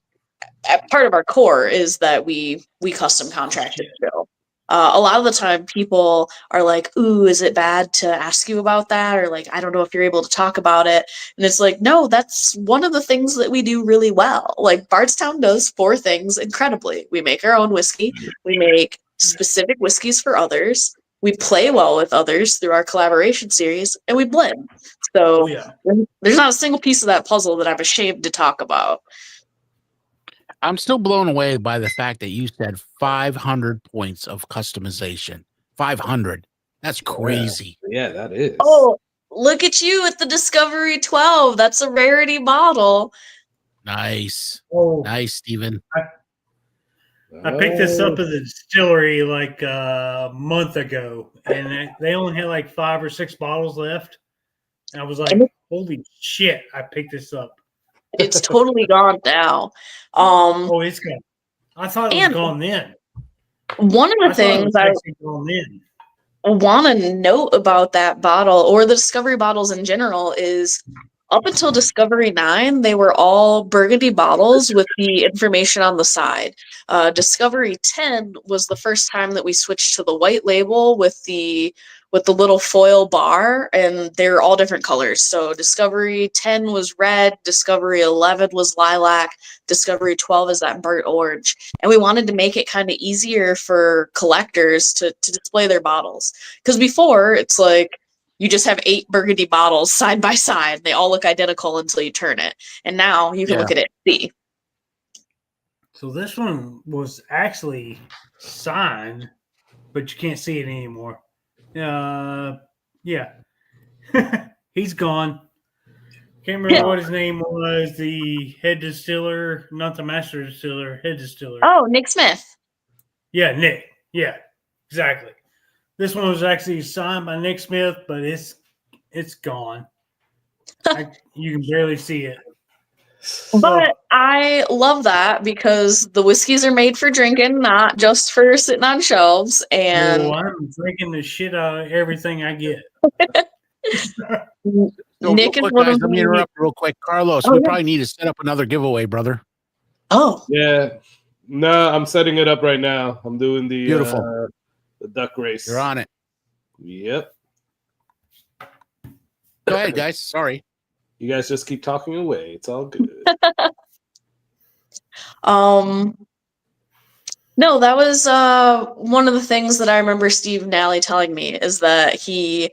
part of our core is that we custom contract it still. A lot of the time people are like, ooh, is it bad to ask you about that? Or like, I don't know if you're able to talk about it. And it's like, no, that's one of the things that we do really well. Like, Bardstown does 4 things incredibly. We make our own whiskey. We make specific whiskeys for others. We play well with others through our collaboration series, and we blend. So there's not a single piece of that puzzle that I'm ashamed to talk about. I'm still blown away by the fact that you said 500 points of customization. 500. That's crazy. Yeah, that is. Oh, look at you at the Discovery 12. That's a rarity bottle. Nice. Oh. Nice, Steven. I picked this up at the distillery like a month ago, and they only had like 5 or 6 bottles left. And I was like, holy shit, I picked this up. It's totally gone now. Oh, it's gone. I thought it was gone then. One of the things I want to note about that bottle, or the Discovery bottles in general, is up until Discovery 9, they were all burgundy bottles with the information on the side. Discovery 10 was the first time that we switched to the white label with the little foil bar, and they're all different colors. So Discovery 10 was red, Discovery 11 was lilac, Discovery 12 is that burnt orange. And we wanted to make it kind of easier for collectors to display their bottles. Because before, it's like, you just have 8 burgundy bottles side by side. They all look identical until you turn it. And now you can look at it and see. So this one was actually signed, but you can't see it anymore. Yeah. He's gone. Can't remember what his name was. The head distiller, not the master distiller, head distiller. Oh, Nick Smith. Yeah, Nick. Yeah, exactly. This one was actually signed by Nick Smith, but it's gone. You can barely see it. But I love that, because the whiskeys are made for drinking, not just for sitting on shelves. And I'm drinking the shit out of everything I get. Nick is one of let me interrupt real quick. Carlos, we probably need to set up another giveaway, brother. Oh. Yeah. No, I'm setting it up right now. I'm doing the beautiful the duck race. You're on it. Yep. Go ahead, guys. Sorry. You guys just keep talking away. It's all good. No, that was one of the things that I remember Steve Nally telling me, is that he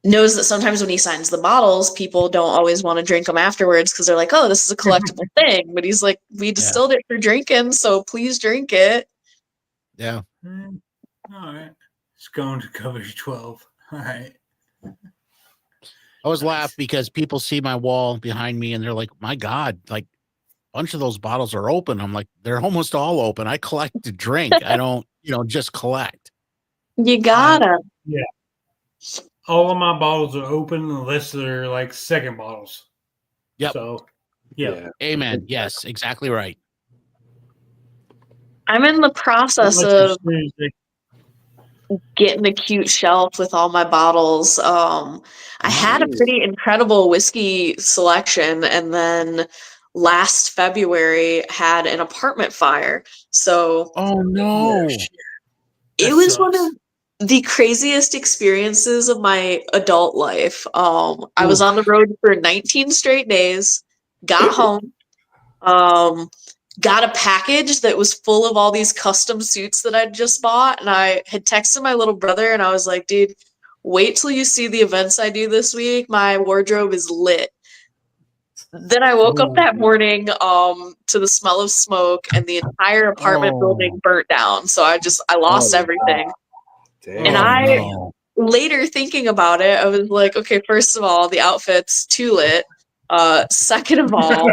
knows that sometimes when he signs the bottles, people don't always want to drink them afterwards because they're like, oh, this is a collectible thing. But he's like, we distilled it for drinking, so please drink it. Yeah. All right. It's going to coverage 12. All right. I always laugh because people see my wall behind me and they're like, my God, like a bunch of those bottles are open. I'm like, they're almost all open. I collect to drink. I don't, just collect. You gotta. Yeah. all of my bottles are open unless they're like second bottles. Yep. So, yeah. Amen. Yes, exactly right. I'm in the process of getting a cute shelf with all my bottles. I had a pretty incredible whiskey selection, and then last February had an apartment fire. So, oh no, it was one of the craziest experiences of my adult life. I was on the road for 19 straight days, got home, got a package that was full of all these custom suits that I'd just bought. And I had texted my little brother and I was like, dude, wait till you see the events I do this week. My wardrobe is lit. Then I woke up that morning to the smell of smoke, and the entire apartment building burnt down. So I lost everything. And later thinking about it, I was like, okay, first of all, the outfit's too lit. Second of all,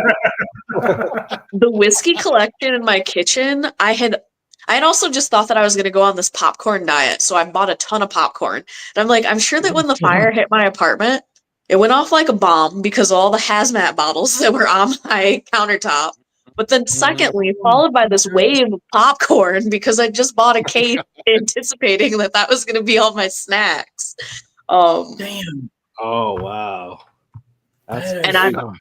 the whiskey collection in my kitchen, I had also just thought that I was going to go on this popcorn diet. So I bought a ton of popcorn. And I'm like, I'm sure that when the fire hit my apartment, it went off like a bomb because of all the hazmat bottles that were on my countertop. But then secondly, followed by this wave of popcorn because I just bought a case anticipating that was going to be all my snacks. Damn. Oh, wow. And I'm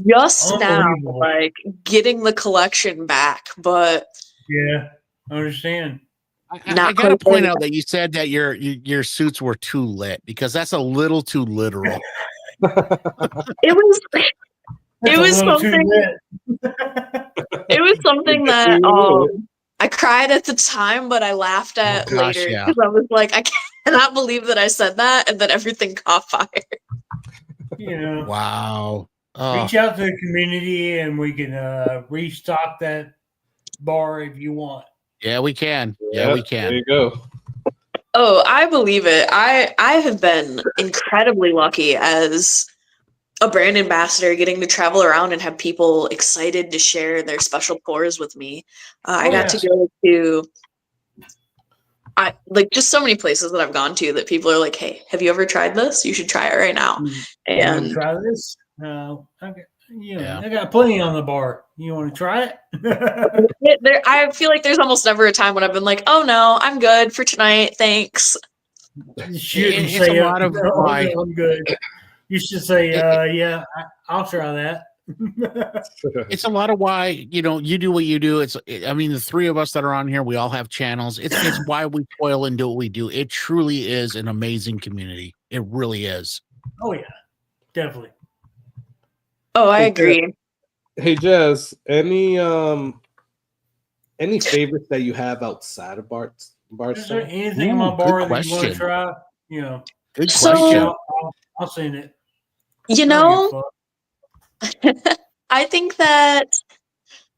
just now like getting the collection back, but yeah, I understand. I got to point out that you said that your suits were too lit, because that's a little too literal. It was something. It was something that I cried at the time, but I laughed at later because I was like, I cannot believe that I said that and that everything caught fire. Yeah. Wow. Reach out to the community and we can restock that bar if you want. Yeah, we can. Yeah, we can. There you go. Oh, I believe it. I have been incredibly lucky as a brand ambassador, getting to travel around and have people excited to share their special pours with me. I got to go to just so many places that I've gone to that people are like, "Hey, have you ever tried this? You should try it right now." And try this. I got plenty on the bar. You want to try it? I feel like there's almost never a time when I've been like, "Oh no, I'm good for tonight, thanks." You shouldn't say a lot of I'm good. You should say, I'll try that. It's a lot of why, you do what you do. The three of us that are on here, we all have channels. It's why we toil and do what we do. It truly is an amazing community. It really is. Oh yeah, definitely. Oh, I agree. Hey, Jazz, any favorites that you have outside of Bardstown? Is there anything in my bar that you want to try? Good question. I'll send it. I think that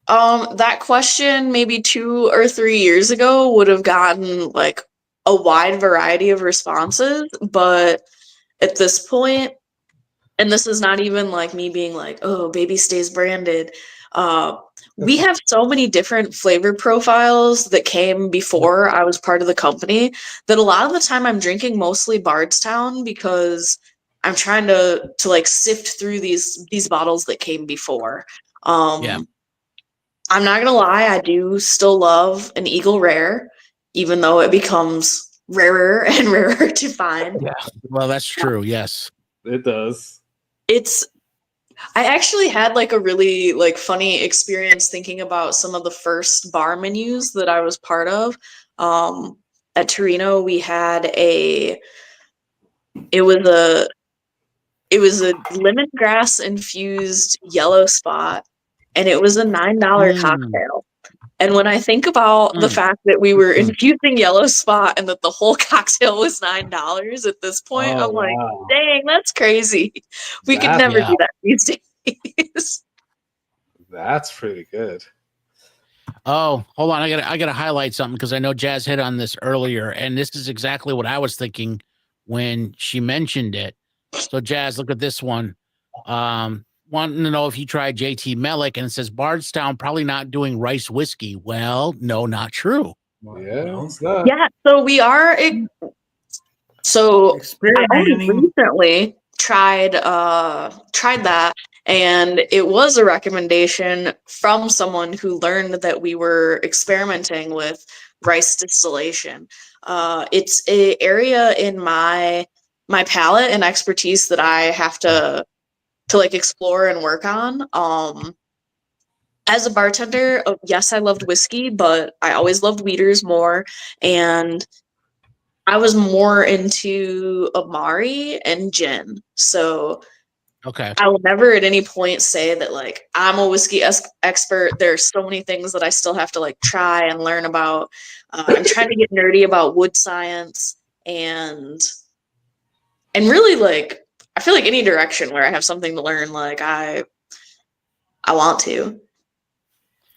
that question maybe 2 or 3 years ago would have gotten like a wide variety of responses, but at this point, and this is not even like me being like, oh, baby stays branded. We have so many different flavor profiles that came before I was part of the company that a lot of the time I'm drinking mostly Bardstown because I'm trying to like sift through these bottles that came before. I'm not gonna lie, I do still love an Eagle Rare, even though it becomes rarer and rarer to find. Yeah, well, that's true. Yes, it does. I actually had like a really like funny experience thinking about some of the first bar menus that I was part of. At Torino, we had it was a lemongrass infused yellow spot, and it was a $9 cocktail. And when I think about the fact that we were infusing yellow spot and that the whole cocktail was $9 at this point, I'm like, dang, that's crazy. We could never do that these days. That's pretty good. Oh, hold on. I gotta highlight something because I know Jazz hit on this earlier, and this is exactly what I was thinking when she mentioned it. So, Jazz, look at this one. Wanting to know if you tried JT Mellick, and it says Bardstown probably not doing rice whiskey. Well, no, not true. Yeah, it's not. Yeah, so we are. So I only Experimenting. recently tried that, and it was a recommendation from someone who learned that we were experimenting with rice distillation. It's a area in my palate and expertise that I have to like explore and work on. As a bartender, yes, I loved whiskey, but I always loved weeders more, and I was more into Amari and gin. So Okay. I will never at any point say that like I'm a whiskey expert. There's so many things that I still have to like try and learn about. I'm trying to get nerdy about wood science and really like I feel like any direction where I have something to learn, like I want to.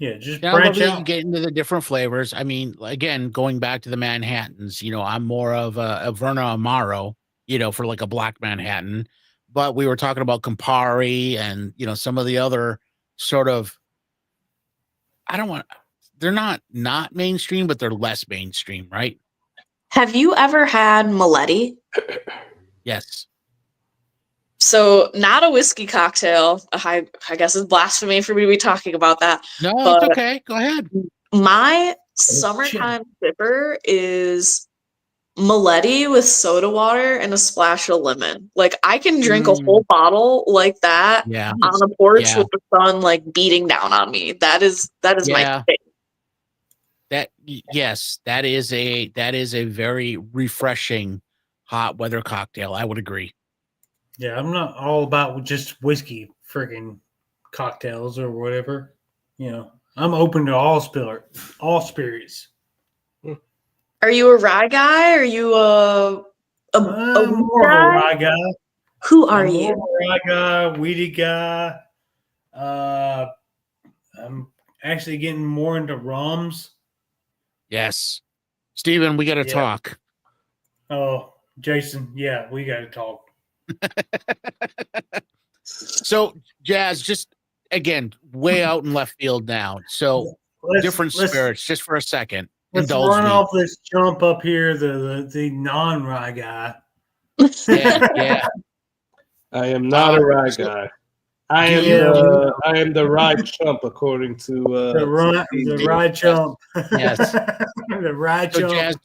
Yeah, just Yeah, I love branch that you out. get into the different flavors. I mean, again, going back to the Manhattans, I'm more of a Verna Amaro, for like a black Manhattan. But we were talking about Campari and, some of the other sort of, they're not mainstream, but they're less mainstream, right? Have you ever had Maletti? Yes. So not a whiskey cocktail. I guess it's blasphemy for me to be talking about that. No, but it's okay. Go ahead. My summertime sipper is Maletti with soda water and a splash of lemon. Like I can drink a whole bottle like that Yeah. on a porch Yeah. with the sun like beating down on me. That is my thing. That is a very refreshing hot weather cocktail. I would agree. Yeah, I'm not all about just whiskey friggin' cocktails or whatever. I'm open to all spirits. Are you a rye guy? Are you a I'm wheat more of a guy? rye guy. Who are I'm you? more of a rye guy, weedy guy. I'm actually getting more into rums. Yes. Steven, we got to talk. Oh, Jason, yeah, we got to talk. So, Jazz, just again, way out in left field now. So, different spirits, just for a second. Let's Indulge run me. off this chump up here, the non-rye guy. Yeah. I am not a rye guy. I am the rye chump, according to the rye chump. Yes, the rye chump. Jazz,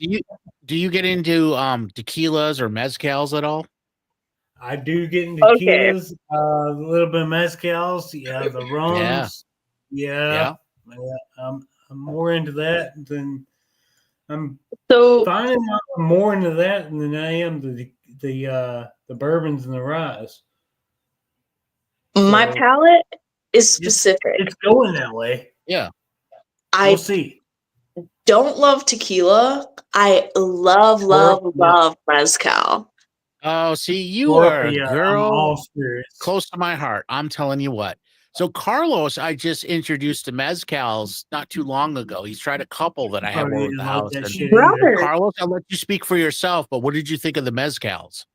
do you get into tequilas or mezcals at all? I do get into tequilas, a little bit of mezcals, the rums, I'm more into that than I'm finding out I'm more into that than I am the bourbons and the ryes. My palate is specific. It's going that way. Yeah. We'll see. Don't love tequila. I love mezcal. Oh, see, you are a girl close to my heart. I'm telling you what. So Carlos, I just introduced to mezcals not too long ago. He's tried a couple that I have over at the house. Carlos, I'll let you speak for yourself, but what did you think of the mezcals?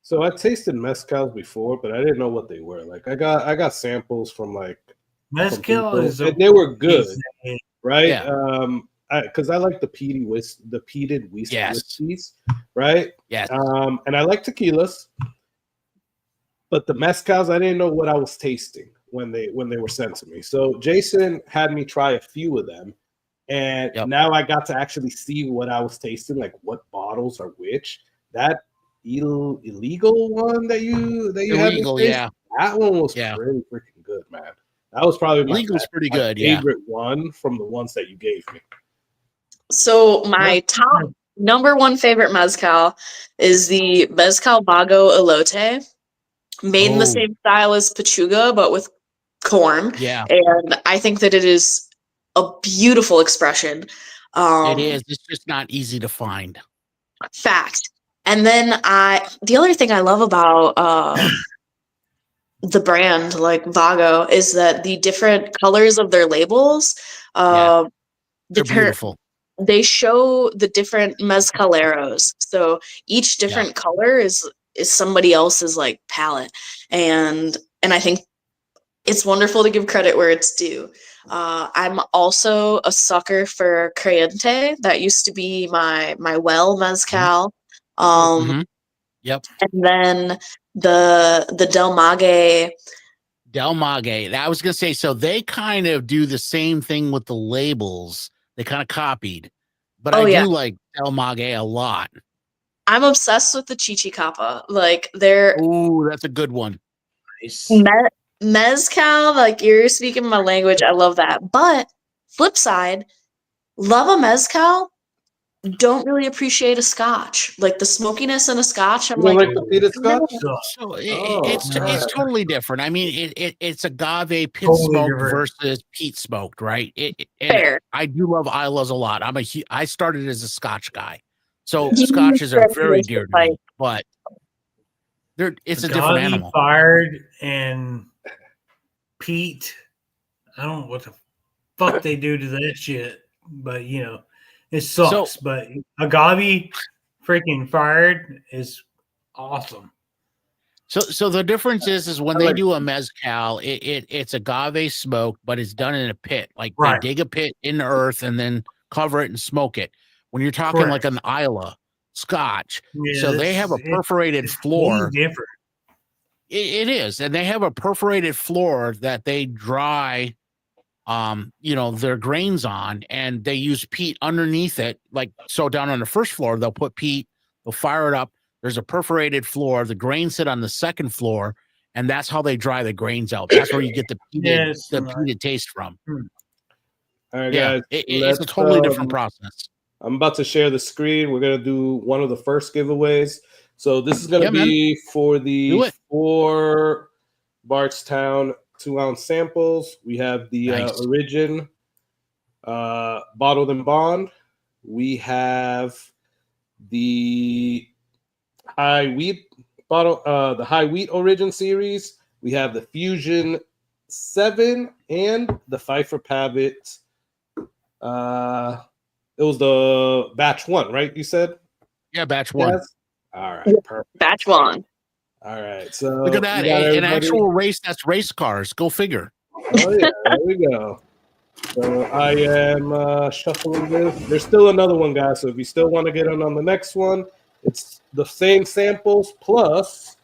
So I tasted mezcals before, but I didn't know what they were. Like I got samples from like mezcal they were good, right? Yeah. Because I like the peated whiskeys, right? Yes. And I like tequilas, but the mezcals I didn't know what I was tasting when they were sent to me. So Jason had me try a few of them, and now I got to actually see what I was tasting, like what bottles are which. That illegal one that you illegal, had that one was really freaking good, man. That was probably my favorite one from the ones that you gave me. So my top number one favorite mezcal is the Mezcal Vago Elote, made in the same style as Pachuga, but with corn. Yeah. And I think that it is a beautiful expression. It is. It's just not easy to find. Fact. And then the other thing I love about the brand, like Vago, is that the different colors of their labels, they're beautiful. They show the different mezcaleros. So each different color is somebody else's like palette. And I think it's wonderful to give credit where it's due. I'm also a sucker for Creyente. That used to be my well mezcal. Yep. And then the Del Mage. Del Mage. I was gonna say, so they kind of do the same thing with the labels. They kind of copied, but I do like Del Mage a lot. I'm obsessed with the Chichicapa. Like they're that's a good one. Nice. Mezcal, like you're speaking my language. I love that. But flip side, love a mezcal, don't really appreciate a scotch. Like the smokiness in a scotch, I'm like the peated scotch? So it's totally different. I mean, it's agave pit Totally smoked different. versus peat smoked, right? Fair. I do love Isla's a lot. I started as a Scotch guy, so You Scotches are very like- dear to me. But it's a different animal. Fired and peat. I don't know what the fuck they do to that shit, but it sucks. But agave freaking fired is awesome. So the difference is when they do a mezcal, it's agave smoke, but it's done in a pit. Like they dig a pit in the earth and then cover it and smoke it. When you're talking like an Isla Scotch, so they have a perforated floor. Different. It is, and they have a perforated floor that they dry, their grains on, and they use peat underneath it. Like so, down on the first floor, they'll put peat, they'll fire it up. There's a perforated floor. The grains sit on the second floor, and that's how they dry the grains out. That's where you get the peated taste from. All right, guys. It's a totally different process. I'm about to share the screen. We're gonna do one of the first giveaways. So this is gonna be for the 4 Bardstown 2-ounce samples. We have the Origin Bottled and Bond. We have the High Wheat bottle, the High Wheat Origin series. We have the Fusion 7 and the Pfeiffer Pavitt. It was the batch 1, right? You said? Yeah, batch 1. Yes? All right, perfect. Batch 1. All right, so look at that. An actual race, that's race cars. Go figure. Oh, yeah, there we go. So I am shuffling this. There's still another one, guys. So if you still want to get in on the next one, it's the same samples plus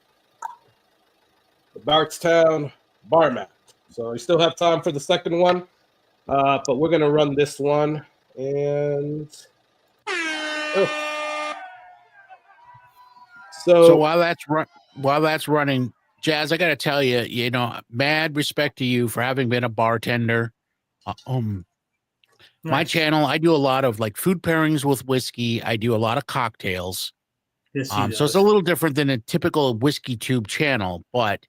the Bardstown bar mat. So you still have time for the second one, but we're going to run this one. And so while that's running, Jazz, I got to tell you, mad respect to you for having been a bartender. My channel, I do a lot of like food pairings with whiskey. I do a lot of cocktails. Yes, so it's a little different than a typical whiskey tube channel, but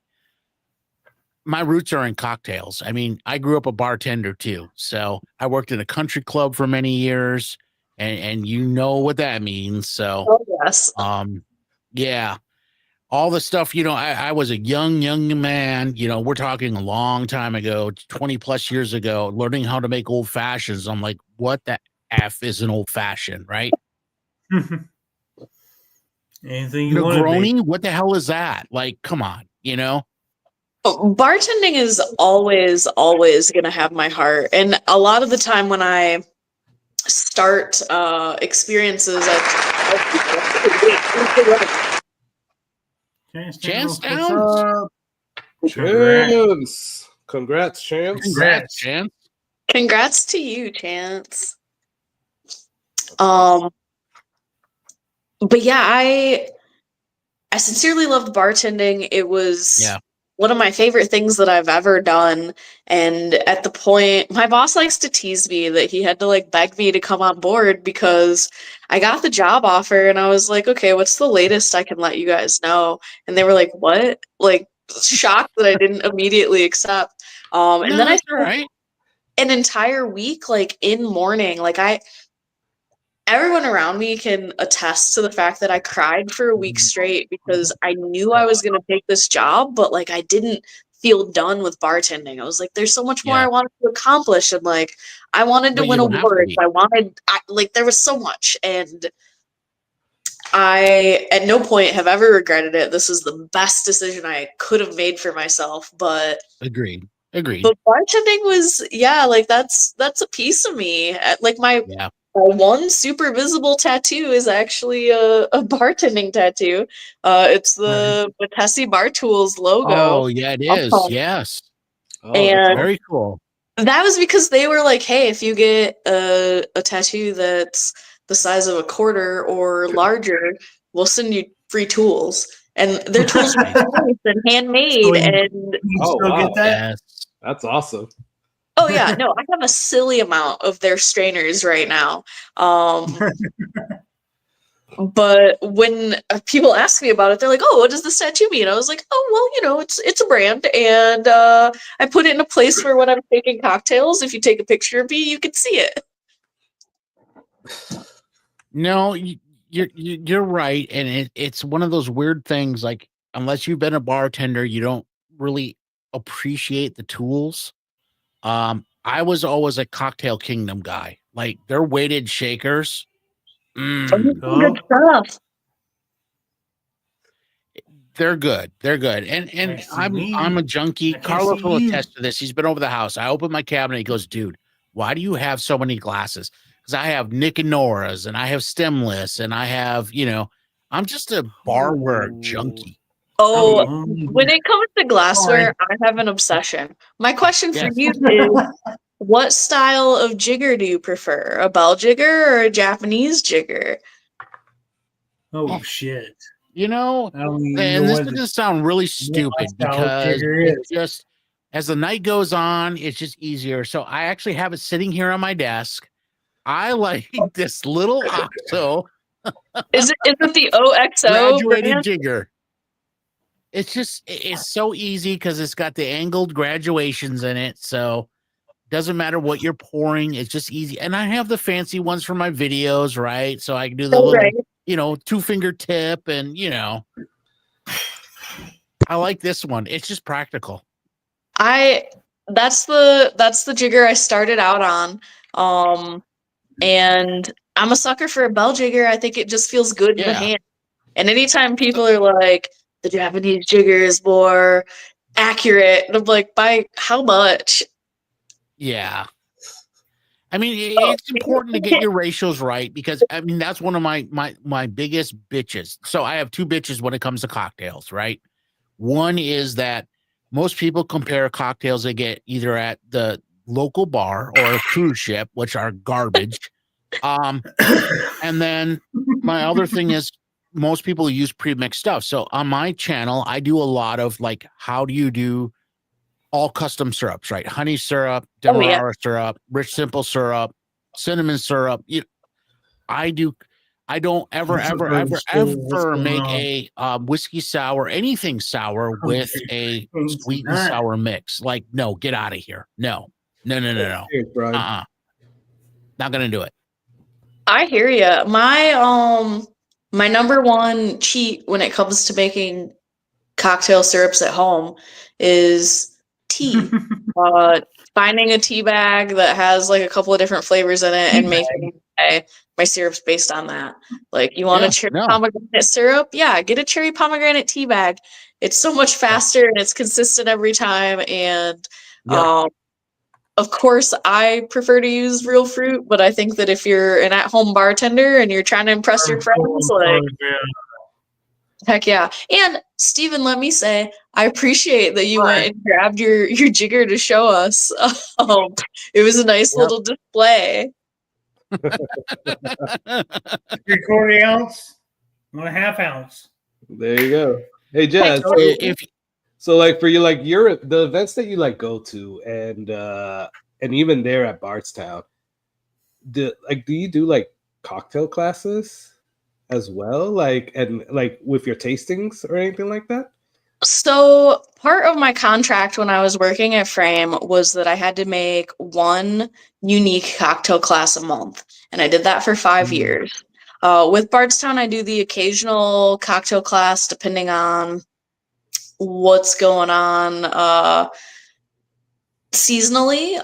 my roots are in cocktails. I mean, I grew up a bartender too. So I worked in a country club for many years, and you know what that means. So yes. Yeah. All the stuff, I was a young man, we're talking a long time ago, 20 plus years ago, learning how to make old fashions. I'm like, what the F is an old fashioned, right? Anything you want Negroni? What the hell is that? Like, come on, Bartending is always going to have my heart. And a lot of the time when I start experiences Chance down. Congrats, Chance. Congrats to you, Chance. But yeah, I sincerely loved bartending. It was one of my favorite things that I've ever done. And at the point, my boss likes to tease me that he had to like beg me to come on board because I got the job offer and I was like, okay, what's the latest I can let you guys know? And they were like, what? Like shocked that I didn't immediately accept. And then I spent an entire week like in mourning. Like everyone around me can attest to the fact that I cried for a week straight because I knew I was going to take this job, but like I didn't feel done with bartending. I was like, there's so much more I wanted to accomplish. And like, I wanted to win awards. There was so much. And I, at no point have ever regretted it. This is the best decision I could have made for myself, but Agreed. But bartending was, that's a piece of me. Like my one super visible tattoo is actually a bartending tattoo. It's the Batessi Bar Tools logo. Oh, yeah, it is. Yes. Oh, And Very cool. that was because they were like, hey, if you get a tattoo that's the size of a quarter or larger, we'll send you free tools. And their tools are nice and handmade. And oh, wow. Get that? Yes. That's awesome. oh yeah, no, I have a silly amount of their strainers right now. But when people ask me about it, they're like, "Oh, what does this tattoo mean?" I was like, "Oh, well, you know, it's a brand, and I put it in a place where when I'm taking cocktails, if you take a picture of me, you can see it." No, you're right, and it's one of those weird things. Like, unless you've been a bartender, you don't really appreciate the tools. I was always a Cocktail Kingdom guy. Like, their weighted shakers. Good stuff. They're good. They're good. And I'm a junkie. Carlos will attest to this. He's been over the house. I open my cabinet. He goes, dude, why do you have so many glasses? Because I have Nick and Nora's, and I have stemless, and I have, I'm just a barware junkie. Oh, when it comes to glassware, I have an obsession. My question for you is, what style of jigger do you prefer? A bell jigger or a Japanese jigger? Oh, shit. And this is going to sound really stupid because it's just, as the night goes on, it's just easier. So I actually have it sitting here on my desk. I like this little OXO. Is it the OXO graduated brand? jigger? It's so easy because it's got the angled graduations in it. So doesn't matter what you're pouring. It's just easy. And I have the fancy ones for my videos, right? So I can do the little, 2-finger tip and, I like this one. It's just practical. That's the jigger I started out on. And I'm a sucker for a bell jigger. I think it just feels good in the hand. And anytime people are like, the Japanese jigger is more accurate, and I'm like, by how much? Yeah. I mean, it's important to get your ratios right because, I mean, that's one of my biggest bitches. So I have two bitches when it comes to cocktails, right? One is that most people compare cocktails they get either at the local bar or a cruise ship, which are garbage. And then my other thing is most people use pre-mixed stuff. So on my channel, I do a lot of like, how do you do all custom syrups, right? Honey syrup, demerara syrup, rich simple syrup, cinnamon syrup. I don't ever make a whiskey sour, anything sour with a sweet and sour mix. Like, no, get out of here. No. Not gonna do it. I hear you. My number one cheat when it comes to making cocktail syrups at home is tea. Finding a tea bag that has like a couple of different flavors in it and making my syrups based on that. Like, you want a cherry pomegranate syrup? Yeah, get a cherry pomegranate tea bag. It's so much faster and it's consistent every time. And of course, I prefer to use real fruit, but I think that if you're an at-home bartender and you're trying to impress your friends, like, heck yeah. And Steven, let me say, I appreciate that you went and grabbed your jigger to show us. It was a nice little display. 3/4 ounce, 1.5 ounce. There you go. Hey, Jazz. So like for you, like the events that you like go to and even there at Bardstown, do you do like cocktail classes as well? Like, and like with your tastings or anything like that? So part of my contract when I was working at Frame was that I had to make one unique cocktail class a month. And I did that for 5 years. With Bardstown, I do the occasional cocktail class depending on what's going on seasonally,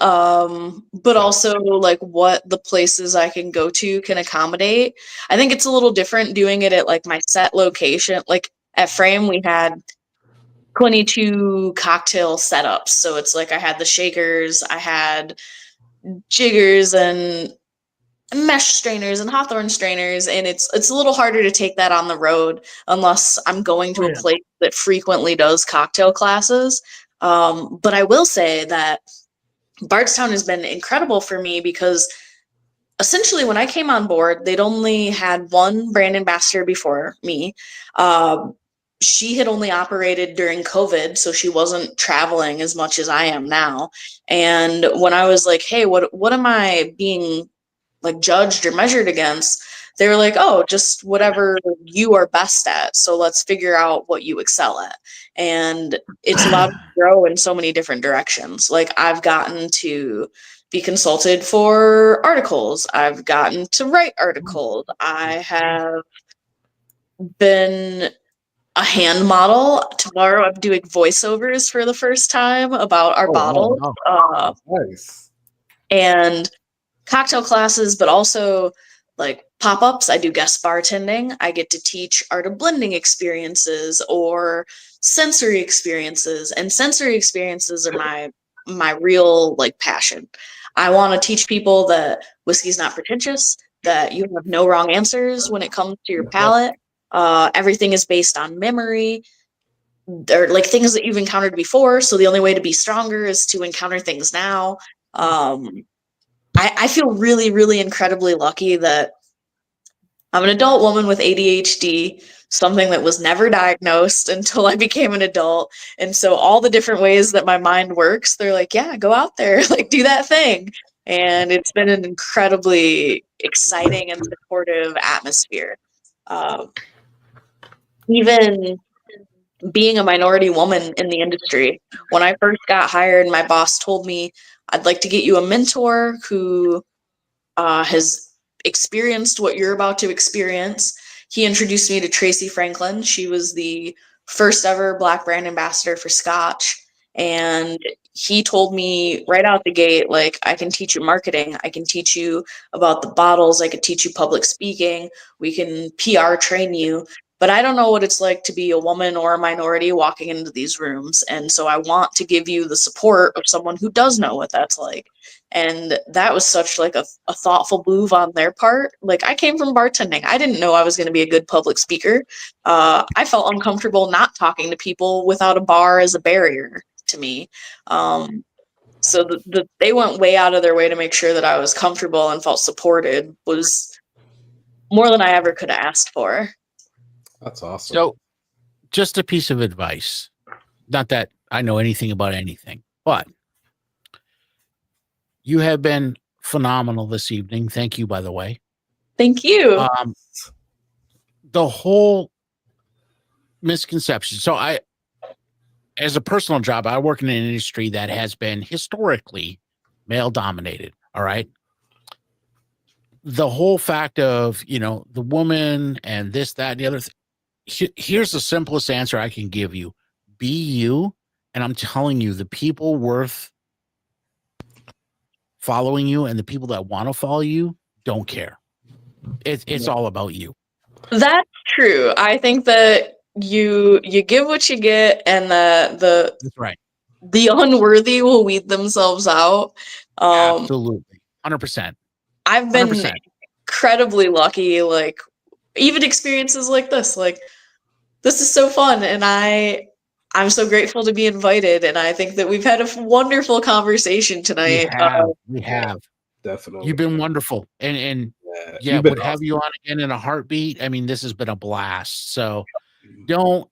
but also like what the places I can go to can accommodate. I think it's a little different doing it at like my set location. Like at Frame, we had 22 cocktail setups. So it's like I had the shakers, I had jiggers, and mesh strainers and hawthorn strainers, and it's a little harder to take that on the road unless I'm going to a place that frequently does cocktail classes. But I will say that Bardstown has been incredible for me because essentially when I came on board, they'd only had one brand ambassador before me. She had only operated during COVID, so she wasn't traveling as much as I am now. And when I was like, hey, what am I being like judged or measured against? They were like, oh, just whatever you are best at. So let's figure out what you excel at. And it's allowed me to grow in so many different directions. Like I've gotten to be consulted for articles. I've gotten to write articles. I have been a hand model. Tomorrow I'm doing voiceovers for the first time about our bottles. Wow. Nice. And cocktail classes, but also like pop-ups. I do guest bartending. I get to teach art of blending experiences or sensory experiences. And sensory experiences are my real like passion. I want to teach people that whiskey's not pretentious, that you have no wrong answers when it comes to your palate. Everything is based on memory. They're like things that you've encountered before. So the only way to be stronger is to encounter things now. I feel really, really incredibly lucky that I'm an adult woman with ADHD, something that was never diagnosed until I became an adult. And so all the different ways that my mind works, they're like, yeah, go out there, like do that thing. And it's been an incredibly exciting and supportive atmosphere. Even being a minority woman in the industry, when I first got hired, my boss told me, I'd like to get you a mentor who has experienced what you're about to experience. He introduced me to Tracy Franklin. She was the first ever Black brand ambassador for Scotch. And he told me right out the gate, like, I can teach you marketing. I can teach you about the bottles. I could teach you public speaking. We can PR train you. But I don't know what it's like to be a woman or a minority walking into these rooms. And so I want to give you the support of someone who does know what that's like. And that was such like a thoughtful move on their part. Like I came from bartending. I didn't know I was going to be a good public speaker. I felt uncomfortable not talking to people without a bar as a barrier to me. So they went way out of their way to make sure that I was comfortable and felt supported was more than I ever could have asked for. That's awesome. So just a piece of advice, not that I know anything about anything, but you have been phenomenal this evening. Thank you, by the way. Thank you. The whole misconception. So as a personal job, I work in an industry that has been historically male dominated. All right. The whole fact of, the woman and this, that, and the other thing. Here's the simplest answer I can give you. Be you. And I'm telling you, the people worth following you and the people that want to follow you don't care. It's all about you. That's true. I think that you give what you get, and That's right. The unworthy will weed themselves out. Absolutely. 100%. I've been 100%. incredibly lucky, like even experiences like this, like this is so fun, and I'm so grateful to be invited, and I think that we've had a wonderful conversation tonight. We have. Definitely. You've been wonderful. And you've would been have you on again in a heartbeat. I mean, this has been a blast. So don't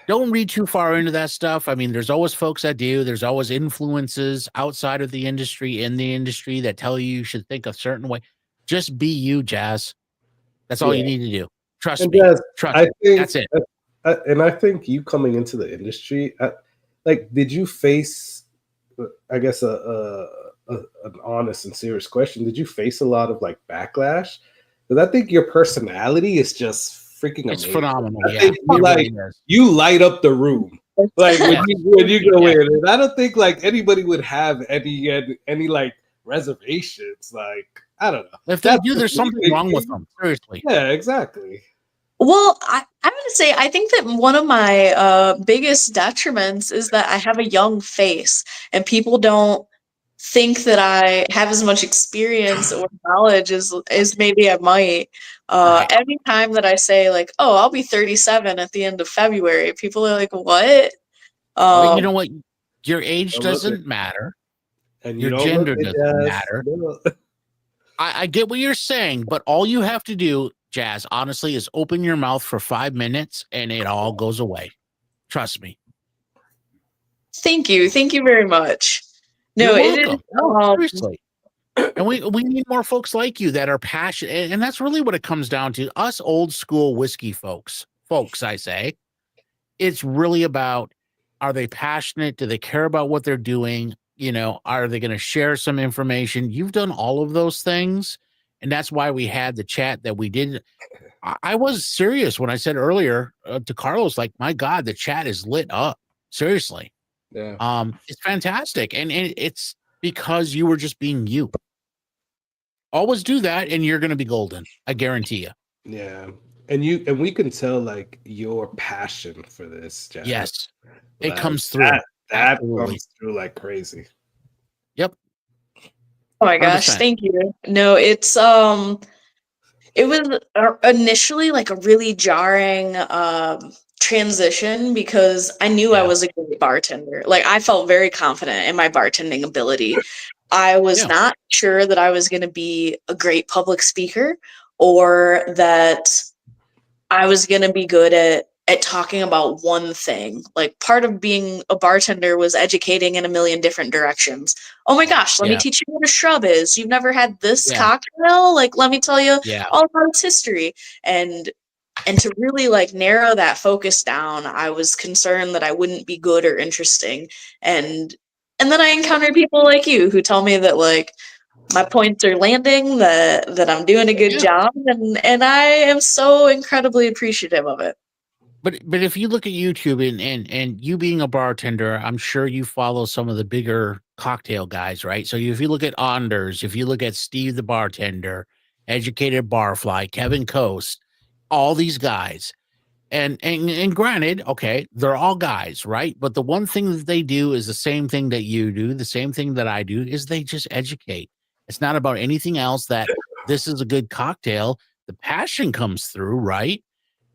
read too far into that stuff. I mean, there's always folks that do. There's always influences outside of the industry, in the industry, that tell you should think a certain way. Just be you, Jazz. That's all you need to do. Trust me. Jazz, Trust me. think, that's it. And I think you coming into the industry, did you face, I guess, an honest and serious question? Did you face a lot of backlash? Because I think your personality is just freaking amazing. It's phenomenal. I think you light up the room. Like when you go in, and I don't think anybody would have any reservations. I don't know. If they do, there's something wrong with them. Seriously. Yeah, exactly. Well, I'm going to say, I think that one of my biggest detriments is that I have a young face, and people don't think that I have as much experience or knowledge as maybe I might. Every time that I say like, "Oh, I'll be 37 at the end of February," people are like, "What?" But you know what? Your age Don't look doesn't matter. And you Your don't gender look at doesn't Jazz. matter. No. I get what you're saying, but all you have to do, Jazz, honestly, is open your mouth for 5 minutes and it all goes away. Trust me. Thank you very much. No, You're it is. welcome. No, seriously. And we need more folks like you that are passionate. And that's really what it comes down to. Us old school whiskey folks, I say, it's really about, are they passionate? Do they care about what they're doing? You know, are they going to share some information? You've done all of those things. And that's why we had the chat that we did. I was serious when I said earlier to Carlos, like, my God, the chat is lit up. Seriously. Yeah. It's fantastic. And it's because you were just being you. Always do that and you're going to be golden. I guarantee you. Yeah. And we can tell like your passion for this, Jazz. Yes. Like, it comes through. That comes through like crazy. Yep. Oh my gosh, 100%. thank you. No, it's it was initially like a really jarring transition because I knew I was a great bartender. Like I felt very confident in my bartending ability. I was not sure that I was going to be a great public speaker or that I was going to be good at talking about one thing. Like part of being a bartender was educating in a million different directions. Oh my gosh, let me teach you what a shrub is. You've never had this cocktail? Like, let me tell you all about its history. And to really like narrow that focus down, I was concerned that I wouldn't be good or interesting. And then I encountered people like you who tell me that like my points are landing, that I'm doing a good job, and I am so incredibly appreciative of it. But if you look at YouTube and you being a bartender, I'm sure you follow some of the bigger cocktail guys, right? So if you look at Anders, if you look at Steve the bartender, Educated Barfly, Kevin Coast, all these guys. And granted, okay, they're all guys, right? But the one thing that they do is the same thing that you do, the same thing that I do, is they just educate. It's not about anything else that this is a good cocktail. The passion comes through, right?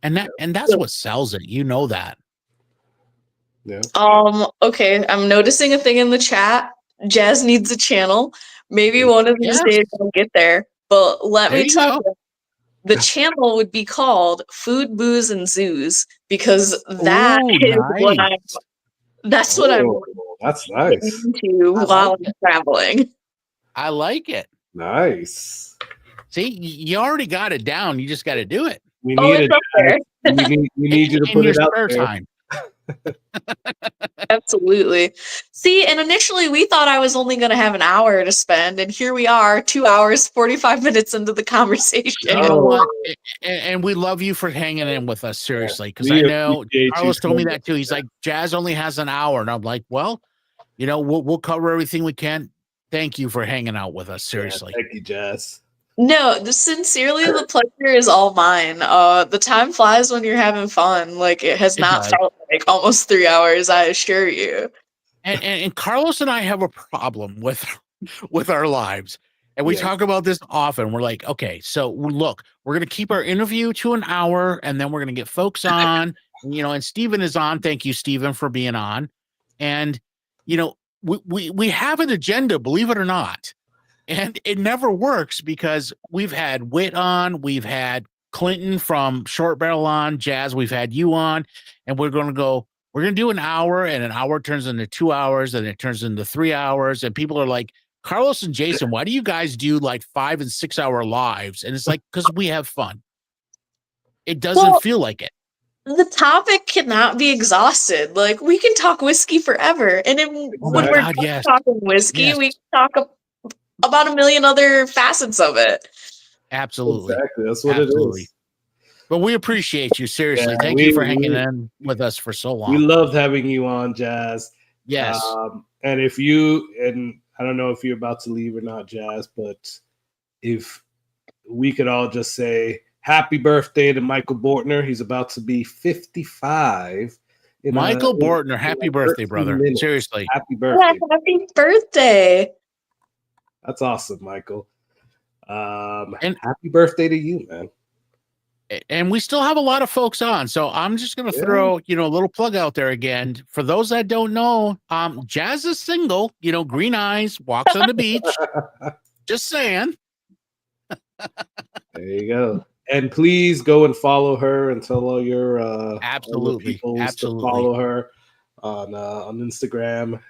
And that's what sells it. You know that. Yeah. Okay, I'm noticing a thing in the chat. Jazz needs a channel. Maybe one of these days I'll get there. But let me tell you, the channel would be called Food, Booze, and Zoos because that is what that's what I'm that's nice. into while I'm traveling. I like it. Nice. See, you already got it down. You just got to do it. We need it. We need you to put it out there. Time. Absolutely. See, and initially we thought I was only going to have an hour to spend, and here we are, 2 hours, 45 minutes into the conversation. You know what? And we love you for hanging in with us, seriously, because I know Carlos told me that too. He's like, Jazz only has an hour, and I'm like, well, you know, we'll cover everything we can. Thank you for hanging out with us, seriously. Thank you, Jazz. No, sincerely, the pleasure is all mine. The time flies when you're having fun. Like it has not felt like almost 3 hours, I assure you. And Carlos and I have a problem with our lives. And we talk about this often. We're like, okay, so look, we're going to keep our interview to an hour and then we're going to get folks on, you know, and Steven is on. Thank you, Steven, for being on. And, you know, we have an agenda, believe it or not. And it never works because we've had Whit on, we've had Clinton from Short Barrel on, Jazz, we've had you on, and we're going to do an hour, and an hour turns into 2 hours, and it turns into 3 hours, and people are like, Carlos and Jason, why do you guys do like 5 and 6 hour lives? And it's like, because we have fun. It doesn't feel like it. The topic cannot be exhausted. Like we can talk whiskey forever, and when we're talking whiskey, we can talk about a million other facets of it. Absolutely. Exactly. That's what it is. But we appreciate you. Seriously. Thank you for hanging in with us for so long. We loved having you on, Jazz. Yes. And I don't know if you're about to leave or not, Jazz, but if we could all just say happy birthday to Michael Bortner. He's about to be 55. Michael Bortner, happy birthday, brother. Seriously. Happy birthday. Yeah, happy birthday. That's awesome, Michael. And happy birthday to you, man. And we still have a lot of folks on, so I'm just gonna throw a little plug out there again. For those that don't know, Jazz is single. Green eyes, walks on the beach. Just saying. There you go. And please go and follow her and tell all your absolutely to follow her on Instagram.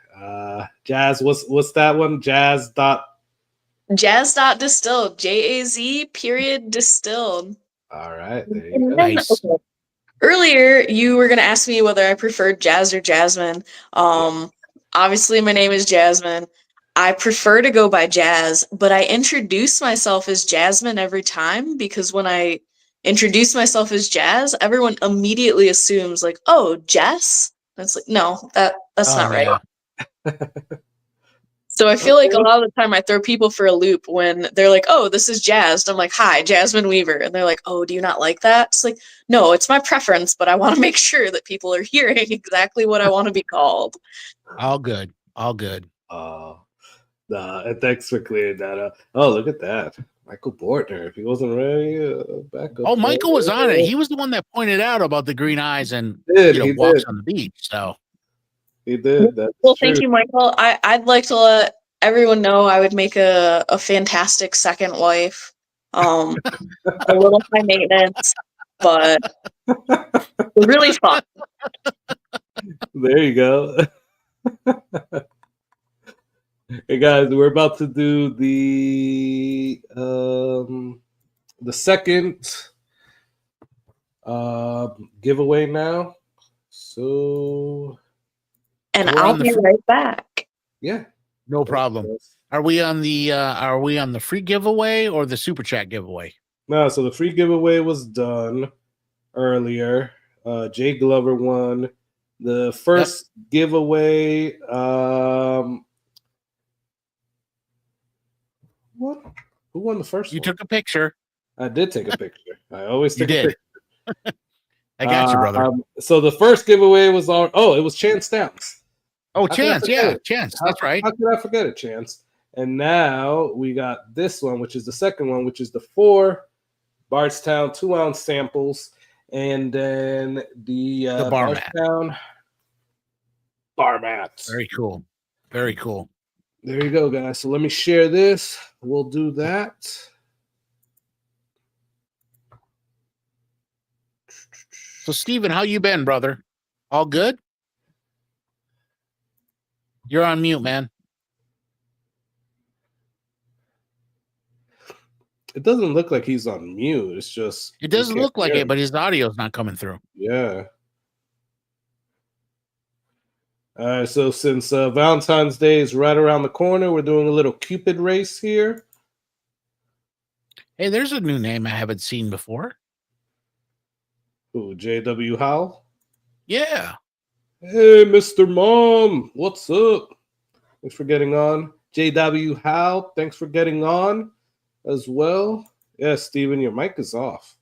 Jazz, what's that one? Jazz.distilled. Jaz.distilled. All right, there you go. Nice. Okay. Earlier, you were going to ask me whether I preferred Jazz or Jaz'min. Obviously, my name is Jaz'min. I prefer to go by Jazz, but I introduce myself as Jaz'min every time because when I introduce myself as Jazz, everyone immediately assumes like, "Oh, Jess." And it's like, no, that's not right. So I feel like a lot of the time I throw people for a loop when they're like, "Oh, this is Jazz." And I'm like, "Hi, Jaz'min Weaver." And they're like, "Oh, do you not like that?" It's like, no, it's my preference, but I want to make sure that people are hearing exactly what I want to be called. All good. All good. And thanks for clearing that up. Oh, look at that. Michael Bortner. If he wasn't ready, back up. Oh, Michael was on it. He was the one that pointed out about the green eyes and walks on the beach. So he did. That's well, true. Thank you, Michael. I'd like to let everyone know I would make a fantastic second wife. A little high maintenance, but really fun. There you go. Hey guys, we're about to do the second giveaway now. So, and I'll be right back. Yeah, no problem. Are we on the free giveaway or the super chat giveaway? No, so the free giveaway was done earlier. Jay Glover won the first giveaway. What? Who won the first one? You took a picture. I did take a picture. I always take a picture. I got you, brother. So the first giveaway was it was Chance Downs. Oh, Chance, yeah, Chance. That's right. How could I forget it, Chance? And now we got this one, which is the second one, which is the 4 Bardstown 2-ounce samples, and then the bar Bardstown bar mats. Very cool. Very cool. There you go, guys. So let me share this. We'll do that. So, Steven, how you been, brother? All good? You're on mute, man. It doesn't look like he's on mute. It's just... It doesn't look like it, but his audio's not coming through. Yeah. All right, so since Valentine's Day is right around the corner, we're doing a little Cupid race here. Hey, there's a new name I haven't seen before. Ooh, J.W. Howell? Yeah. Hey, Mr. Mom, what's up? Thanks for getting on. J.W. Howell, thanks for getting on as well. Yeah, Steven, your mic is off.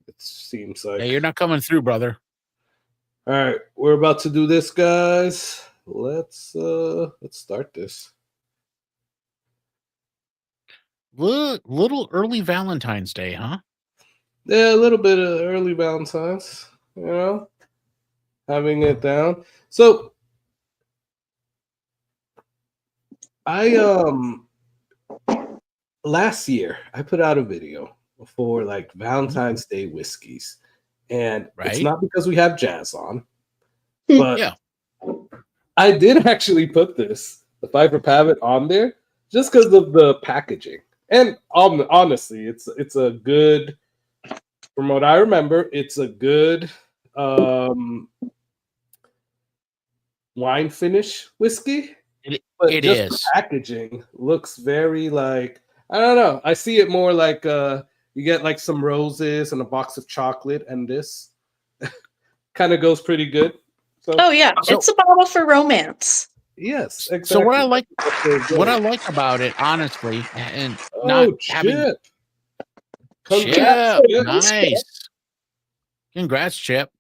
It seems like. Hey, you're not coming through, brother. All right, we're about to do this, guys. Let's start this. Little early Valentine's Day, huh? Yeah, a little bit of early Valentine's, having it down. So I last year I put out a video for like Valentine's Day whiskeys. And it's not because we have Jazz on, but yeah. I did actually put the Pfeiffer Pavitt on there just because of the packaging. And honestly, it's a good, from what I remember, it's a good wine finish whiskey. But it just is. The packaging looks very like, I don't know. I see it more like you get like some roses and a box of chocolate, and this kind of goes pretty good. So, it's a bottle for romance. Yes, exactly. So what I like about it, honestly, and Chip. Chip, nice. Congrats, Chip.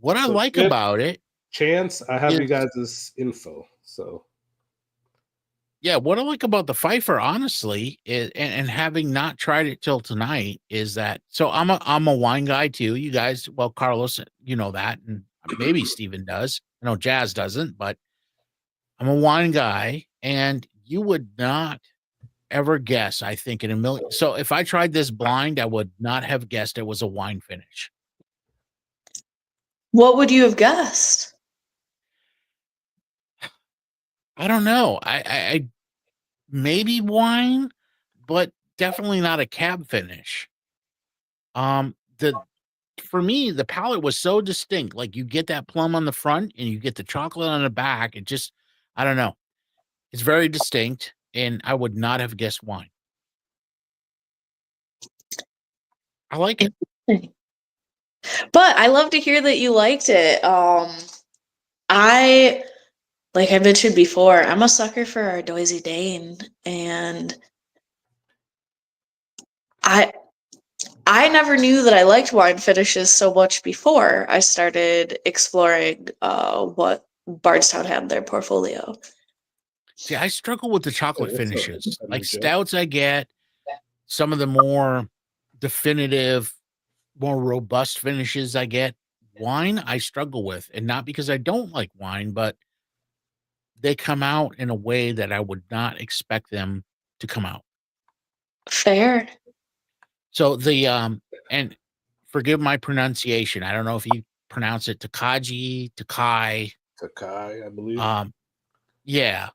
What I like about it, Chance, I have you guys' info. So Yeah, what I like about the Pfeiffer, honestly, is, and having not tried it till tonight, is that so I'm a wine guy too. You guys, well, Carlos, you know that, and maybe Steven does. I know Jazz doesn't, but I'm a wine guy, and you would not ever guess, I think, in a million. So if I tried this blind, I would not have guessed it was a wine finish. What would you have guessed? I don't know. I maybe wine, but definitely not a cab finish. The For me, the palate was so distinct. Like you get that plum on the front and you get the chocolate on the back. It just, I don't know. It's very distinct, and I would not have guessed wine. I like it. But I love to hear that you liked it. I like I mentioned before, I'm a sucker for our Doisy Dane, and I never knew that I liked wine finishes so much before I started exploring what Bardstown had in their portfolio. See, I struggle with the chocolate finishes. Like stouts, I get some of the more definitive, more robust finishes. I get wine, I struggle with, and not because I don't like wine, but they come out in a way that I would not expect them to come out. Fair. So the and forgive my pronunciation. I don't know if you pronounce it Takai, I believe. Yeah.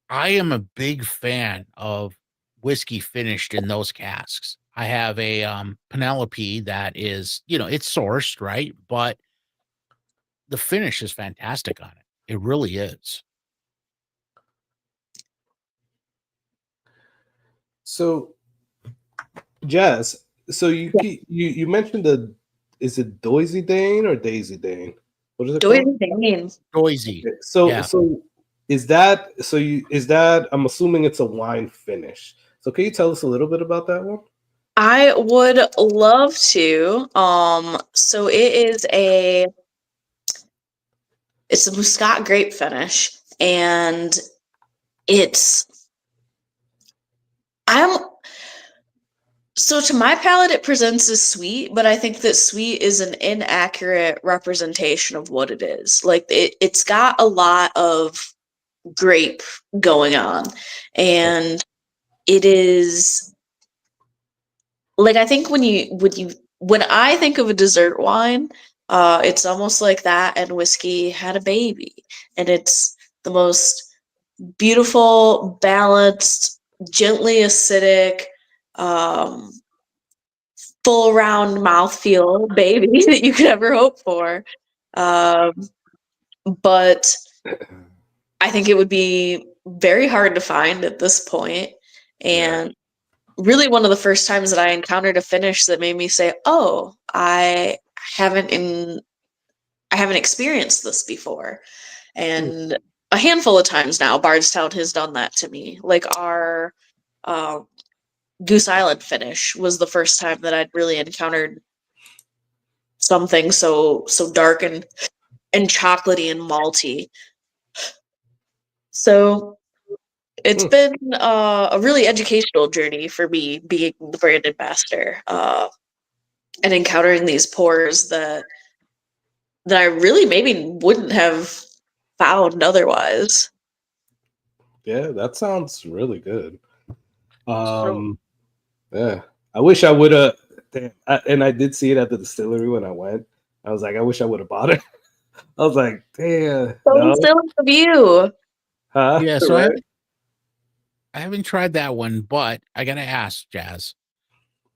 I am a big fan of whiskey finished in those casks. I have a Penelope that is, it's sourced, right? But the finish is fantastic on it. It really is. So, Jazz, so you mentioned is it Doisy Dane or Daisy Dane? What is it called? Doisy Dane. Doisy. So is that I'm assuming it's a wine finish. So can you tell us a little bit about that one? I would love to. So it's a Muscat grape finish, and so to my palate, it presents as sweet, but I think that sweet is an inaccurate representation of what it is. Like it's got a lot of grape going on, and it is like, I think when I think of a dessert wine, it's almost like that and whiskey had a baby, and it's the most beautiful, balanced, gently acidic, full round mouthfeel baby that you could ever hope for. But I think it would be very hard to find at this point. And really one of the first times that I encountered a finish that made me say, oh, I haven't experienced this before. And a handful of times now, Bardstown has done that to me. Like our Goose Island finish was the first time that I'd really encountered something so dark and chocolatey and malty. So it's been a really educational journey for me, being the brand ambassador, and encountering these pours that I really maybe wouldn't have found otherwise. Yeah, that sounds really good. Yeah, I wish I would have. And I did see it at the distillery when I went. I was like, I wish I would have bought it. I was like, damn. So silly of you. Huh? Yeah, so Right? I haven't tried that one, but I gotta ask, Jazz.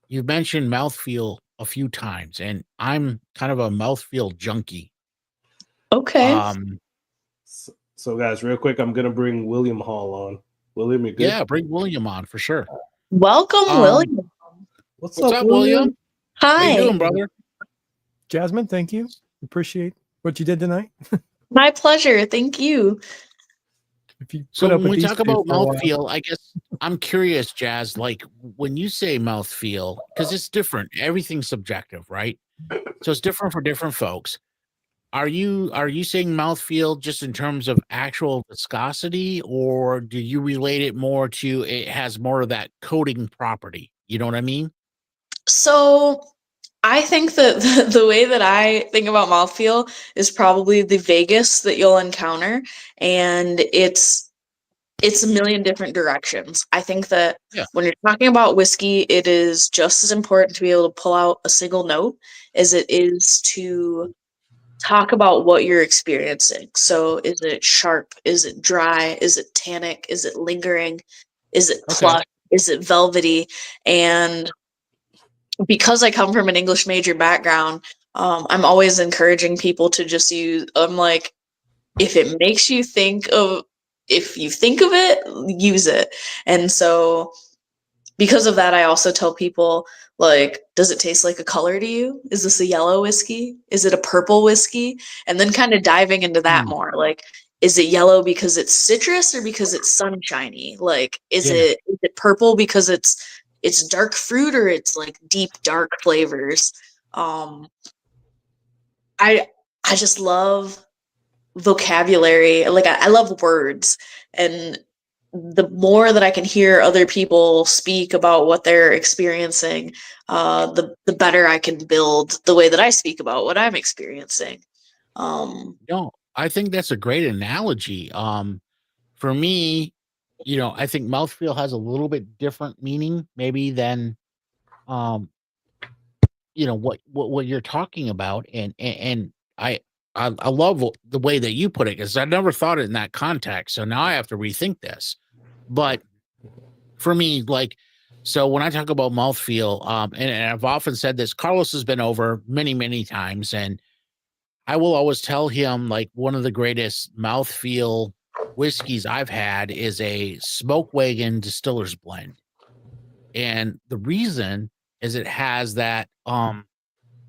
You've mentioned mouthfeel a few times, and I'm kind of a mouthfeel junkie. Okay. So guys, real quick, I'm gonna bring William Hall on. William, you good? Yeah, bring William on for sure. Welcome, William. What's up, William? Hi. How you doing, brother? Jaz'min, thank you. Appreciate what you did tonight. My pleasure. Thank you. If you So put up when a we talk decent about for a while- mouthfeel, I guess I'm curious, Jazz, like when you say mouthfeel, because it's different. Everything's subjective, right? So it's different for different folks. Are you saying mouthfeel just in terms of actual viscosity, or do you relate it more to it has more of that coating property? You know what I mean? So I think that the way that I think about mouthfeel is probably the vaguest that you'll encounter, and it's a million different directions. I think that Yeah. when you're talking about whiskey, it is just as important to be able to pull out a single note as it is to talk about what you're experiencing. So is it sharp? Is it dry? Is it tannic? Is it lingering? Is it plush? Is it velvety? And because I come from an English major background, I'm always encouraging people to just use, I'm like, if it makes you if you think of it, use it. And so because of that, I also tell people, like, does it taste like a color to you? Is this a yellow whiskey? Is it a purple whiskey? And then kind of diving into that more, like, is it yellow because it's citrus or because it's sunshiny? Like, is it purple because it's dark fruit or it's like deep dark flavors? I just love vocabulary. Like I love words, and the more that I can hear other people speak about what they're experiencing, the better I can build the way that I speak about what I'm experiencing. No, I think that's a great analogy. For me, I think mouthfeel has a little bit different meaning maybe than what you're talking about, and I love the way that you put it, because I never thought it in that context. So now I have to rethink this. But for me, like, so when I talk about mouthfeel, and I've often said this, Carlos has been over many, many times, and I will always tell him, like, one of the greatest mouthfeel whiskeys I've had is a Smoke Wagon Distiller's Blend. And the reason is it has that, I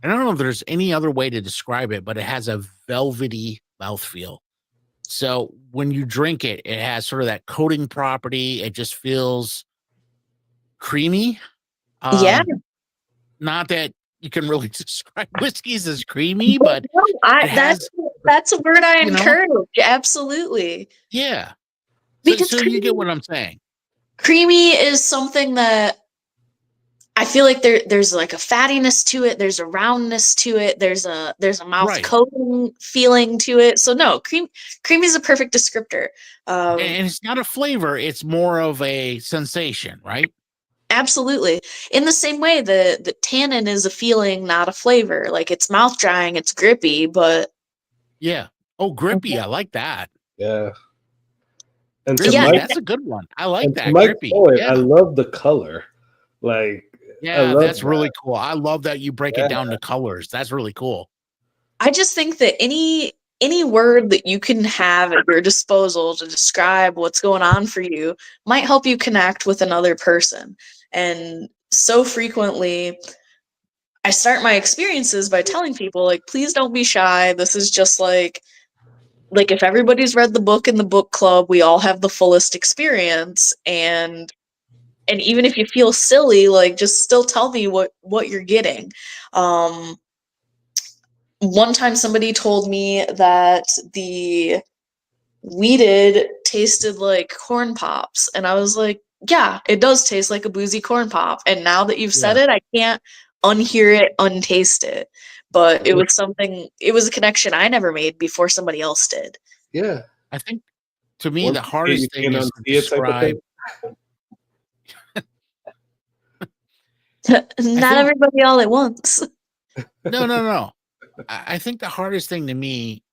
don't know if there's any other way to describe it, but it has a velvety mouthfeel. So when you drink it, it has sort of that coating property. It just feels creamy. Yeah. Not that you can really describe whiskeys as creamy, but that's a word I encourage. Absolutely. Yeah. Because so you get what I'm saying. Creamy is something that I feel like there's like a fattiness to it. There's a roundness to it. There's a mouth coating feeling to it. So no, creamy is a perfect descriptor. And it's not a flavor. It's more of a sensation, right? Absolutely. In the same way, the tannin is a feeling, not a flavor. Like, it's mouth drying, it's grippy, but yeah. Oh, grippy. I like that. Yeah. And that's a good one. I like that. Grippy. Point, I love the color. Like, yeah, that's really cool. I love that you break it down to colors. That's really cool. I just think that any word that you can have at your disposal to describe what's going on for you might help you connect with another person. And so frequently, I start my experiences by telling people, like, please don't be shy. This is just like if everybody's read the book in the book club, we all have the fullest experience. And even if you feel silly, like, just still tell me what you're getting. One time somebody told me that the weeded tasted like corn pops, and I was like, yeah, it does taste like a boozy corn pop. And now that you've said it, I can't unhear it, untaste it. But it was a connection I never made before somebody else did. Yeah. I think, to me, the hardest thing is to describe. Not everybody all at once. No. I think the hardest thing to me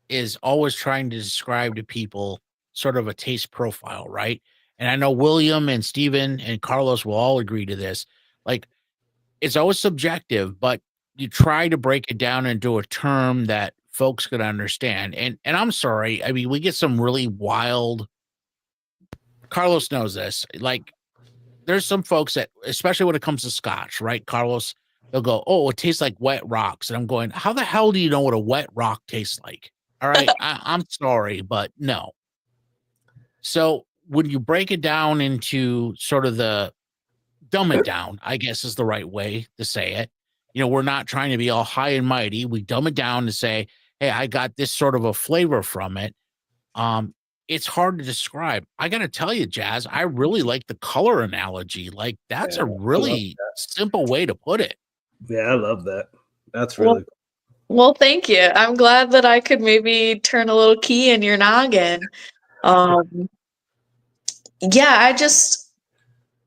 is always trying to describe to people sort of a taste profile, right? And I know William and Steven and Carlos will all agree to this. Like, it's always subjective, but you try to break it down into a term that folks could understand. And I'm sorry, I mean, we get some really wild. Carlos knows this. Like, there's some folks that, especially when it comes to Scotch, right, Carlos, they'll go, oh, it tastes like wet rocks. And I'm going, how the hell do you know what a wet rock tastes like? All right, I'm sorry, but no. So when you break it down into sort of dumb it down, I guess is the right way to say it. We're not trying to be all high and mighty. We dumb it down to say, hey, I got this sort of a flavor from it. It's hard to describe. I got to tell you, Jazz, I really like the color analogy. Like, that's a really simple way to put it. Yeah, I love that. That's really cool. Well, thank you. I'm glad that I could maybe turn a little key in your noggin. Yeah,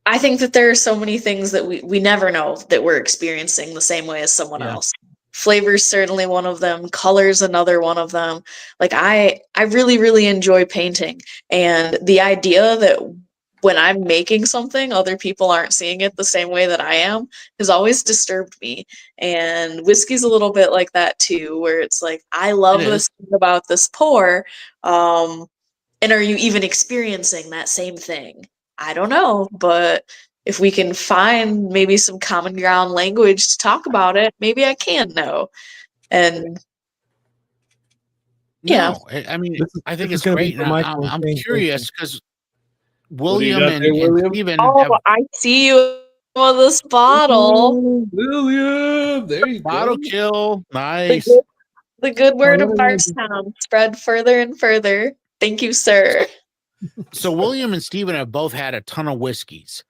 I think that there are so many things that we never know that we're experiencing the same way as someone else. Flavor's certainly one of them. Color's another one of them. Like I really, really enjoy painting. And the idea that when I'm making something, other people aren't seeing it the same way that I am has always disturbed me. And whiskey's a little bit like that too, where it's like, I love this thing about this pour. And are you even experiencing that same thing? I don't know, but if we can find maybe some common ground language to talk about it, maybe I can know. And yeah, No, I mean, I think it's great. And I'm curious because William and Steven. I see you with this bottle. William, there you go. Bottle kill. Nice. The good word of Bardstown spread further and further. Thank you, sir. So William and Steven have both had a ton of whiskeys.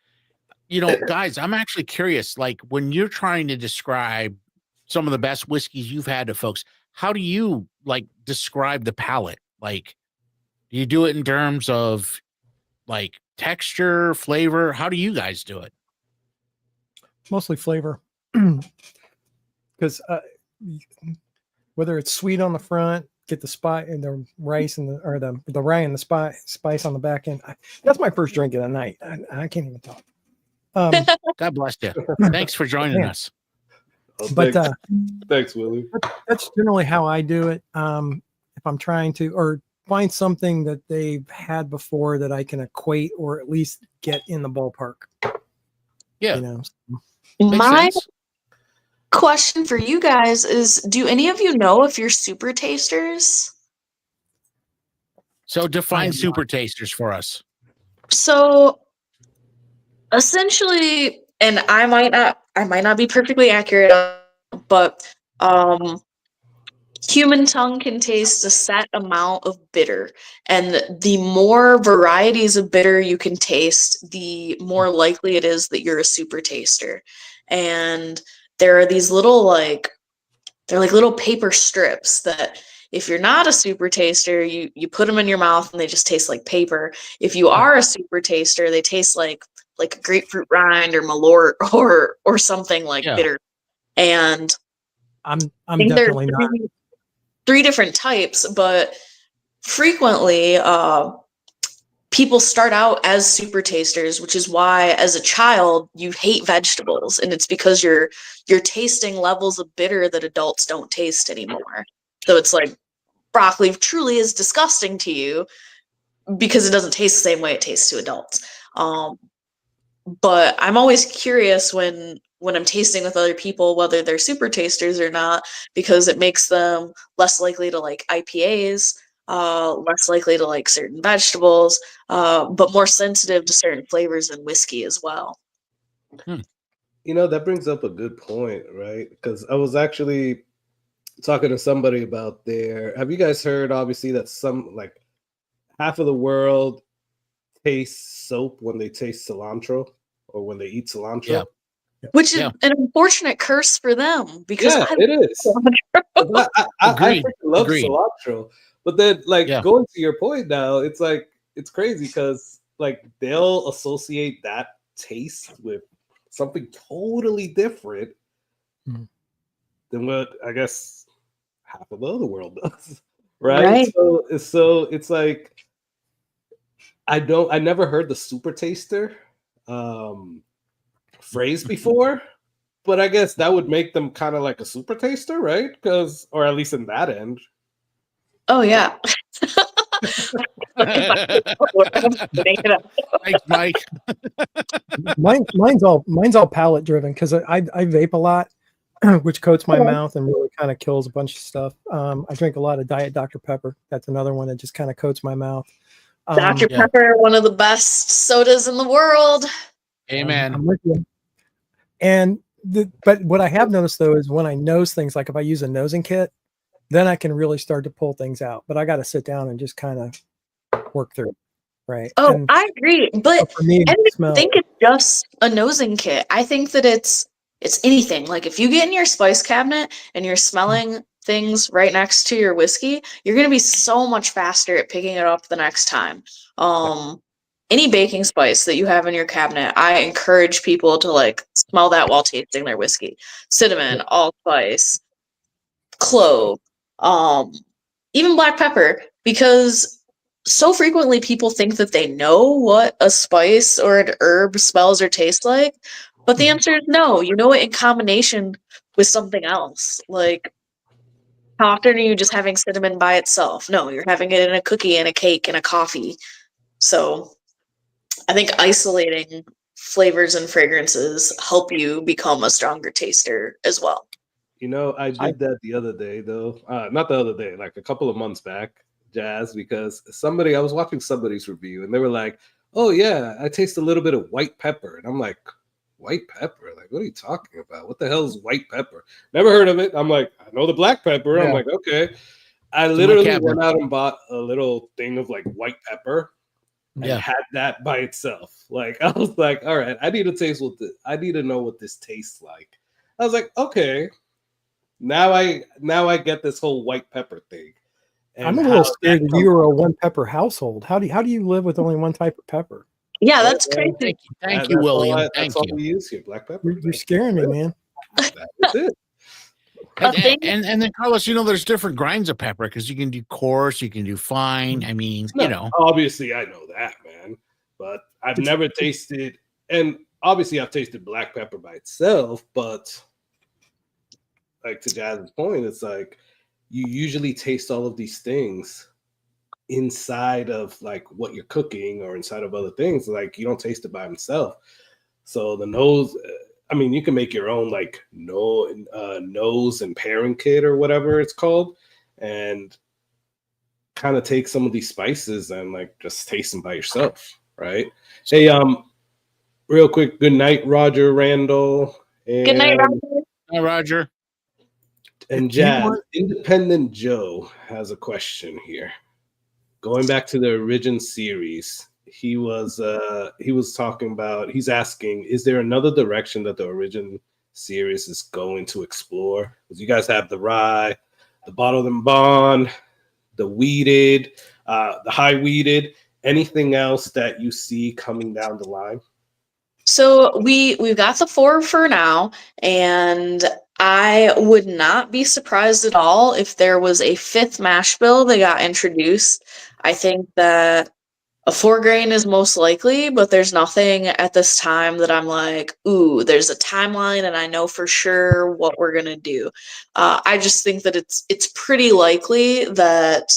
You know, guys, I'm actually curious, like when you're trying to describe some of the best whiskeys you've had to folks, how do you like describe the palate? Like, do you do it in terms of like texture, flavor? How do you guys do it? Mostly flavor. Because whether it's sweet on the front, get the spice and the rice and the rye and the spice on the back end. That's my first drink of the night. I can't even talk. God bless you. Thanks for joining us. But thanks, Willie. That's generally how I do it. If I'm trying to or find something that they've had before that I can equate or at least get in the ballpark. Yeah. You know. My question for you guys is, do any of you know if you're super tasters? So define super tasters for us. So essentially, and I might not be perfectly accurate, but human tongue can taste a set amount of bitter, and the more varieties of bitter you can taste, the more likely it is that you're a super taster. And there are these little they're like little paper strips that if you're not a super taster, you put them in your mouth and they just taste like paper. If you are a super taster, they taste like a grapefruit rind or malort or something like bitter. And I'm definitely not. Three different types, but frequently people start out as super tasters, which is why as a child you hate vegetables, and it's because you're tasting levels of bitter that adults don't taste anymore. So it's like broccoli truly is disgusting to you because it doesn't taste the same way it tastes to adults. But I'm always curious when I'm tasting with other people, whether they're super tasters or not, because it makes them less likely to like IPAs, less likely to like certain vegetables, but more sensitive to certain flavors in whiskey as well. You know, that brings up a good point, right? Because I was actually talking to somebody about have you guys heard, obviously, that some, like, half of the world tastes soap when they taste cilantro or when they eat cilantro? Yeah. Which is an unfortunate curse for them, because it is. I freaking love cilantro. But then, like, going to your point now, it's like, it's crazy because, like, they'll associate that taste with something totally different than what I guess half of the other world does. Right? So it's like, I never heard the super taster phrase before, but I guess that would make them kind of like a super taster, right? Because, or at least in that end. Oh yeah. Thanks, Mike. mine's all palate driven because I vape a lot, which coats my mouth and really kind of kills a bunch of stuff. I drink a lot of Diet Dr. Pepper. That's another one that just kind of coats my mouth. Dr. Pepper, one of the best sodas in the world. Amen. I'm with you. And but what I have noticed though is when I nose things, like if I use a nosing kit, then I can really start to pull things out. But I got to sit down and just kind of work through it. Right. Oh, And I agree. But for me, I don't smell. think it's just a nosing kit. I think that it's anything. Like if you get in your spice cabinet and you're smelling things right next to your whiskey, you're gonna be so much faster at picking it up the next time. Any baking spice that you have in your cabinet, I encourage people to like smell that while tasting their whiskey. Cinnamon, allspice, clove, even black pepper, because so frequently people think that they know what a spice or an herb smells or tastes like, but the answer is no. You know it in combination with something else. Like, how often are you just having cinnamon by itself? No, you're having it in a cookie and a cake and a coffee. So I think isolating flavors and fragrances help you become a stronger taster as well. You know, I did that the other day, though. Not the other day, like a couple of months back, Jazz, because I was watching somebody's review and they were like, oh, yeah, I taste a little bit of white pepper. And I'm like, white pepper? Like, what are you talking about? What the hell is white pepper? Never heard of it. I'm like, I know the black pepper. Yeah. I'm like, okay. I literally went out and bought a little thing of like white pepper and had that by itself. Like, I was like, all right, I need to know what this tastes like. I was like, okay. Now I get this whole white pepper thing. And I'm a little scared that you were a one pepper household. How do you live with only one type of pepper? Yeah, that's crazy. Thank you, William. That's all we use here, black pepper. You're scaring me, man. That's it. And then Carlos, you know, there's different grinds of pepper because you can do coarse, you can do fine. I mean, you know, obviously I know that, man, but I've never tasted, and obviously I've tasted black pepper by itself, but like to Jazz's point, it's like you usually taste all of these things inside of like what you're cooking or inside of other things. Like you don't taste it by itself. So the nose, I mean, you can make your own like nose and pairing kit or whatever it's called, and kind of take some of these spices and like just taste them by yourself, right? Hey, real quick, good night, Roger Randall. And, good night, Roger. Hi, Roger. And Jazz, Independent Joe has a question here. Going back to the Origin series, he was talking about, he's asking, is there another direction that the Origin series is going to explore? Because you guys have the rye, the bottled and bond, the weeded, the high weeded, anything else that you see coming down the line? So we've got the 4 for now, and I would not be surprised at all if there was a 5th mash bill that got introduced. I think that a 4 grain is most likely, but there's nothing at this time that I'm like, ooh, there's a timeline and I know for sure what we're gonna do. I just think that it's pretty likely that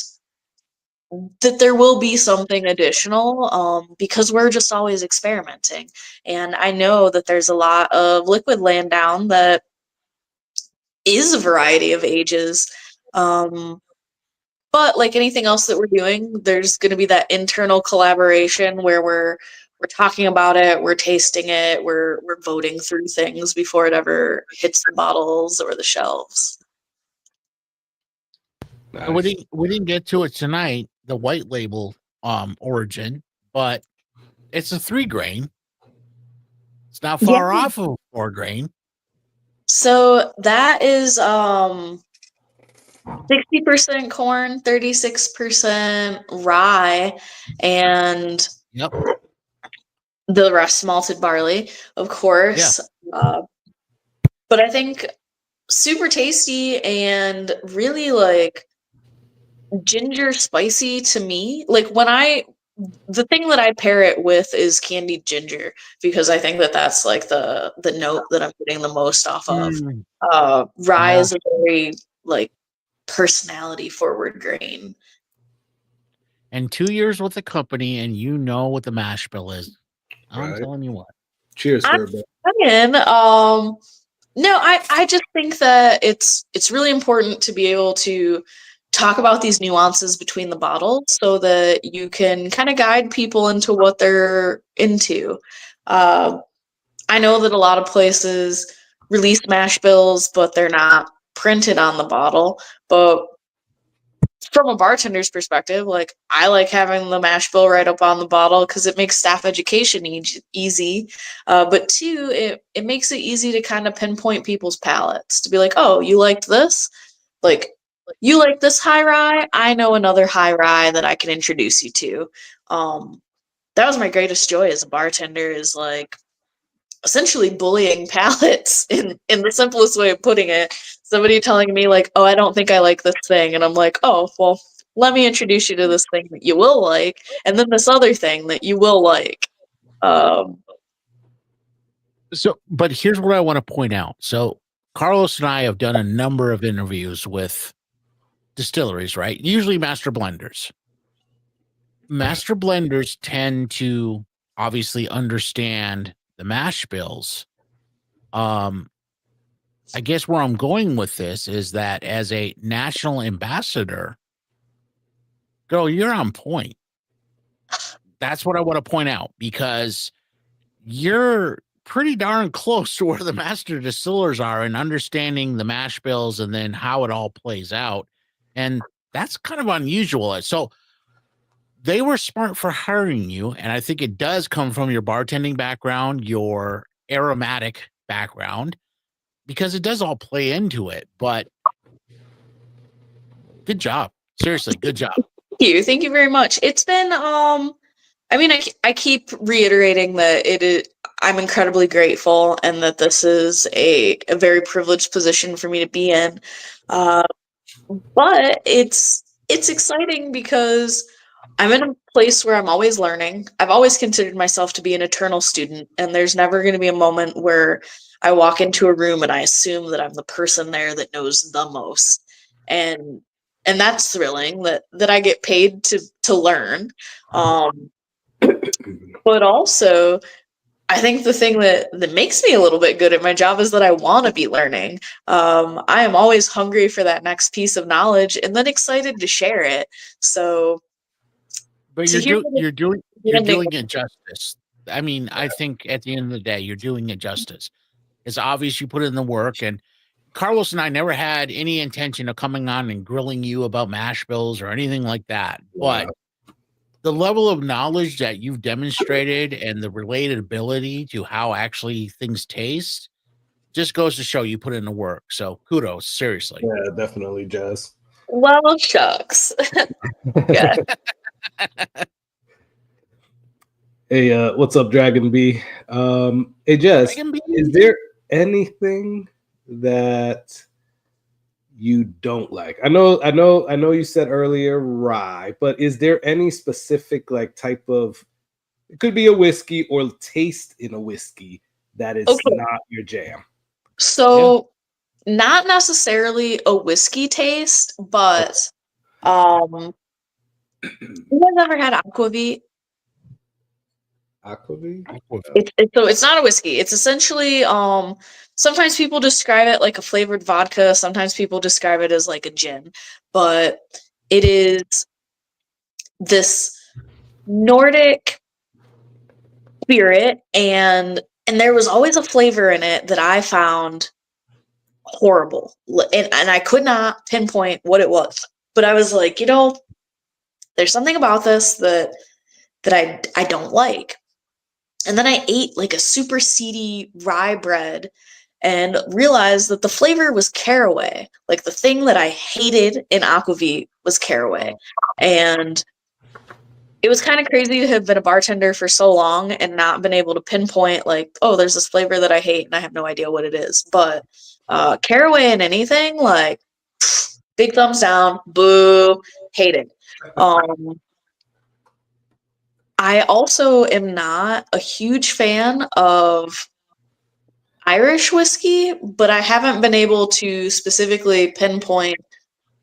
there will be something additional because we're just always experimenting. And I know that there's a lot of liquid land down that is a variety of ages. But like anything else that we're doing, there's going to be that internal collaboration where we're talking about it, we're tasting it, we're voting through things before it ever hits the bottles or the shelves. Nice. We didn't get to it tonight, the white label Origin, but it's a 3 grain. It's not far off of 4 grain. So that is 60% corn, 36% rye, and the rest malted barley, of course. Yeah. But I think super tasty and really like ginger spicy to me. Like the thing that I pair it with is candied ginger, because I think that that's like the note that I'm getting the most off of. Rye is a very like personality forward grain. And 2 years with the company, and you know what the mash bill is. I'm telling you what. Cheers, No, I just think that it's really important to be able to talk about these nuances between the bottles so that you can kind of guide people into what they're into. I know that a lot of places release mash bills, but they're not printed on the bottle. But from a bartender's perspective, like I like having the mash bill right up on the bottle because it makes staff education easy. But two, it makes it easy to kind of pinpoint people's palates to be like, oh, you liked this? Like, you like this high rye? I know another high rye that I can introduce you to. That was my greatest joy as a bartender, is like essentially bullying palates in the simplest way of putting it. Somebody telling me like, oh, I don't think I like this thing. And I'm like, oh, well, let me introduce you to this thing that you will like. And then this other thing that you will like. So, but here's what I want to point out. So Carlos and I have done a number of interviews with distilleries, right? Usually master blenders. Master blenders tend to obviously understand the mash bills. I guess where I'm going with this is that as a national ambassador, girl, you're on point. That's what I want to point out, because you're pretty darn close to where the master distillers are in understanding the mash bills and then how it all plays out. And that's kind of unusual. So they were smart for hiring you. And I think it does come from your bartending background, your aromatic background, because it does all play into it. But good job. Seriously, good job. Thank you very much. It's been I mean, I keep reiterating that I'm incredibly grateful, and that this is a very privileged position for me to be in. But it's exciting because I'm in a place where I'm always learning. I've always considered myself to be an eternal student, and there's never going to be a moment where I walk into a room and I assume that I'm the person there that knows the most. And that's thrilling that I get paid to learn. But also, I think the thing that makes me a little bit good at my job is that I want to be learning. I am always hungry for that next piece of knowledge and then excited to share it. So, but you're doing it justice. I mean, I think at the end of the day, you're doing it justice. It's obvious you put in the work, and Carlos and I never had any intention of coming on and grilling you about mash bills or anything like that. But the level of knowledge that you've demonstrated and the relatability to how actually things taste just goes to show you put in the work. So kudos, seriously. Yeah, definitely, Jazz. Well, shucks. Yeah. Hey, what's up, Dragon B? Hey, Jazz, is there anything that you don't like? I know you said earlier rye, but is there any specific like type of, it could be a whiskey or taste in a whiskey that is not your jam? So not necessarily a whiskey taste, but you guys ever had aquavit? Aquavit? It's not a whiskey. It's essentially sometimes people describe it like a flavored vodka, sometimes people describe it as like a gin, but it is this Nordic spirit, and there was always a flavor in it that I found horrible, and I could not pinpoint what it was, but I was like, there's something about this that I don't like. And then I ate like a super seedy rye bread and realized that the flavor was caraway. Like the thing that I hated in aquavit was caraway. And it was kind of crazy to have been a bartender for so long and not been able to pinpoint like, oh, there's this flavor that I hate and I have no idea what it is. But caraway in anything, like big thumbs down, boo, hate it. I also am not a huge fan of Irish whiskey, but I haven't been able to specifically pinpoint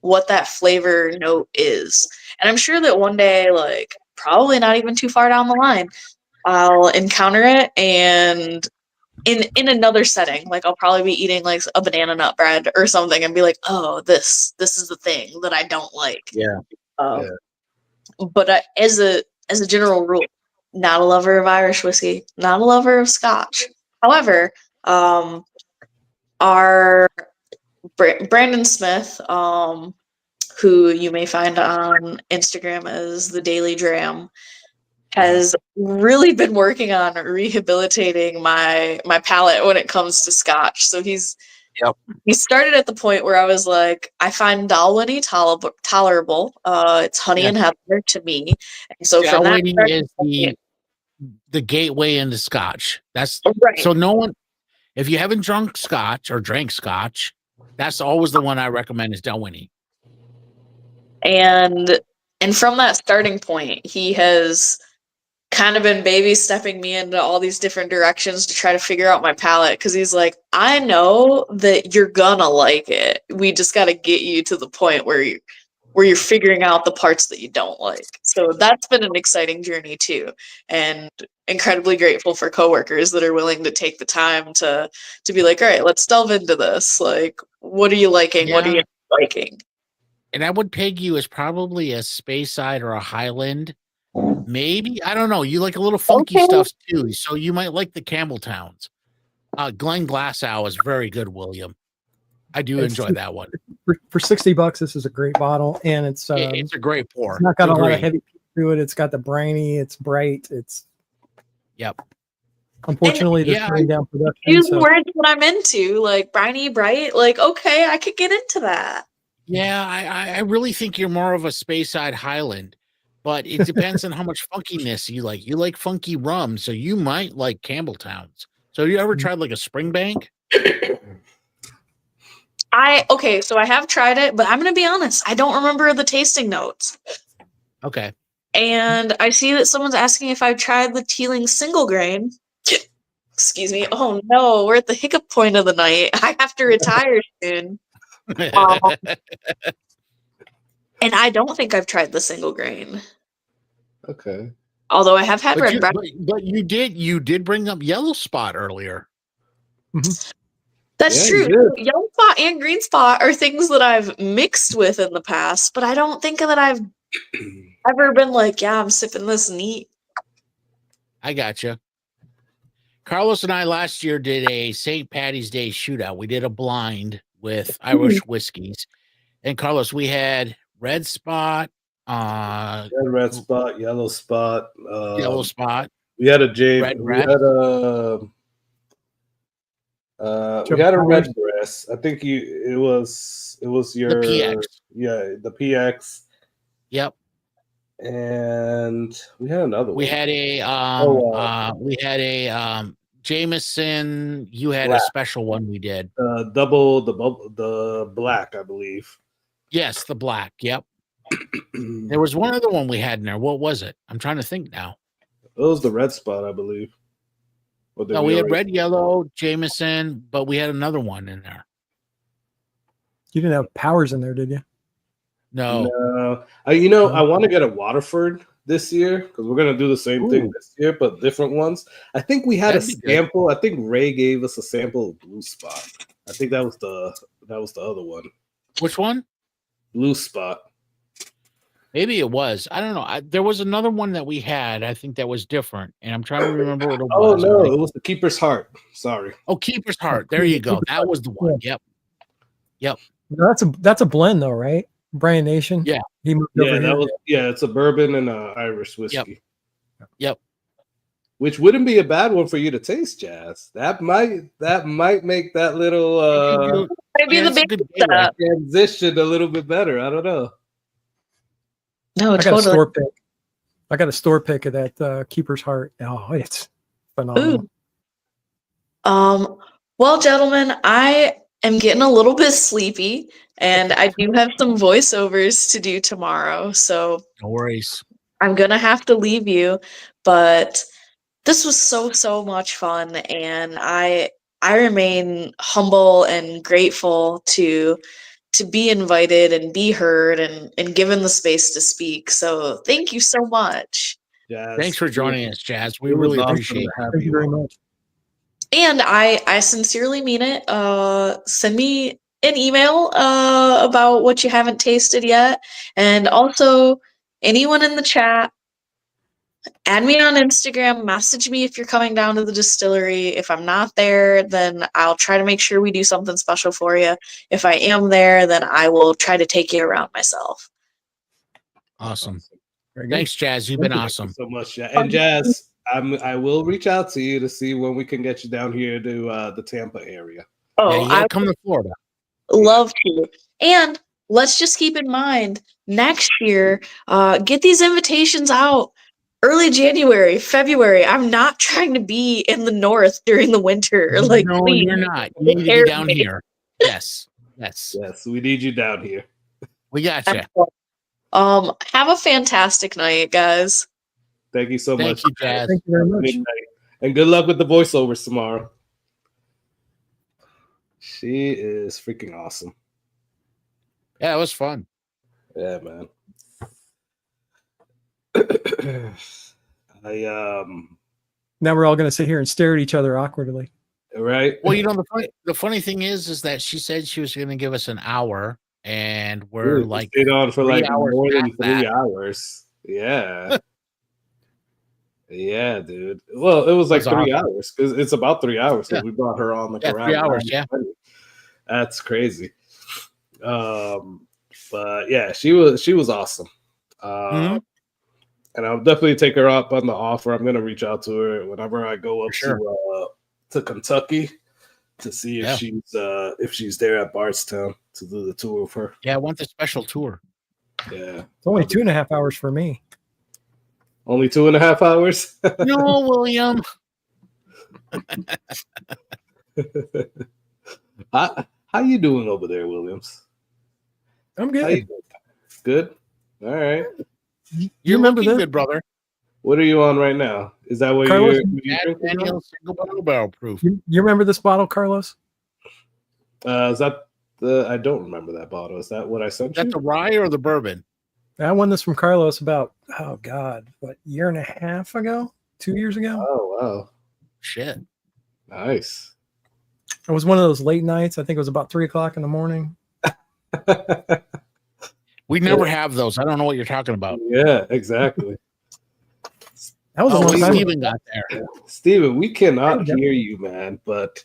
what that flavor note is. And I'm sure that one day, like probably not even too far down the line, I'll encounter it, and in another setting, like I'll probably be eating like a banana nut bread or something and be like, oh, this is the thing that I don't like. Yeah. But as a general rule, not a lover of Irish whiskey, not a lover of Scotch. However, our Brandon Smith, who you may find on Instagram as the Daily Dram, has really been working on rehabilitating my palate when it comes to Scotch. So he started at the point where I was like, I find Dalwhinnie tolerable. It's honey and heather to me, and so from that Dalwhinnie is the gateway into Scotch. That's right. So no one, if you haven't drunk Scotch or drank Scotch, that's always the one I recommend is Dalwhinnie. And from that starting point, he has kind of been baby stepping me into all these different directions to try to figure out my palate, because he's like, I know that you're gonna like it. We just got to get you to the point where you're figuring out the parts that you don't like. So that's been an exciting journey too, and incredibly grateful for coworkers that are willing to take the time to be like, all right, let's delve into this. Like, what are you liking? What are you liking? And I would peg you as probably a Speyside or a Highland. Maybe, I don't know. You like a little funky stuff too, so you might like the Campbelltowns. Glen Glasgow is very good, William. I do enjoy that one. For $60, this is a great bottle, and it's a great pour. It's not got a lot of heavy to it. It's got the briny. It's bright. It's Unfortunately, they're turning down production. Use words that I'm into, like briny, bright. Like, okay, I could get into that. Yeah, I really think you're more of a Speyside Highland. But it depends on how much funkiness you like. You like funky rum, so you might like Campbelltowns. So you ever tried like a Springbank? So I have tried it, but I'm gonna be honest, I don't remember the tasting notes. Okay. And I see that someone's asking if I've tried the Teeling single grain. Excuse me. Oh no, we're at the hiccup point of the night. I have to retire soon. And I don't think I've tried the single grain. Okay. Although I have had red brown. But you did bring up Yellow Spot earlier. Mm-hmm. That's true. Yellow Spot and Green Spot are things that I've mixed with in the past, but I don't think that I've ever been like, yeah, I'm sipping this neat. I gotcha. Carlos and I last year did a St. Patty's Day shootout. We did a blind with Irish whiskeys. And Carlos, we had Red Spot, Red Spot, Yellow Spot, Yellow Spot. We had a Red Redbreast. I think it was your the PX. Yeah, the PX. Yep. And we had another one. We had a Jameson. You had black. A special one we did. The black, I believe. Yes, the black. Yep. There was one other one we had in there. What was it? I'm trying to think now. It was the Red Spot, I believe. No, we had red, yellow, Jameson, but we had another one in there. You didn't have Powers in there, did you? No. I want to get a Waterford this year because we're gonna do the same thing this year, but different ones. I think we had a sample. I think Ray gave us a sample of Blue Spot. I think that was the other one. Which one? Blue Spot. Maybe it was. I don't know. There was another one that we had. I think that was different, and I'm trying to remember what it was. Oh no, it was the Keeper's Heart. Sorry. Oh, Keeper's Heart. There you go. That was the one. Yep. That's a blend though, right? Brian Nation. Yeah. He moved over here. It's a bourbon and an Irish whiskey. Yep. Which wouldn't be a bad one for you to taste, Jazz. That might make that little maybe the big transition a little bit better. I don't know. No, I got a store pick. I got a store pick of that Keeper's Heart. Oh, it's phenomenal. Well, gentlemen, I am getting a little bit sleepy, and I do have some voiceovers to do tomorrow. So no worries. I'm gonna have to leave you, but this was so much fun, and I remain humble and grateful to be invited and be heard and given the space to speak. So thank you so much. Jazz. Thanks for joining us, Jazz. We really appreciate it. Thank you very much. And I sincerely mean it. Send me an email about what you haven't tasted yet. And also anyone in the chat, add me on Instagram, message me if you're coming down to the distillery. If I'm not there, then I'll try to make sure we do something special for you. If I am there, then I will try to take you around myself. Awesome. Thanks, Jazz. You've been awesome. So much, Jazz. And Jazz, I will reach out to you to see when we can get you down here to the Tampa area. Oh, yeah, you gotta come to Florida. Love to. And let's just keep in mind next year, get these invitations out early January, February. I'm not trying to be in the north during the winter. Like, no, please, you're not. You need to be down here. Yes. Yes, we need you down here. We got you. Have a fantastic night, guys. Thank you so much. Thank you, Jazz. Thank you very much. And good luck with the voiceovers tomorrow. She is freaking awesome. Yeah, it was fun. Yeah, man. Now we're all going to sit here and stare at each other awkwardly. Right. Well, you know, the funny thing is that she said she was going to give us an hour, and we're like stayed on for like hours more than past that. 3 hours. Yeah. Yeah, dude. Well, it was like 3 hours because it's about 3 hours because we brought her on like around 3 hours. Yeah, that's crazy. But yeah, she was awesome. And I'll definitely take her up on the offer. I'm gonna reach out to her whenever I go up to Kentucky to see if she's there at Bardstown to do the tour of her. Yeah, I want the special tour. Yeah, it's only 2.5 hours for me. Only 2.5 hours? No, William. How you doing over there, Williams? I'm good. Good. All right. You remember looking that? good, brother. What are you on right now? Is that what Carlos, you're drinking? Daniel single barrel proof. You remember this bottle, Carlos? Is that I don't remember that bottle. Is that what I sent you? Is that the rye or the bourbon? I won this from Carlos about, year and a half ago? 2 years ago? Oh, wow. Shit. Nice. It was one of those late nights. I think it was about 3 o'clock in the morning. We never have those. I don't know what you're talking about. Yeah, exactly. That was a long time. Steven got there. Steven, we cannot hear you, man, but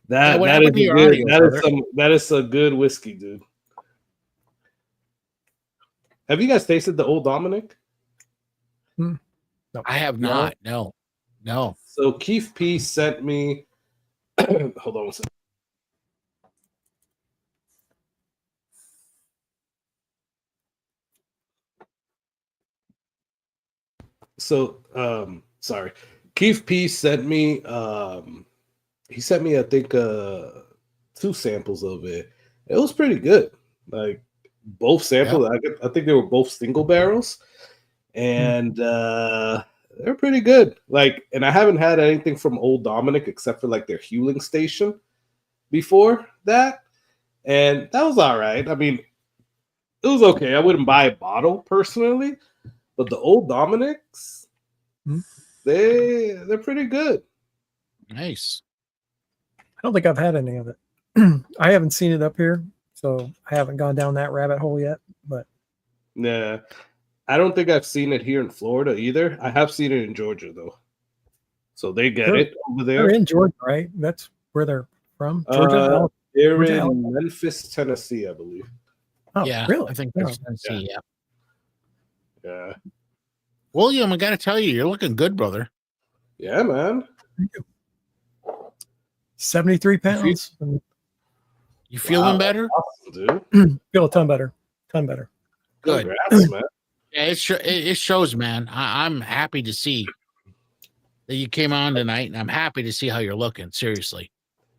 that is a good whiskey, dude. Have you guys tasted the Old Dominic? No. I have not. No. So Keith P sent me. Hold on a second. So, sorry. Keith P sent me. He sent me, I think, 2 samples of it. It was pretty good. Like both samples. Yeah. I think they were both single barrels, and they're pretty good. Like, and I haven't had anything from Old Dominic except for like their Huling Station before that, and that was all right. I mean, it was okay. I wouldn't buy a bottle personally, but the Old Dominics, they're pretty good. Nice. I don't think I've had any of it. I haven't seen it up here, so I haven't gone down that rabbit hole yet. But yeah, I don't think I've seen it here in Florida either. I have seen it in Georgia though, so they get it over there. They're in Georgia, right? That's where they're from. Georgia. They're Georgia, in Alabama. Memphis, Tennessee, I believe. Oh, yeah, really? I think that's Tennessee. Yeah. William, I got to tell you, you're looking good, brother. Yeah, man. 73 pounds. You feeling better? Awesome, dude. Feel a ton better. Good. Congrats, man. Yeah, it shows, man. I'm happy to see that you came on tonight, and I'm happy to see how you're looking. Seriously,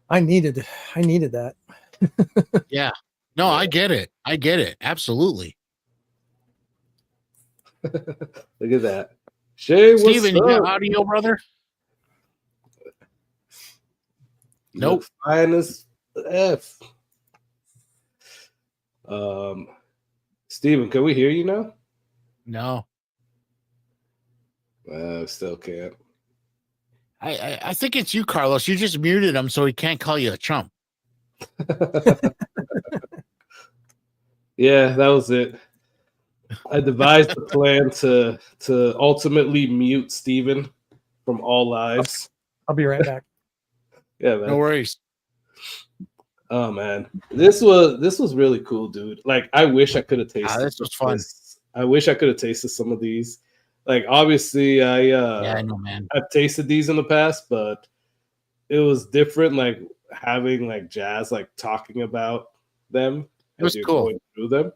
I needed that. Yeah. No, I get it. Absolutely. Look at that. Shay, what's Steven, you got up? audio, brother? Nope. Fine as F. Steven, can we hear you now? No. Still can't. I think it's you, Carlos. You just muted him so he can't call you a chump. Yeah, that was it. I devised a plan to ultimately mute Steven from all lives. I'll be right back. Yeah, man. No worries. Oh man, this was really cool, dude. Like, I wish I could have tasted. This was fun. I wish I could have tasted some of these. Like, obviously, I know, man. I've tasted these in the past, but it was different. Like having like Jazz like talking about them. It was cool. Going through them.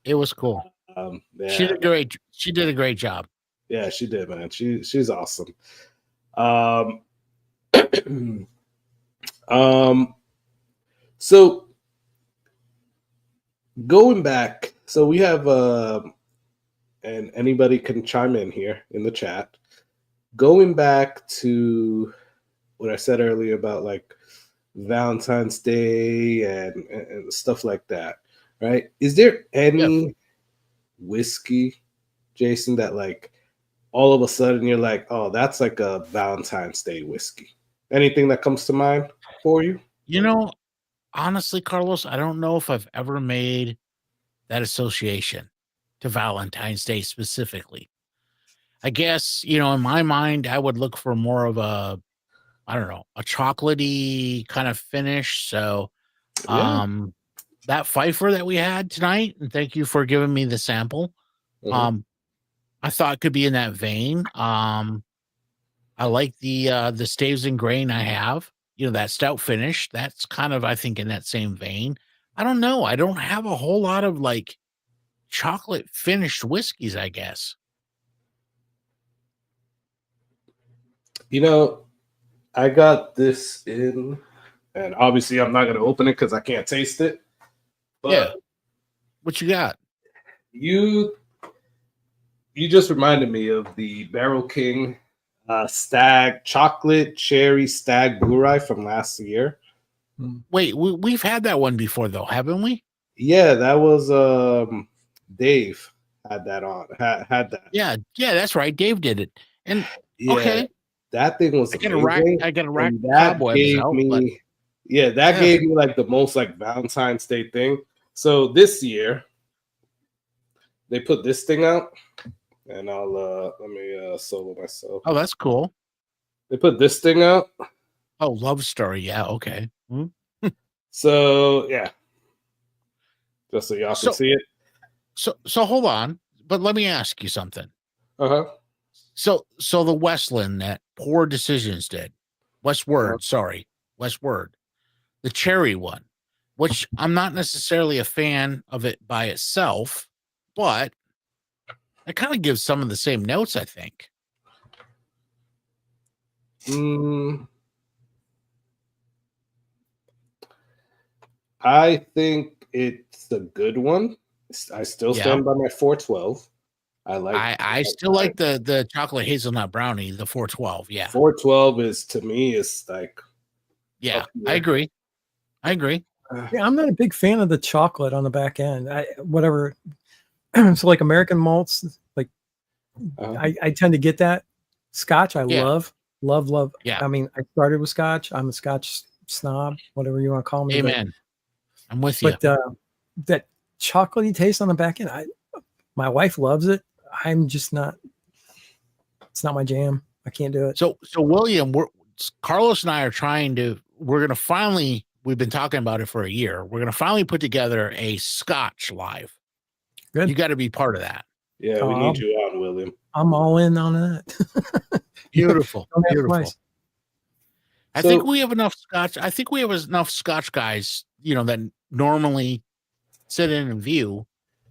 It was cool. Yeah. She did a great job. Yeah, she did, man. She's awesome. So going back, so we have and anybody can chime in here in the chat. Going back to what I said earlier about like Valentine's Day and stuff like that, right? Is there any whiskey, Jason, that like all of a sudden you're like, oh, that's like a Valentine's Day whiskey? Anything that comes to mind for you? You know, honestly, Carlos, I don't know if I've ever made that association to Valentine's Day specifically. I guess, you know, in my mind, I would look for more of a, I don't know, a chocolatey kind of finish. So, that Pfeiffer that we had tonight, and thank you for giving me the sample. I thought it could be in that vein. I like the staves and grain I have. You know, that stout finish. That's kind of, I think, in that same vein. I don't know. I don't have a whole lot of like chocolate finished whiskeys, I guess. You know, I got this in, and obviously I'm not going to open it because I can't taste it. But yeah. What you got? You just reminded me of the Barrel King Stag Chocolate Cherry Stag Blue Rye from last year. Wait, we've had that one before, though, haven't we? Yeah, that was Dave had that on. Had that. Yeah, that's right. Dave did it. And yeah, okay, that thing was amazing. I got a rack. That gave me, that gave me like the most like Valentine's Day thing. So this year they put this thing out, and I'll let me solo myself. Oh, that's cool. They put this thing out. Oh, Love Story. Yeah, okay. So yeah, just so y'all can see it. So hold on, but let me ask you something. So the Westland that Poor Decisions did, Westward, the cherry one, which I'm not necessarily a fan of it by itself, but it kind of gives some of the same notes, I think. I think it's a good one. I still stand by my 412. I still like the chocolate hazelnut brownie, the 412. Yeah, 412 is, to me, is like. Yeah, I agree. Yeah, I'm not a big fan of the chocolate on the back end. Whatever. So like American malts, like I tend to get that. Scotch, I love. Yeah. I mean, I started with Scotch. I'm a Scotch snob, whatever you want to call me. Amen. I'm with you. But that chocolatey taste on the back end, my wife loves it. I'm just not. It's not my jam. I can't do it. So William, Carlos and I are trying to. We're gonna finally. We've been talking about it for a year. We're gonna finally put together a Scotch live. Good. You got to be part of that. Yeah, we need you on, William. I'm all in on that. Beautiful. I So- think we have enough Scotch. I think we have enough Scotch guys, you know, that normally sit in and view.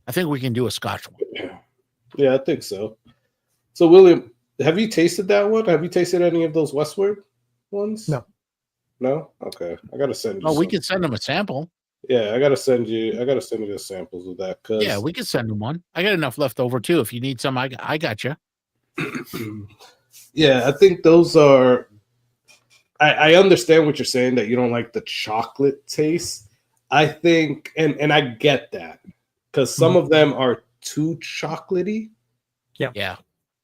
I think we can do a Scotch one. Yeah, I think so. So, William, have you tasted that one? Have you tasted any of those Westward ones? No. No? Okay. I gotta send you. Oh, we some. could send them a sample. Yeah, I gotta send you the samples of that. Yeah, we could send them one. I got enough left over too. If you need some, I got you. Yeah, I think those are. I understand what you're saying, that you don't like the chocolate taste. I think, and I get that, because some of them are too chocolatey. Yeah.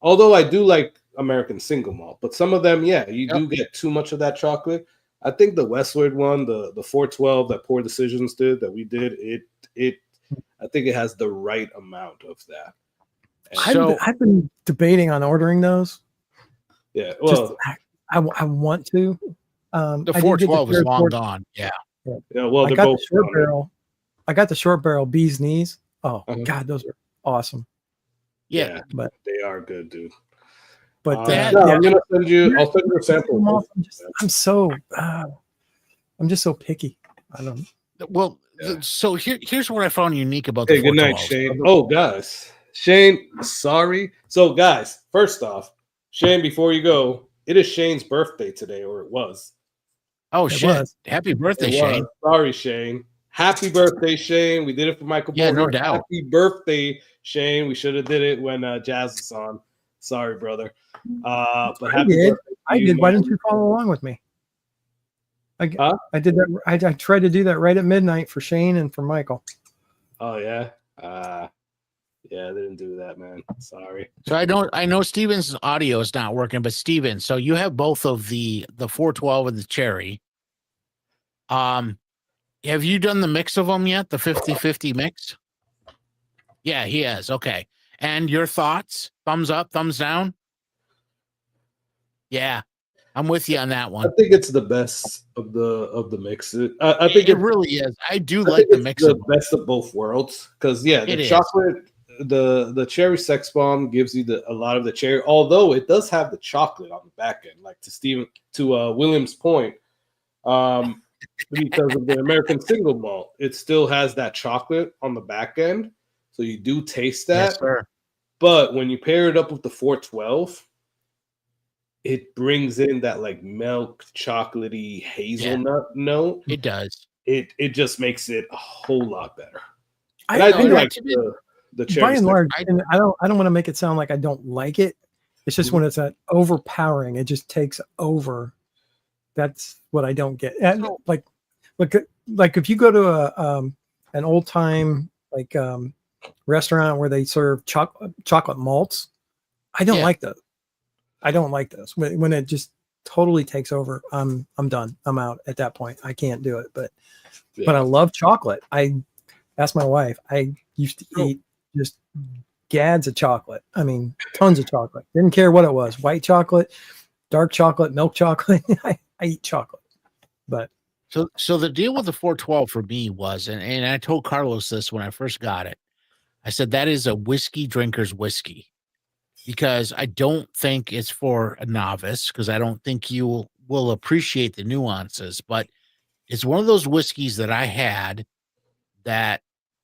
Although I do like American single malt, but some of them, you do get too much of that chocolate. I think the Westward one, the 412 that Poor Decisions did, that we did, I think it has the right amount of that. I've been debating on ordering those. Yeah, well, I want to. The I did get 412 is third long port- gone. Yeah. yeah. Well, I they're got both the short gone. barrel. I got the short barrel bee's knees. Oh God, those are awesome. Yeah, but they are good, dude. But I'm gonna send you. I'll send you a sample. I'm just so picky. I don't. Well, so here's what I found unique about Hey, the good night, 412s. Shane. Oh, guys, Shane, sorry. So, guys, first off, Shane, before you go, it is Shane's birthday today, or it was. Oh It shit! was. Happy birthday, It Shane. was. Sorry, Shane. Happy birthday, Shane. We did it for Michael. Yeah, no Porter. doubt. Happy birthday, Shane. We should have did it when Jazz was on. Sorry, brother. But happy birthday. I did. Why didn't you follow along with me? I did that. I tried to do that right at midnight for Shane and for Michael. Oh yeah. Yeah, I didn't do that, man. Sorry. So I know Steven's audio is not working, but Steven, so you have both of the 412 and the cherry. Have you done the mix of them yet? The 50-50 mix? Yeah, he has. Okay. And your thoughts? Thumbs up, thumbs down? Yeah. I'm with you on that one. I think it's the best of the mix. I think it really is. I do like the mix the of best of both worlds because the It is. chocolate, the cherry sex bomb gives you a lot of the cherry, although it does have the chocolate on the back end. Like to William's point, because of the American single malt, it still has that chocolate on the back end, so you do taste that. Yes, sir. But when you pair it up with the 412. It brings in that like milk, chocolatey hazelnut note. It does. It just makes it a whole lot better. I And I do know, like to the cherry. By and stick. large, and I don't want to make it sound like I don't like it. It's just when it's that overpowering, it just takes over. That's what I don't get. And like if you go to an old time restaurant where they serve chocolate malts, I don't like those. I don't like those when it just totally takes over. I'm done. I'm out at that point. I can't do it. But I love chocolate. I asked my wife. I used to eat just gads of chocolate. I mean, tons of chocolate. Didn't care what it was. White chocolate, dark chocolate, milk chocolate. I eat chocolate. But so the deal with the 412 for me was, and I told Carlos this when I first got it. I said that is a whiskey drinker's whiskey. Because I don't think it's for a novice, because I don't think you will appreciate the nuances, but it's one of those whiskeys that I had that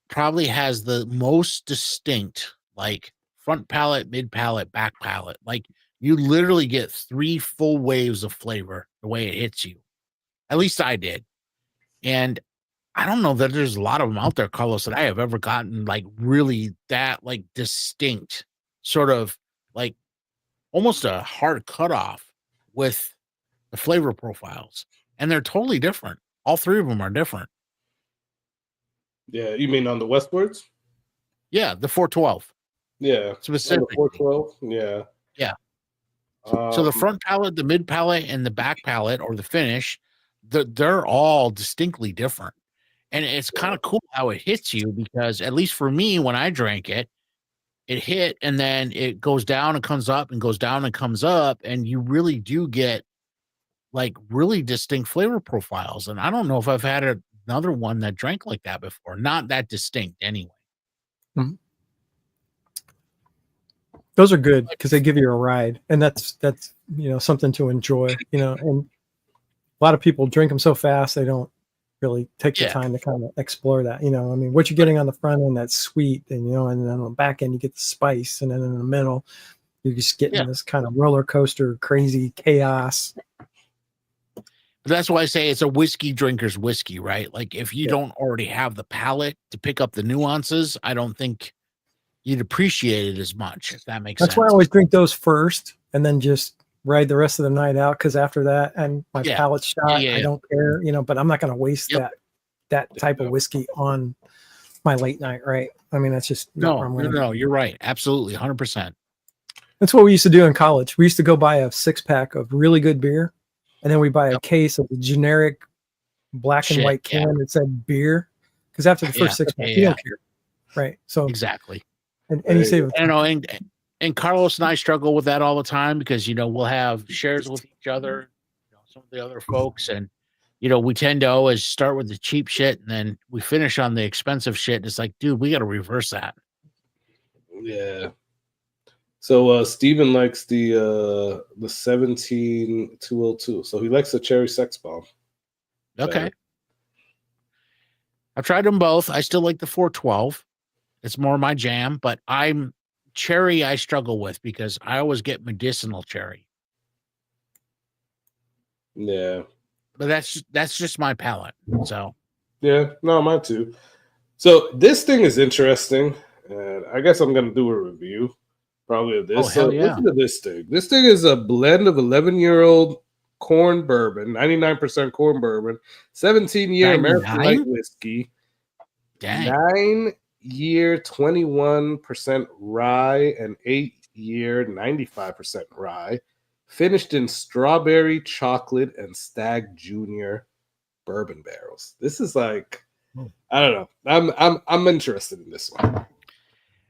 probably has the most distinct, like front palate, mid palate, back palate. Like you literally get 3 full waves of flavor the way it hits you. At least I did. And I don't know that there's a lot of them out there, Carlos, that I have ever gotten like really that like distinct sort of like almost a hard cutoff with the flavor profiles, and they're totally different. All 3 of them are different. Yeah, you mean on the Westwards? Yeah, the 412. Yeah, specifically. 412. Yeah, yeah. So the front palate, the mid palate, and the back palate, or the finish, they're all distinctly different, and it's kind of cool how it hits you because at least for me, when I drank it. It hit and then it goes down and comes up and goes down and comes up. And you really do get like really distinct flavor profiles. And I don't know if I've had another one that drank like that before. Not that distinct anyway. Mm-hmm. Those are good because they give you a ride. And that's something to enjoy, and a lot of people drink them so fast, they don't really take the time to kind of explore that. I mean, what you're getting on the front end, that's sweet, and and then on the back end you get the spice, and then in the middle you're just getting this kind of roller coaster, crazy chaos. But that's why I say it's a whiskey drinker's whiskey, right? Like if you don't already have the palate to pick up the nuances, I don't think you'd appreciate it as much, if that makes sense. That's why I always drink those first and then just ride the rest of the night out, because after that, and my palate's shot, I don't care, but I'm not going to waste that type of whiskey on my late night, right? I mean, that's just no, you're right. Absolutely, 100%. That's what we used to do in college. We used to go buy a 6-pack of really good beer, and then we buy a case of the generic black and white can that said beer, because after the first 6 packs, you don't care. Right. So Exactly. and you save. I know, and Carlos and I struggle with that all the time because we'll have shares with each other, some of the other folks, and we tend to always start with the cheap shit and then we finish on the expensive shit. And it's like, dude, we got to reverse that. Yeah. So Steven likes the 17202. So he likes the cherry sex bomb. Okay. I've tried them both. I still like the 412. It's more my jam, but cherry I struggle with because I always get medicinal cherry. Yeah. But that's just my palate. So yeah, no, mine too. So this thing is interesting, and I guess I'm gonna do a review probably of this. Oh, hell yeah. Listen to this thing. This thing is a blend of 11-year-old corn bourbon, 99% corn bourbon, 17-year American light whiskey, Dang. 9-year 21% rye, and 8-year 95% rye, finished in strawberry, chocolate, and Stag Junior bourbon barrels. This is like, I don't know. I'm interested in this one.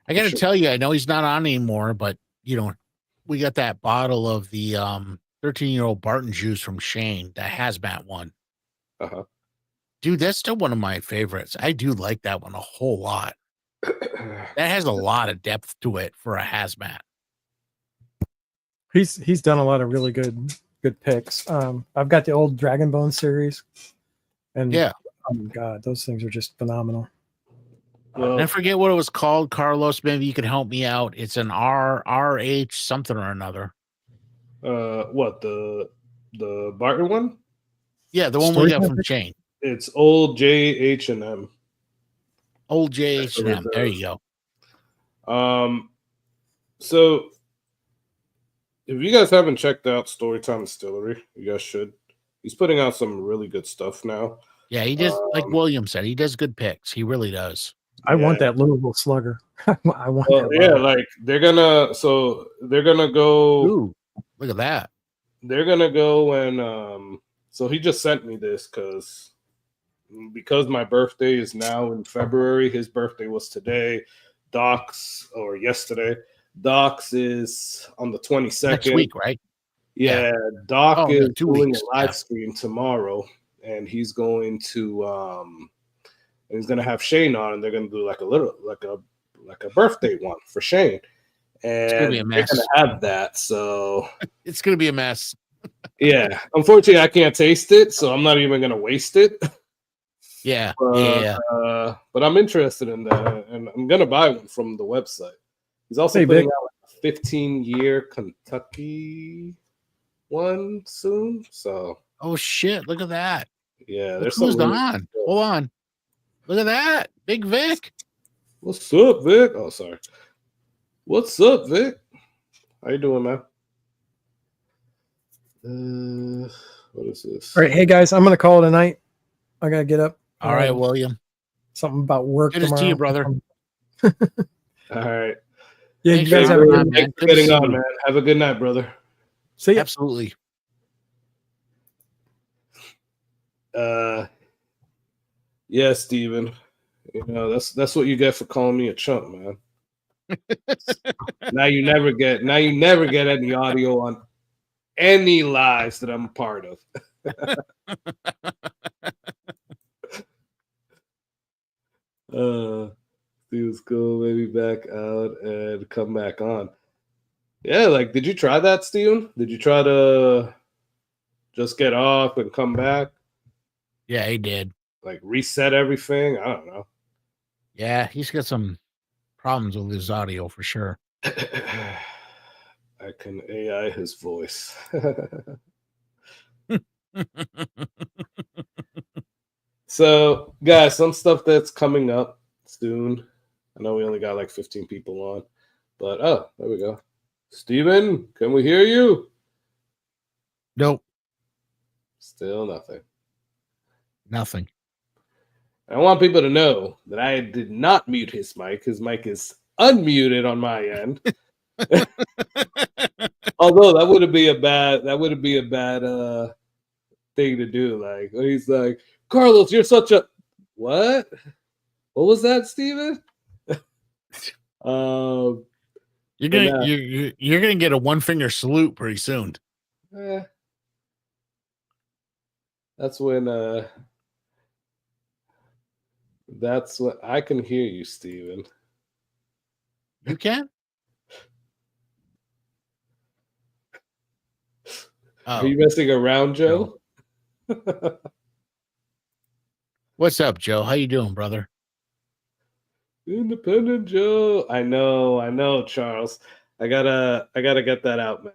I got to tell you, I know he's not on anymore, but we got that bottle of the 13-year-old Barton juice from Shane, the hazmat one. Uh-huh. Dude, that's still one of my favorites. I do like that one a whole lot. That has a lot of depth to it for a hazmat. He's done a lot of really good picks. I've got the old Dragon Bone series, and yeah, oh my god, those things are just phenomenal. And I forget what it was called, Carlos. Maybe you could help me out. It's an RH something or another. What the Barton one? Yeah, the one we got from Shane. It's old JH&M. Old JH&M. There you go. So if you guys haven't checked out Storytime Distillery, you guys should. He's putting out some really good stuff now. Yeah, he does. Like William said, he does good picks. He really does. I want that Louisville Slugger. I want that. Yeah, like they're gonna go. Ooh, look at that. They're gonna go and so he just sent me this because my birthday is now in February. His birthday was today. Doc's or yesterday. Doc's is on the 22nd. Next week, right? Yeah, Doc is doing weeks. a live stream tomorrow, and he's going to he's gonna have Shane on, and they're gonna do like a birthday one for Shane. And it's gonna be a mess. They're gonna have that, so it's gonna be a mess. Yeah, unfortunately, I can't taste it, so I'm not even gonna waste it. Yeah, but I'm interested in that, and I'm gonna buy one from the website. He's also putting out a 15-year Kentucky one soon. So, oh shit! Look at that. Yeah, there's who's something. On. Hold on. Look at that, Big Vic. What's up, Vic? Oh, sorry. What's up, Vic? How you doing, man? What is this? All right, hey guys, I'm gonna call it a night. I gotta get up. All right, William. Something about work Good tomorrow. to see you, brother. All right. Yeah, you guys have a good night. Getting on, man. Have a good night, brother. See ya. Absolutely. Yeah, Steven. That's what you get for calling me a chump, man. Now you never get any audio on any lives that I'm a part of. Steven's cool, maybe back out and come back on. Yeah, like, did you try that, Steven? Did you try to just get off and come back? Yeah, he did. Like, reset everything? I don't know. Yeah, he's got some problems with his audio for sure. I can AI his voice. So, guys, some stuff that's coming up soon. I know we only got like 15 people on, but there we go. Steven, can we hear you? Nope. Still nothing. Nothing. I want people to know that I did not mute his mic. His mic is unmuted on my end. Although that wouldn't be a bad thing to do. Like, he's like, Carlos, you're such a what? What was that, Steven? You're gonna get a 1-finger salute pretty soon. That's when I can hear you, Steven. You can? Are you messing around, Joe? What's up, Joe? How you doing, brother? Independent Joe. I know, Charles. I gotta get that out, man.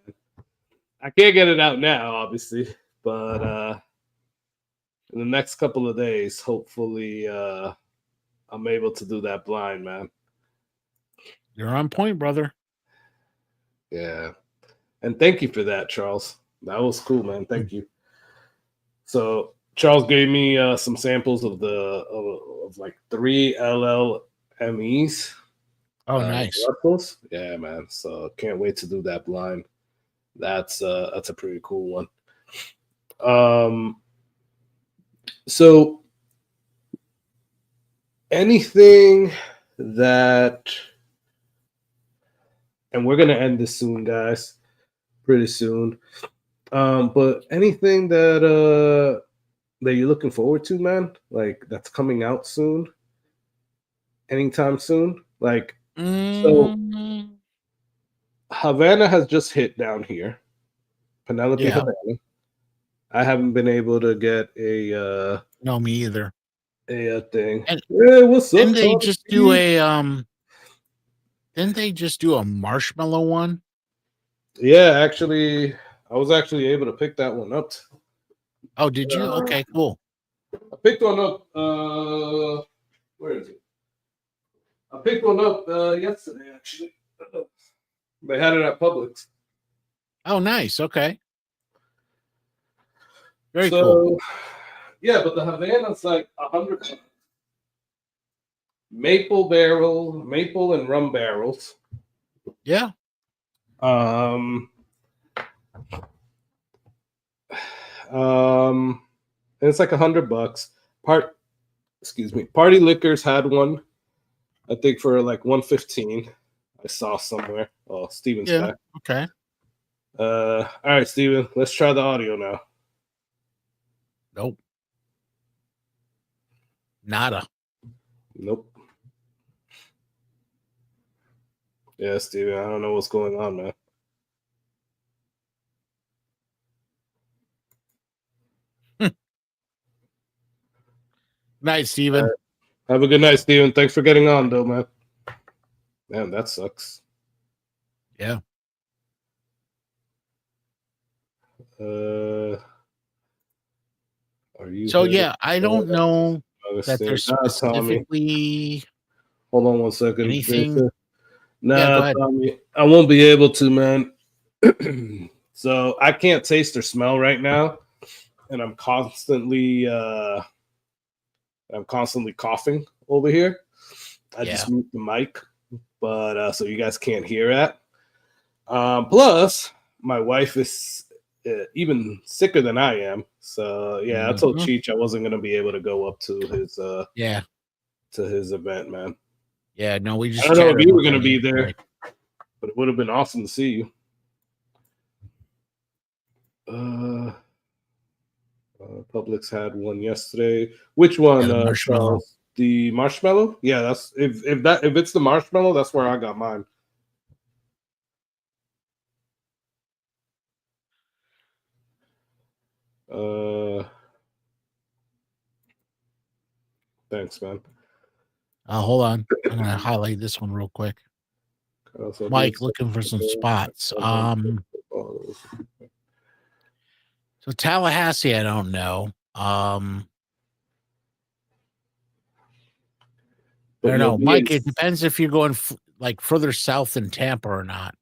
I can't get it out now, obviously, but in the next couple of days, hopefully, I'm able to do that blind, man. You're on point, brother. Yeah, and thank you for that, Charles. That was cool, man. Thank you. So Charles gave me some samples of like 3 LLMEs. Oh, nice. Ruffles. Yeah, man. So can't wait to do that blind. That's a pretty cool one. So anything that, and we're gonna end this soon, guys. Pretty soon. But anything that you're looking forward to, man, like that's coming out soon, anytime soon, like so Havana has just hit down here. Penelope Havana. I haven't been able to get a no, me either. A thing. And what's up? Didn't they just do a marshmallow one? Yeah, actually, I was actually able to pick that one up. Oh, did you? Okay, cool. I picked one up. Where is it? I picked one up yesterday, actually. They had it at Publix. Oh, nice. Okay. Very so, cool. Yeah, but the Havana's like 100 maple and rum barrels. Yeah. And it's like $100. Party Liquors had one, I think, for like $115. I saw somewhere. Oh, Steven's back. Okay. All right, Steven, let's try the audio now. Nope. Nada. Nope. Yeah, Steven, I don't know what's going on, man. Night, Steven. Have a good night, Steven. Thanks for getting on, though, man. Man, that sucks. Yeah. Are you? So yeah, I don't know that there's specifically. Hold on one second. Anything? Nah, Tommy, I won't be able to, man. So I can't taste or smell right now, and I'm constantly coughing over here. I just moved the mic, but so you guys can't hear that. Plus, my wife is even sicker than I am. So yeah, I told Cheech I wasn't gonna be able to go up to his to his event, man. Yeah, no, we just. I don't know if you were gonna be there, but it would have been awesome to see you. Publix had one yesterday. Which one, Charles? The marshmallow? Yeah, that's if it's the marshmallow, that's where I got mine. Thanks, man. Hold on. I'm gonna highlight this one real quick. Mike looking for some spots. So Tallahassee, I don't know. I don't know, Mike. It depends if you're going like further south than Tampa or not.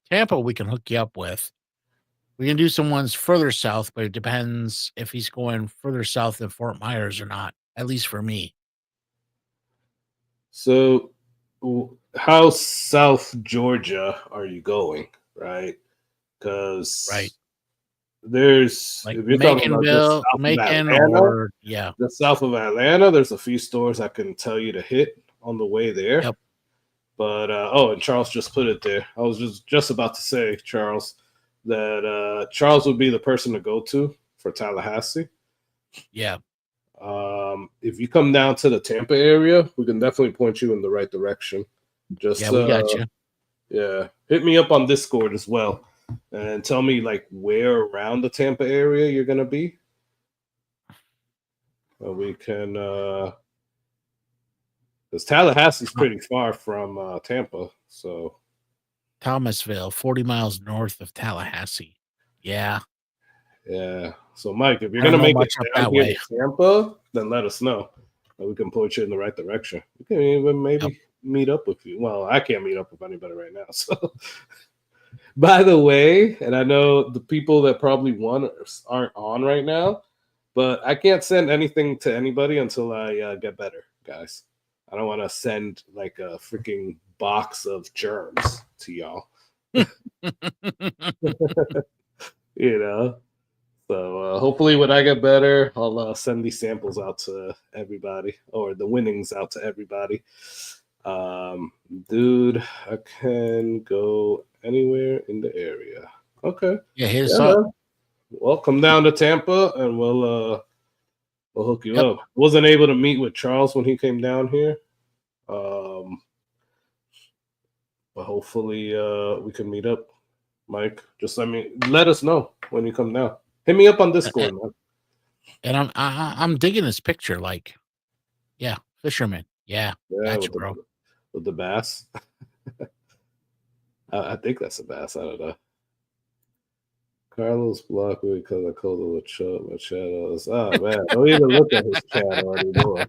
Tampa, we can hook you up with. We can do some ones further south, but it depends if he's going further south than Fort Myers or not. At least for me. So, how South Georgia are you going? Right? Because there's like if you're talking about the south of Atlanta, there's a few stores I can tell you to hit on the way there. Yep. But oh, and Charles just put it there. I was just about to say, Charles, that Charles would be the person to go to for Tallahassee. Yeah. If you come down to the Tampa area, we can definitely point you in the right direction. Just Yeah, we got you. Yeah, hit me up on Discord as well, and tell me like where around the Tampa area you're gonna be. We can, because Tallahassee's pretty far from Tampa, so. Thomasville, 40 miles north of Tallahassee. Yeah. Yeah. So, Mike, if you're I don't gonna make know it much up down that here way. to Tampa, then let us know, and we can point you in the right direction. We can even maybe meet up with you. Well, I can't meet up with anybody right now. So, by the way, and I know the people that probably won aren't on right now, but I can't send anything to anybody until I get better, guys. I don't want to send like a freaking box of germs to y'all. You know? So hopefully when I get better, I'll send these samples out to everybody, or the winnings out to everybody. Dude, I can go anywhere in the area. Okay. Yeah, hit us up. Well, come down to Tampa and we'll hook you up. Wasn't able to meet with Charles when he came down here. But hopefully we can meet up. Mike, just let us know when you come down. Hit me up on Discord, man. And I'm digging this picture. Like, yeah, fisherman. Yeah, gotcha, bro. With the bass. I think that's a bass. I don't know. Carlos blocked me because I called him with shadows. Oh man, don't even look at his channel anymore.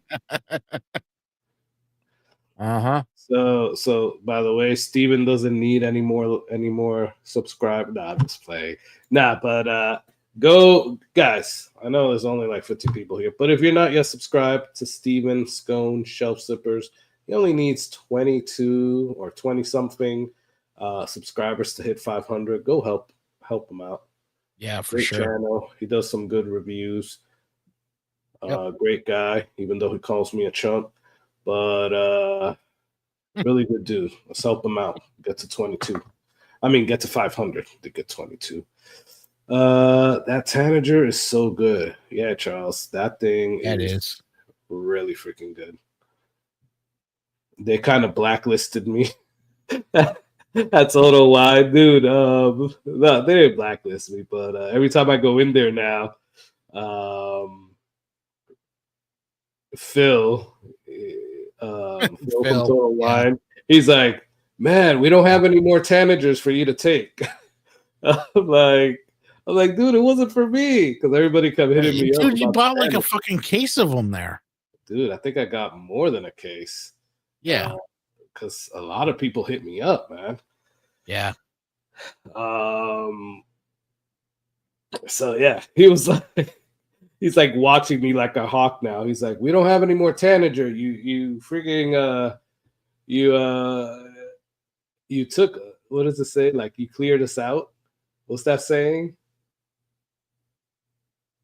So by the way, Steven doesn't need any more subscribe. Nah, I'm just playing. Nah, but go guys. I know there's only like 50 people here, but if you're not yet subscribed to Steven Scone Shelf Sippers, he only needs 22 or 20 something subscribers to hit 500. Go help him out. Yeah, for Great sure. channel. He does some good reviews. Great guy, even though he calls me a chump. But really good dude. Let's help him out. Get to 22. I mean, get to 500 to get 22. That Tanager is so good. Yeah, Charles. That thing is really freaking good. They kind of blacklisted me. That's Total Wine, dude. No, they didn't blacklist me, but every time I go in there now, Phil from Total Wine, he's like, man, we don't have any more Tanagers for you to take. I'm like, dude, it wasn't for me, because everybody kept hitting me up. Dude, you bought like a fucking case of them there. Dude, I think I got more than a case. Yeah. Because a lot of people hit me up, man. Yeah. So yeah, he was like, he's like watching me like a hawk now. He's like, we don't have any more Tanager. You freaking you took, what does it say? Like, you cleared us out. What's that saying?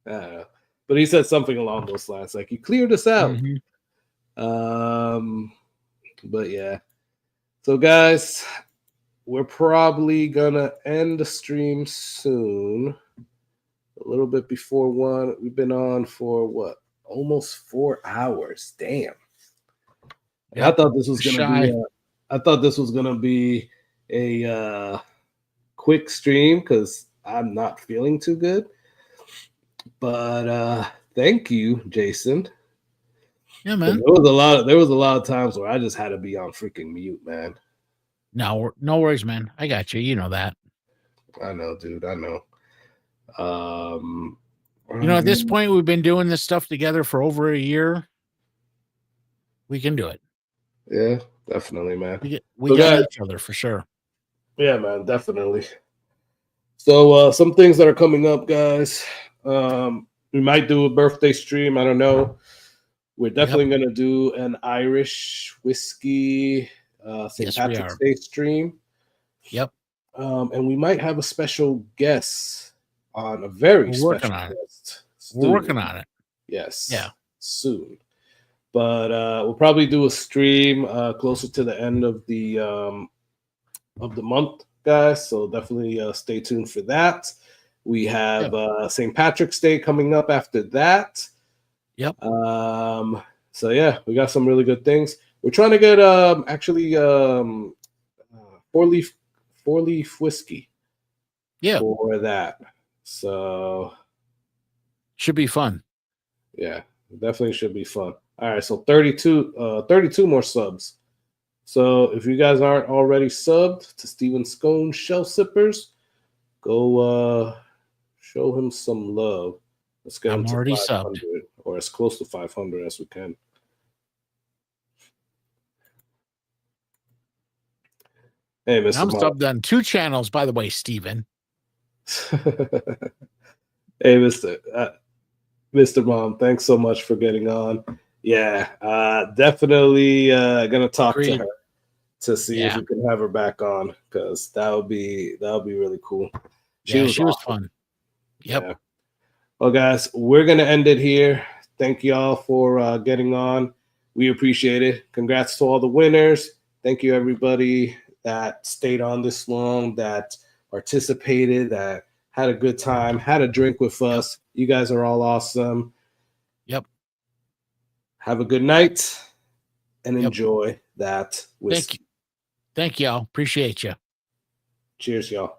I don't know. But he said something along those lines, like, you cleared us out. But yeah. So guys, we're probably gonna end the stream soon. A little bit before 1. We've been on for what? Almost 4 hours. Damn. I thought this was gonna be a quick stream because I'm not feeling too good. But thank you, Jason. Yeah, man. There was a lot of times where I just had to be on freaking mute, man. No worries, man. I got you. You know that. I know, dude. I know. At this point, we've been doing this stuff together for over a year. We can do it. Yeah, definitely, man. We got each other for sure. Yeah, man, definitely. So some things that are coming up, guys. We might do a birthday stream. I don't know. We're definitely going to do an Irish whiskey St. Patrick's Day stream. Yep. And we might have a special guest on, a very special guest. We're working on it. Yes. Yeah. Soon. But we'll probably do a stream closer to the end of the month, guys. So definitely stay tuned for that. We have St. Patrick's Day coming up after that. Yep. So yeah, we got some really good things. We're trying to get four-leaf whiskey. Yeah. For that. So should be fun. Yeah, definitely should be fun. All right, so 32 more subs. So if you guys aren't already subbed to Steven Scone Shell Sippers, go show him some love. Let's get him to already 500 subbed. or as close to 500 as we can. Hey, Mr. I'm Mom. subbed on 2 channels, by the way, Steven. Hey, Mr. Mom, thanks so much for getting on. Yeah, definitely gonna talk to her to see if we can have her back on, because that would be really cool. She was awesome. fun. Yep. Yeah. Well, guys, we're gonna end it here. Thank y'all for getting on. We appreciate it. Congrats to all the winners. Thank you, everybody that stayed on this long, that participated, that had a good time, had a drink with us. You guys are all awesome. Yep. Have a good night and enjoy that whiskey. Thank y'all. Appreciate you. Cheers, y'all.